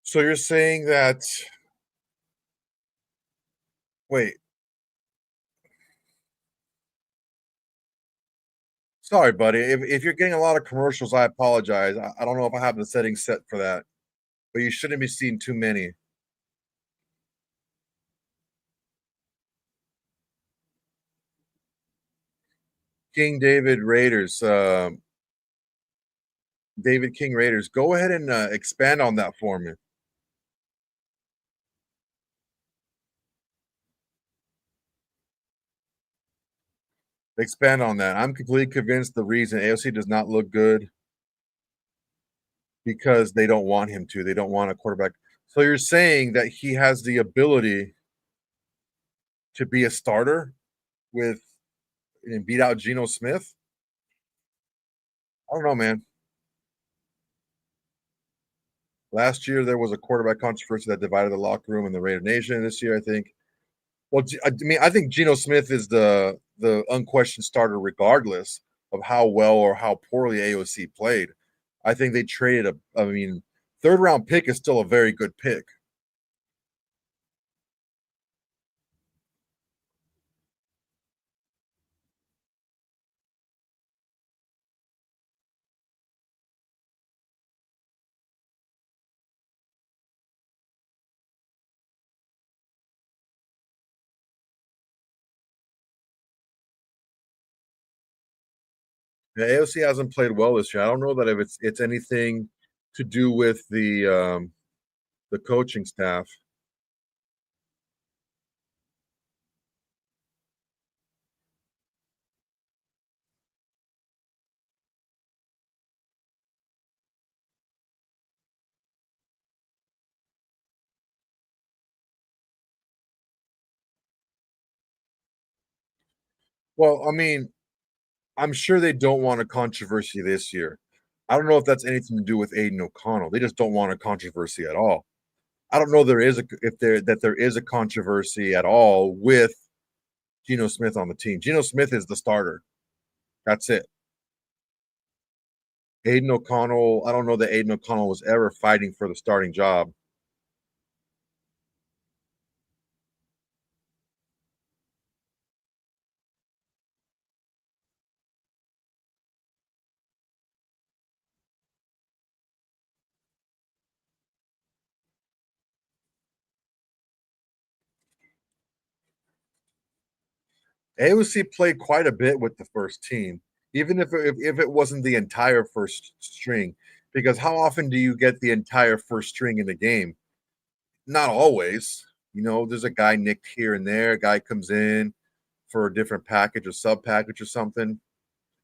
Speaker 1: So you're saying that wait, sorry, buddy. If you're getting a lot of commercials, I apologize. I don't know if I have the settings set for that, but you shouldn't be seeing too many. King David Raiders, David King Raiders. Go ahead and expand on that for me. Expand on that. I'm completely convinced the reason AOC does not look good because they don't want him to. They don't want a quarterback. So you're saying that he has the ability to be a starter with and beat out Geno Smith? I don't know, man. Last year there was a quarterback controversy that divided the locker room and the Raider Nation. This year, I think. Well, I mean, I think Geno Smith is the unquestioned starter, regardless of how well or how poorly AOC played. I think they traded a. I mean, third round pick is still a very good pick. The AOC hasn't played well this year. I don't know that if it's anything to do with the coaching staff. Well, I mean, I'm sure they don't want a controversy this year. I don't know if that's anything to do with Aiden O'Connell. They just don't want a controversy at all. I don't know there is a if there that there is a controversy at all with Geno Smith on the team. Geno Smith is the starter. That's it. Aiden O'Connell, I don't know that Aiden O'Connell was ever fighting for the starting job. AOC played quite a bit with the first team, even if it wasn't the entire first string. Because how often do you get the entire first string in the game? Not always. You know, there's a guy nicked here and there. A guy comes in for a different package or sub package or something.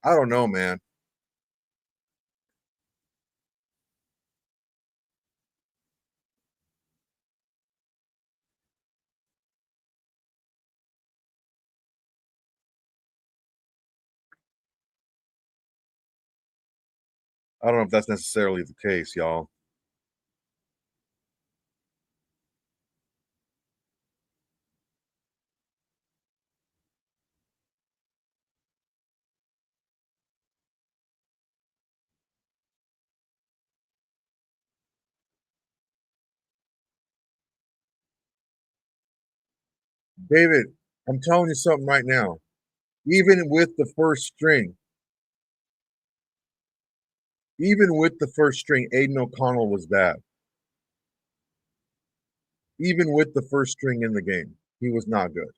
Speaker 1: I don't know, man. I don't know if that's necessarily the case, y'all. David, I'm telling you something right now. Even with the first string, even with the first string, Aiden O'Connell was bad. Even with the first string in the game, he was not good.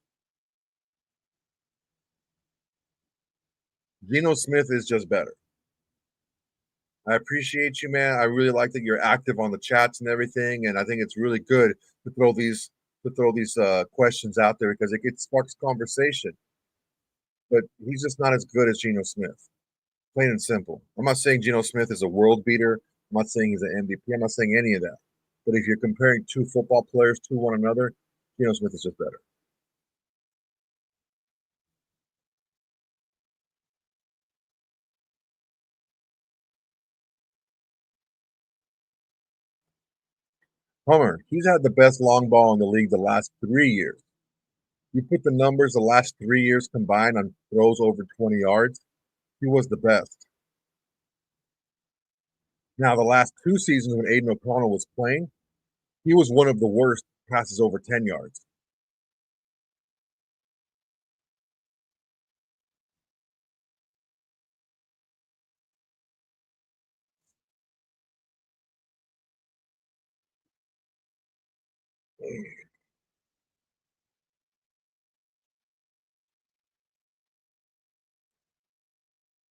Speaker 1: Geno Smith is just better. I appreciate you, man. I really like that you're active on the chats and everything, and I think it's really good to throw these questions out there because it sparks conversation. But he's just not as good as Geno Smith, plain and simple. I'm not saying Geno Smith is a world beater. I'm not saying he's an MVP. I'm not saying any of that. But if you're comparing two football players to one another, Geno Smith is just better. Hummer, he's had the best long ball in the league the last 3 years. You put the numbers the last 3 years combined on throws over 20 yards, he was the best. Now, the last 2 seasons when Aiden O'Connell was playing, he was one of the worst passes over 10 yards.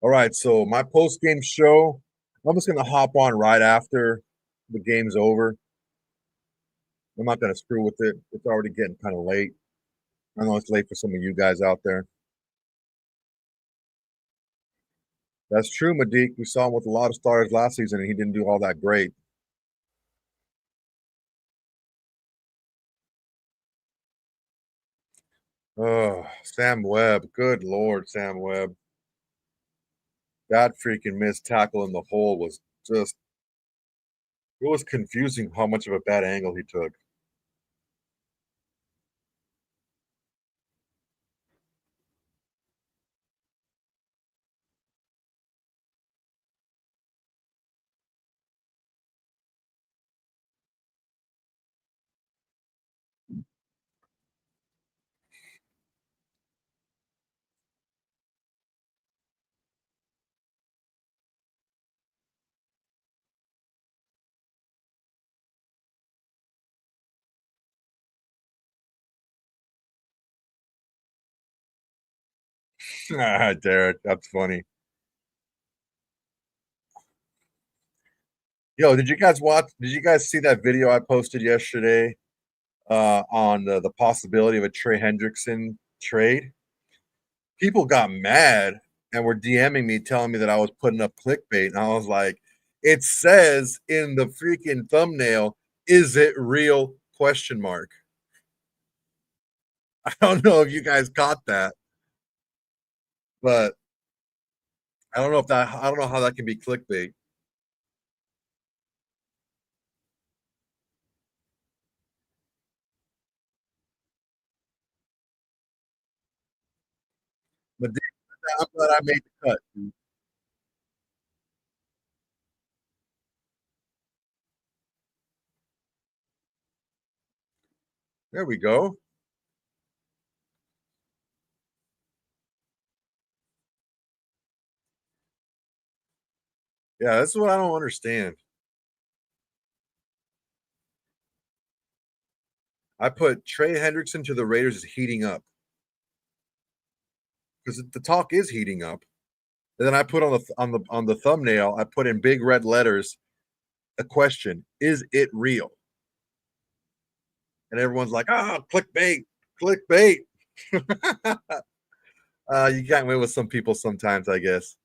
Speaker 1: All right, so my post game show, I'm just going to hop on right after the game's over. I'm not going to screw with it. It's already getting kind of late. I know it's late for some of you guys out there. That's true, Madik. We saw him with a lot of stars last season, and he didn't do all that great. Oh, Sam Webb. Good Lord, Sam Webb. That freaking missed tackle in the hole was just, it was confusing how much of a bad angle he took. Ah, Derek, that's funny. Yo, did you guys watch? Did you guys see that video I posted yesterday on the possibility of a Trey Hendrickson trade? People got mad and were DMing me, telling me that I was putting up clickbait, and I was like, "It says in the freaking thumbnail, is it real?" Question mark. I don't know if you guys caught that, but I don't know if that. I don't know how that can be clickbait. But I'm glad I made the cut. There we go. Yeah, that's what I don't understand. I put Trey Hendrickson to the Raiders is heating up because the talk is heating up. And then I put on the thumbnail, I put in big red letters a question: is it real? And everyone's like, "Ah, oh, clickbait, clickbait." You can't win with some people sometimes, I guess.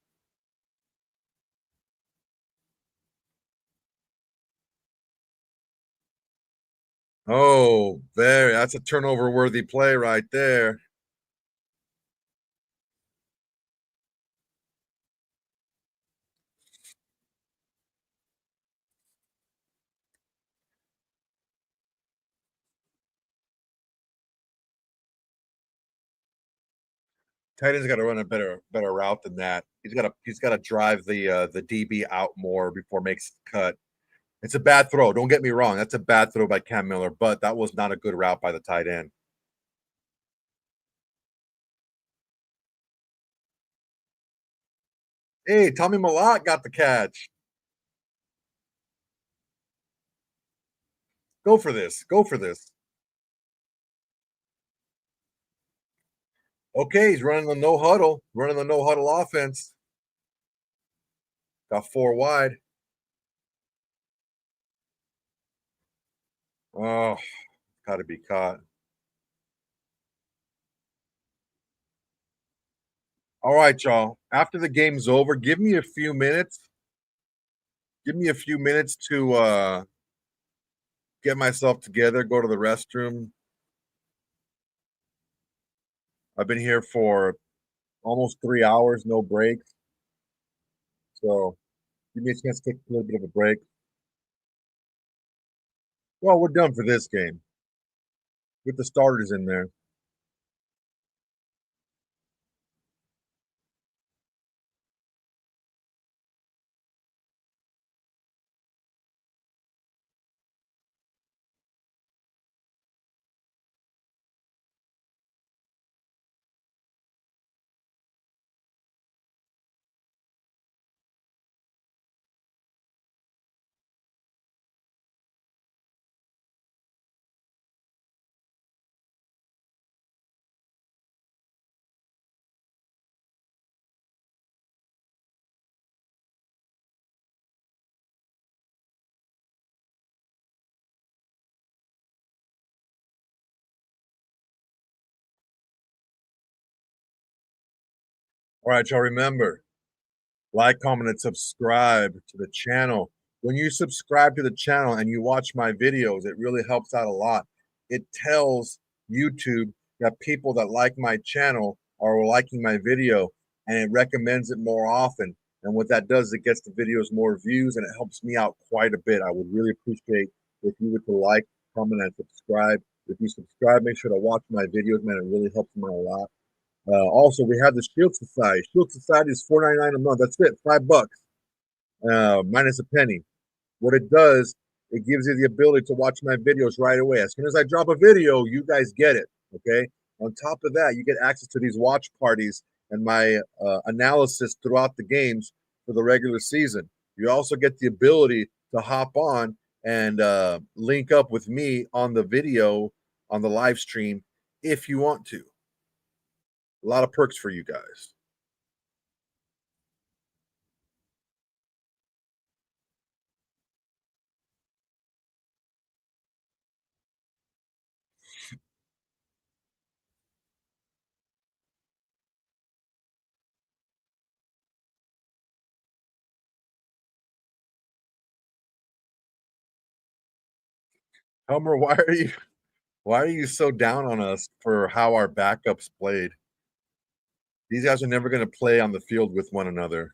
Speaker 1: Oh, very. That's a turnover worthy play right there. Tight end's got to run a better route than that. He's got to drive the DB out more before makes the cut. It's a bad throw. Don't get me wrong. That's a bad throw by Cam Miller, but that was not a good route by the tight end. Hey, Tommy Malott got the catch. Go for this. Go for this. Okay, he's running the no huddle, running the no huddle offense. Got four wide. Oh, got to be caught. All right, y'all. After the game's over, give me a few minutes. Give me a few minutes to get myself together, go to the restroom. I've been here for almost 3 hours, no breaks. So give me a chance to take a little bit of a break. Well, we're done for this game. Get the starters in there. All right, y'all remember, like, comment, and subscribe to the channel. When you subscribe to the channel and you watch my videos, it really helps out a lot. It tells YouTube that people that like my channel are liking my video, and it recommends it more often. And what that does, it gets the videos more views, and it helps me out quite a bit. I would really appreciate if you were to like, comment, and subscribe. If you subscribe, make sure to watch my videos, man. It really helps me out a lot. Also, we have the Shield Society. Shield Society is $4.99 a month. That's it, $5, minus a penny. What it does, it gives you the ability to watch my videos right away. As soon as I drop a video, you guys get it. Okay. On top of that, you get access to these watch parties and my analysis throughout the games for the regular season. You also get the ability to hop on and link up with me on the video on the live stream if you want to. A lot of perks for you guys. Homer, why are you so down on us for how our backups played? These guys are never going to play on the field with one another.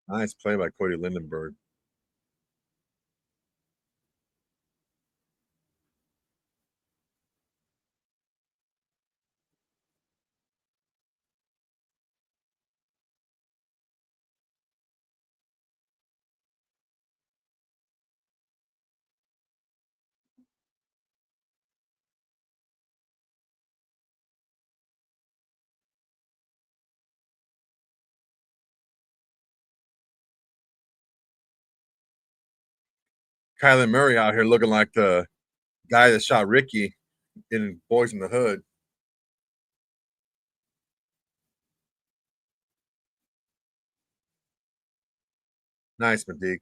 Speaker 1: Nice play by Cody Lindenberg. Kyler Murray out here looking like the guy that shot Ricky in Boys in the Hood. Nice, Medique.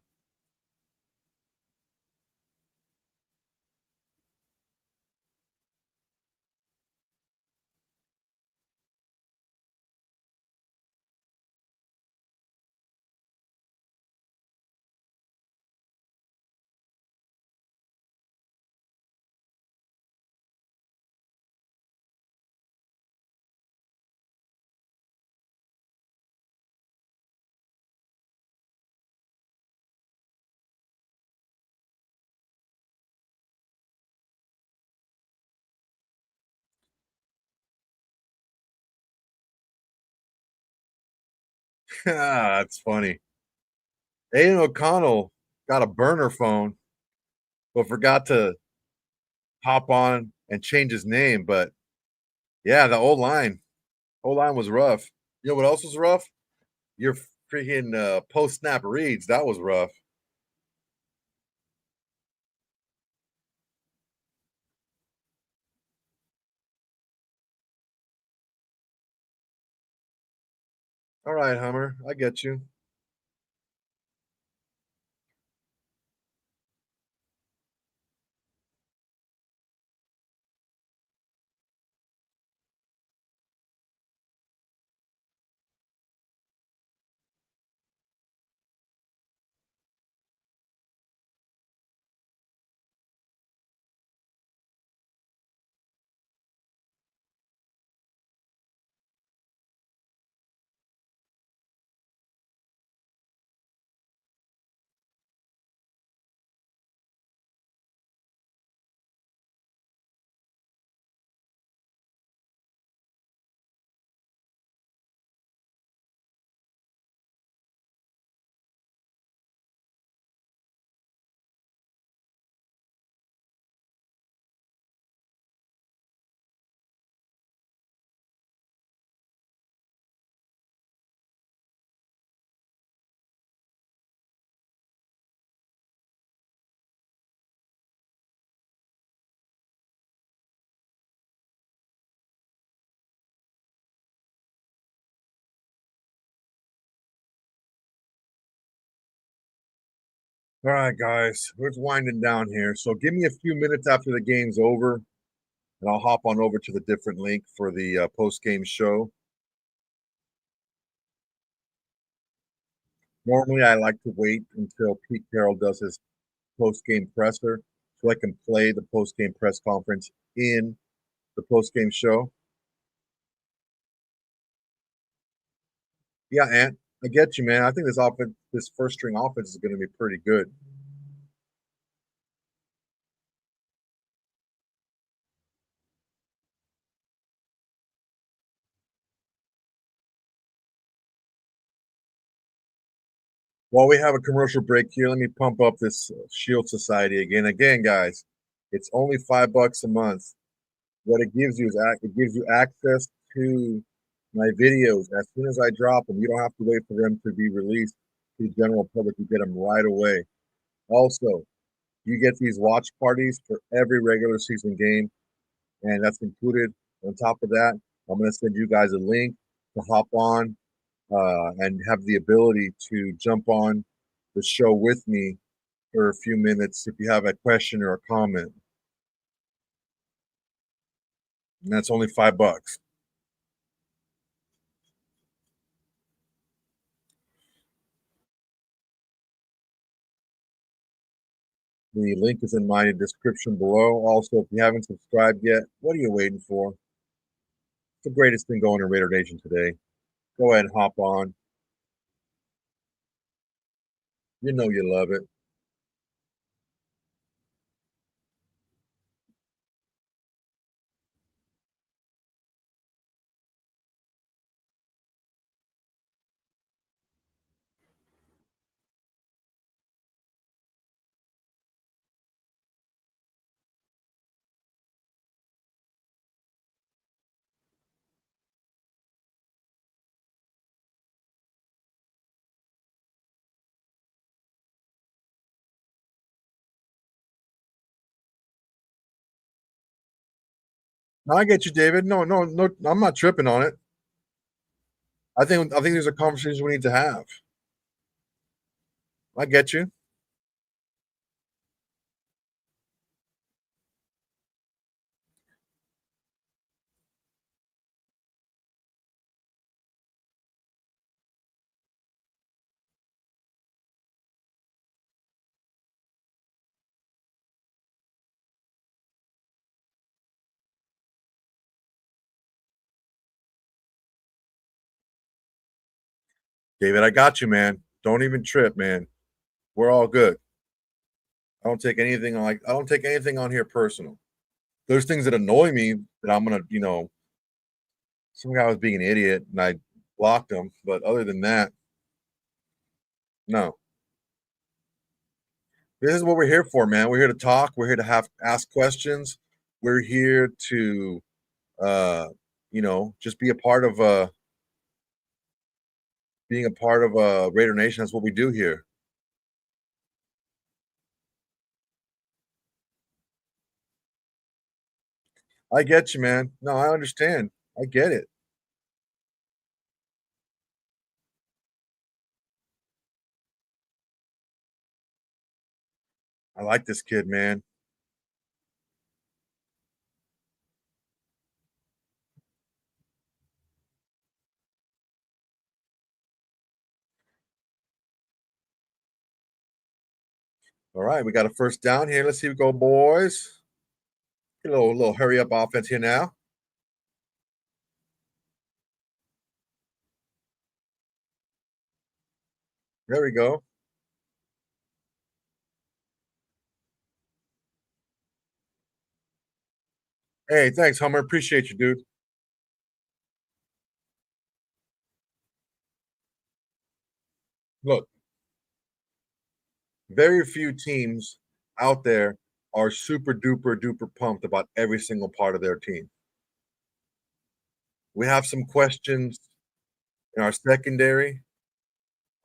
Speaker 1: That's funny. Aiden O'Connell got a burner phone, but forgot to hop on and change his name. But yeah, the old line was rough. You know what else was rough? Your freaking post snap reads. That was rough. All right, Hummer, I get you. All right, guys, we're winding down here. So give me a few minutes after the game's over, and I'll hop on over to the different link for the post-game show. Normally, I like to wait until Pete Carroll does his post-game presser so I can play the post-game press conference in the post-game show. Yeah, Ant, I get you, man. I think this first string offense is going to be pretty good. While we have a commercial break here, let me pump up this Shield Society again. Again, guys, it's only $5 a month. What it gives you is it gives you access to my videos as soon as I drop them. You don't have to wait for them to be released to the general public. You get them right away. Also, you get these watch parties for every regular season game, and that's included. On top of that, I'm going to send you guys a link to hop on and have the ability to jump on the show with me for a few minutes if you have a question or a comment. And that's only $5. The link is in my description below. Also, if you haven't subscribed yet, what are you waiting for? It's the greatest thing going in Raider Nation today. Go ahead and hop on. You know you love it. No, I get you, David. No, no, no. I'm not tripping on it. I think there's a conversation we need to have. I get you. David, I got you, man. Don't even trip, man. We're all good. I don't take anything on here personal. There's things that annoy me that I'm gonna, some guy was being an idiot and I blocked him. But other than that, no. This is what we're here for, man. We're here to talk. We're here to have ask questions. We're here to, uh, just be a part of being a part of Raider Nation. That's what we do here. I get you, man. No, I understand. I get it. I like this kid, man. All right, we got a first down here. Let's see we go, boys. Get a little hurry up offense here now. There we go. Hey, thanks, Hummer. Appreciate you, dude. Look, very few teams out there are super duper duper pumped about every single part of their team. We have some questions in our secondary.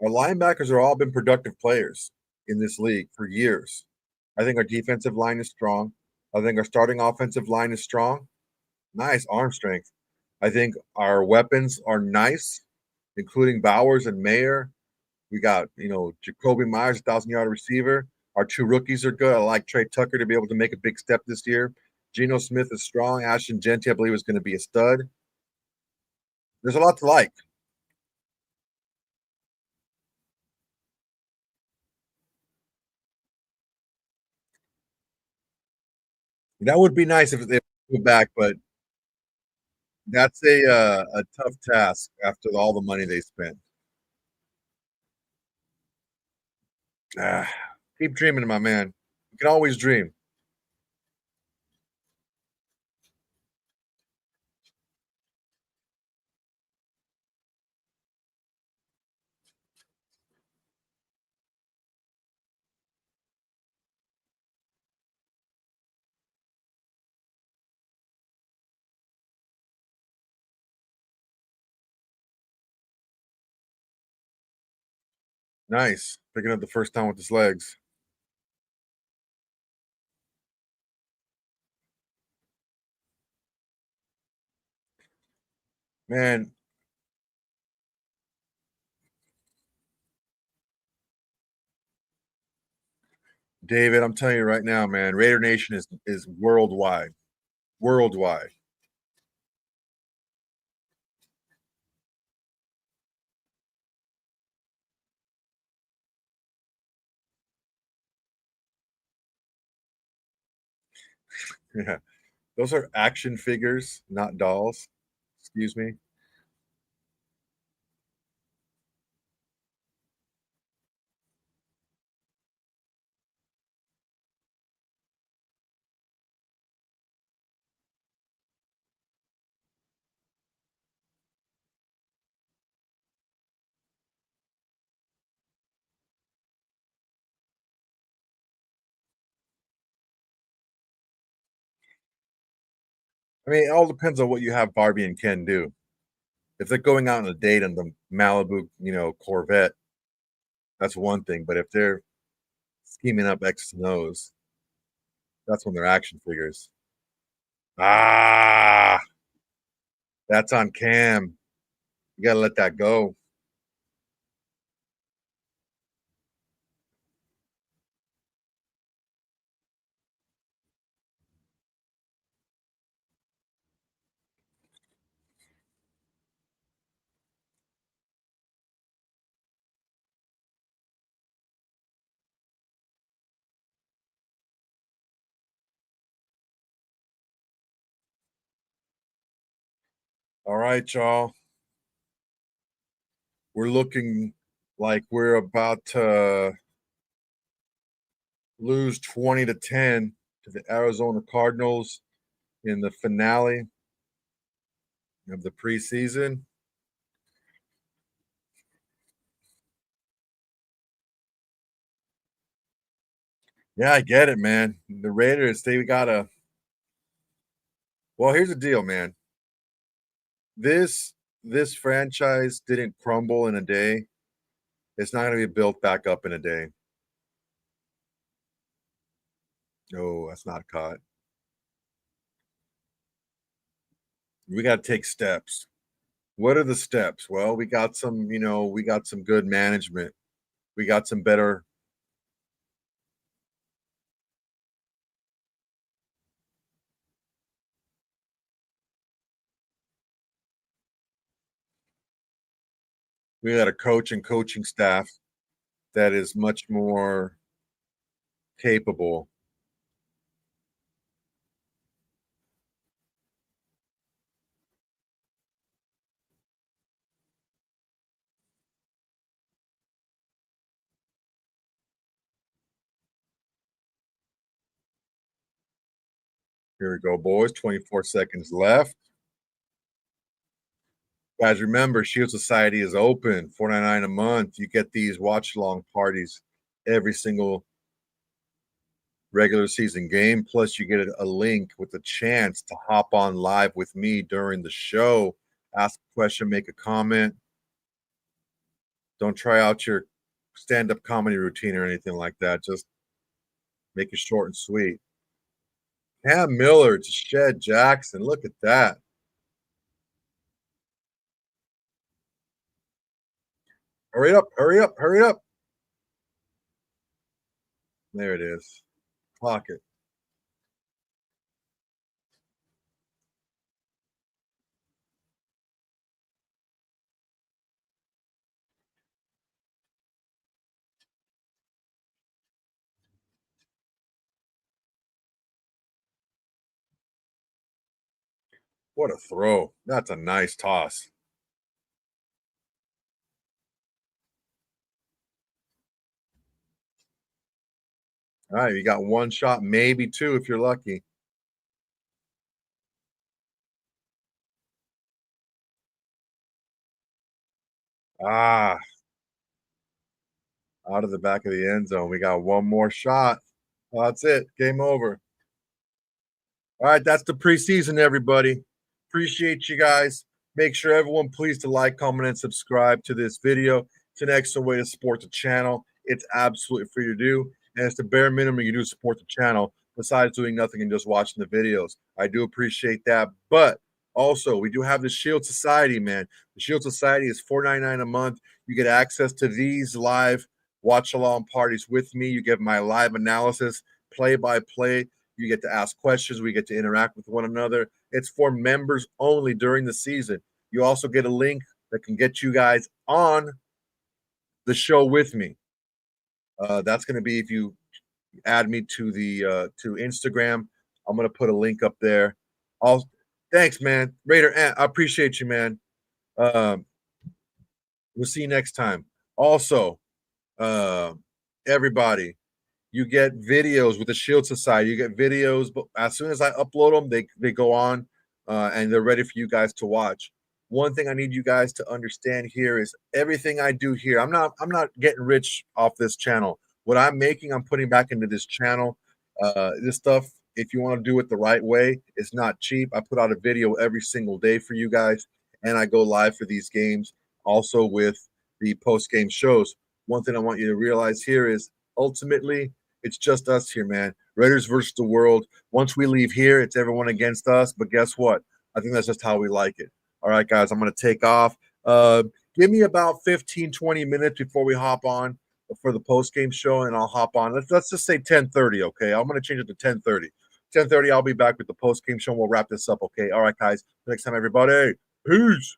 Speaker 1: Our linebackers are all been productive players in this league for years. I think our defensive line is strong. I think our starting offensive line is strong. Nice arm strength. I think our weapons are nice, including Bowers and Mayer. We got, Jacoby Myers, 1,000-yard receiver. Our two rookies are good. I like Trey Tucker to be able to make a big step this year. Geno Smith is strong. Ashton Genty, I believe, is going to be a stud. There's a lot to like. That would be nice if they go back, but that's a tough task after all the money they spent. Ah, keep dreaming, my man. You can always dream. Nice. Picking up the first time with his legs. Man, David, I'm telling you right now, man, Raider Nation is worldwide. Worldwide. Yeah. Those are action figures, not dolls. Excuse me. I mean, it all depends on what you have Barbie and Ken do. If they're going out on a date on the Malibu, Corvette, that's one thing. But if they're scheming up X's and O's, that's when they're action figures. Ah, that's on cam. You gotta let that go. All right, y'all. We're looking like we're about to lose 20-10 to the Arizona Cardinals in the finale of the preseason. Yeah, I get it, man. The Raiders, they gotta. Well, here's the deal, man. This franchise didn't crumble in a day. It's not gonna be built back up in a day. No, that's not caught. We got to take steps. What are the steps? Well, we got some good management. We got some better. We got a coach and coaching staff that is much more capable. Here we go, boys. 24 seconds left. Guys, remember, Shield Society is open, $4.99 a month. You get these watch along parties every single regular season game. Plus, you get a link with a chance to hop on live with me during the show, ask a question, make a comment. Don't try out your stand-up comedy routine or anything like that. Just make it short and sweet. Cam Miller to Shed Jackson. Look at that. Hurry up, hurry up, hurry up. There it is. Clock it. What a throw. That's a nice toss. All right, you got one shot, maybe two if you're lucky. Ah, out of the back of the end zone. We got one more shot. Well, that's it. Game over. All right, that's the preseason, everybody. Appreciate you guys. Make sure everyone please to like, comment, and subscribe to this video. It's an excellent way to support the channel. It's absolutely free to do, and it's the bare minimum you do to support the channel besides doing nothing and just watching the videos. I do appreciate that. But also, we do have the Shield Society, man. The Shield Society is $4.99 a month. You get access to these live watch-along parties with me. You get my live analysis, play-by-play. You get to ask questions. We get to interact with one another. It's for members only during the season. You also get a link that can get you guys on the show with me. That's going to be if you add me to the to Instagram. I'm going to put a link up there. I'll thanks, man. Raider Ant, I appreciate you, man. Um, we'll see you next time. Also, everybody, you get videos with the Shield Society. You get videos, but as soon as I upload them, they go on and they're ready for you guys to watch. One thing I need you guys to understand here is everything I do here. I'm not getting rich off this channel. What I'm making, I'm putting back into this channel. This stuff, if you want to do it the right way, it's not cheap. I put out a video every single day for you guys, and I go live for these games, also with the post-game shows. One thing I want you to realize here is ultimately it's just us here, man. Raiders versus the world. Once we leave here, it's everyone against us. But guess what? I think that's just how we like it. All right, guys, I'm going to take off. Give me about 15, 20 minutes before we hop on for the post-game show, and I'll hop on. Let's just say 10:30, okay? I'm going to change it to 10:30. 10:30, I'll be back with the post-game show, and we'll wrap this up, okay? All right, guys. Next time, everybody. Peace.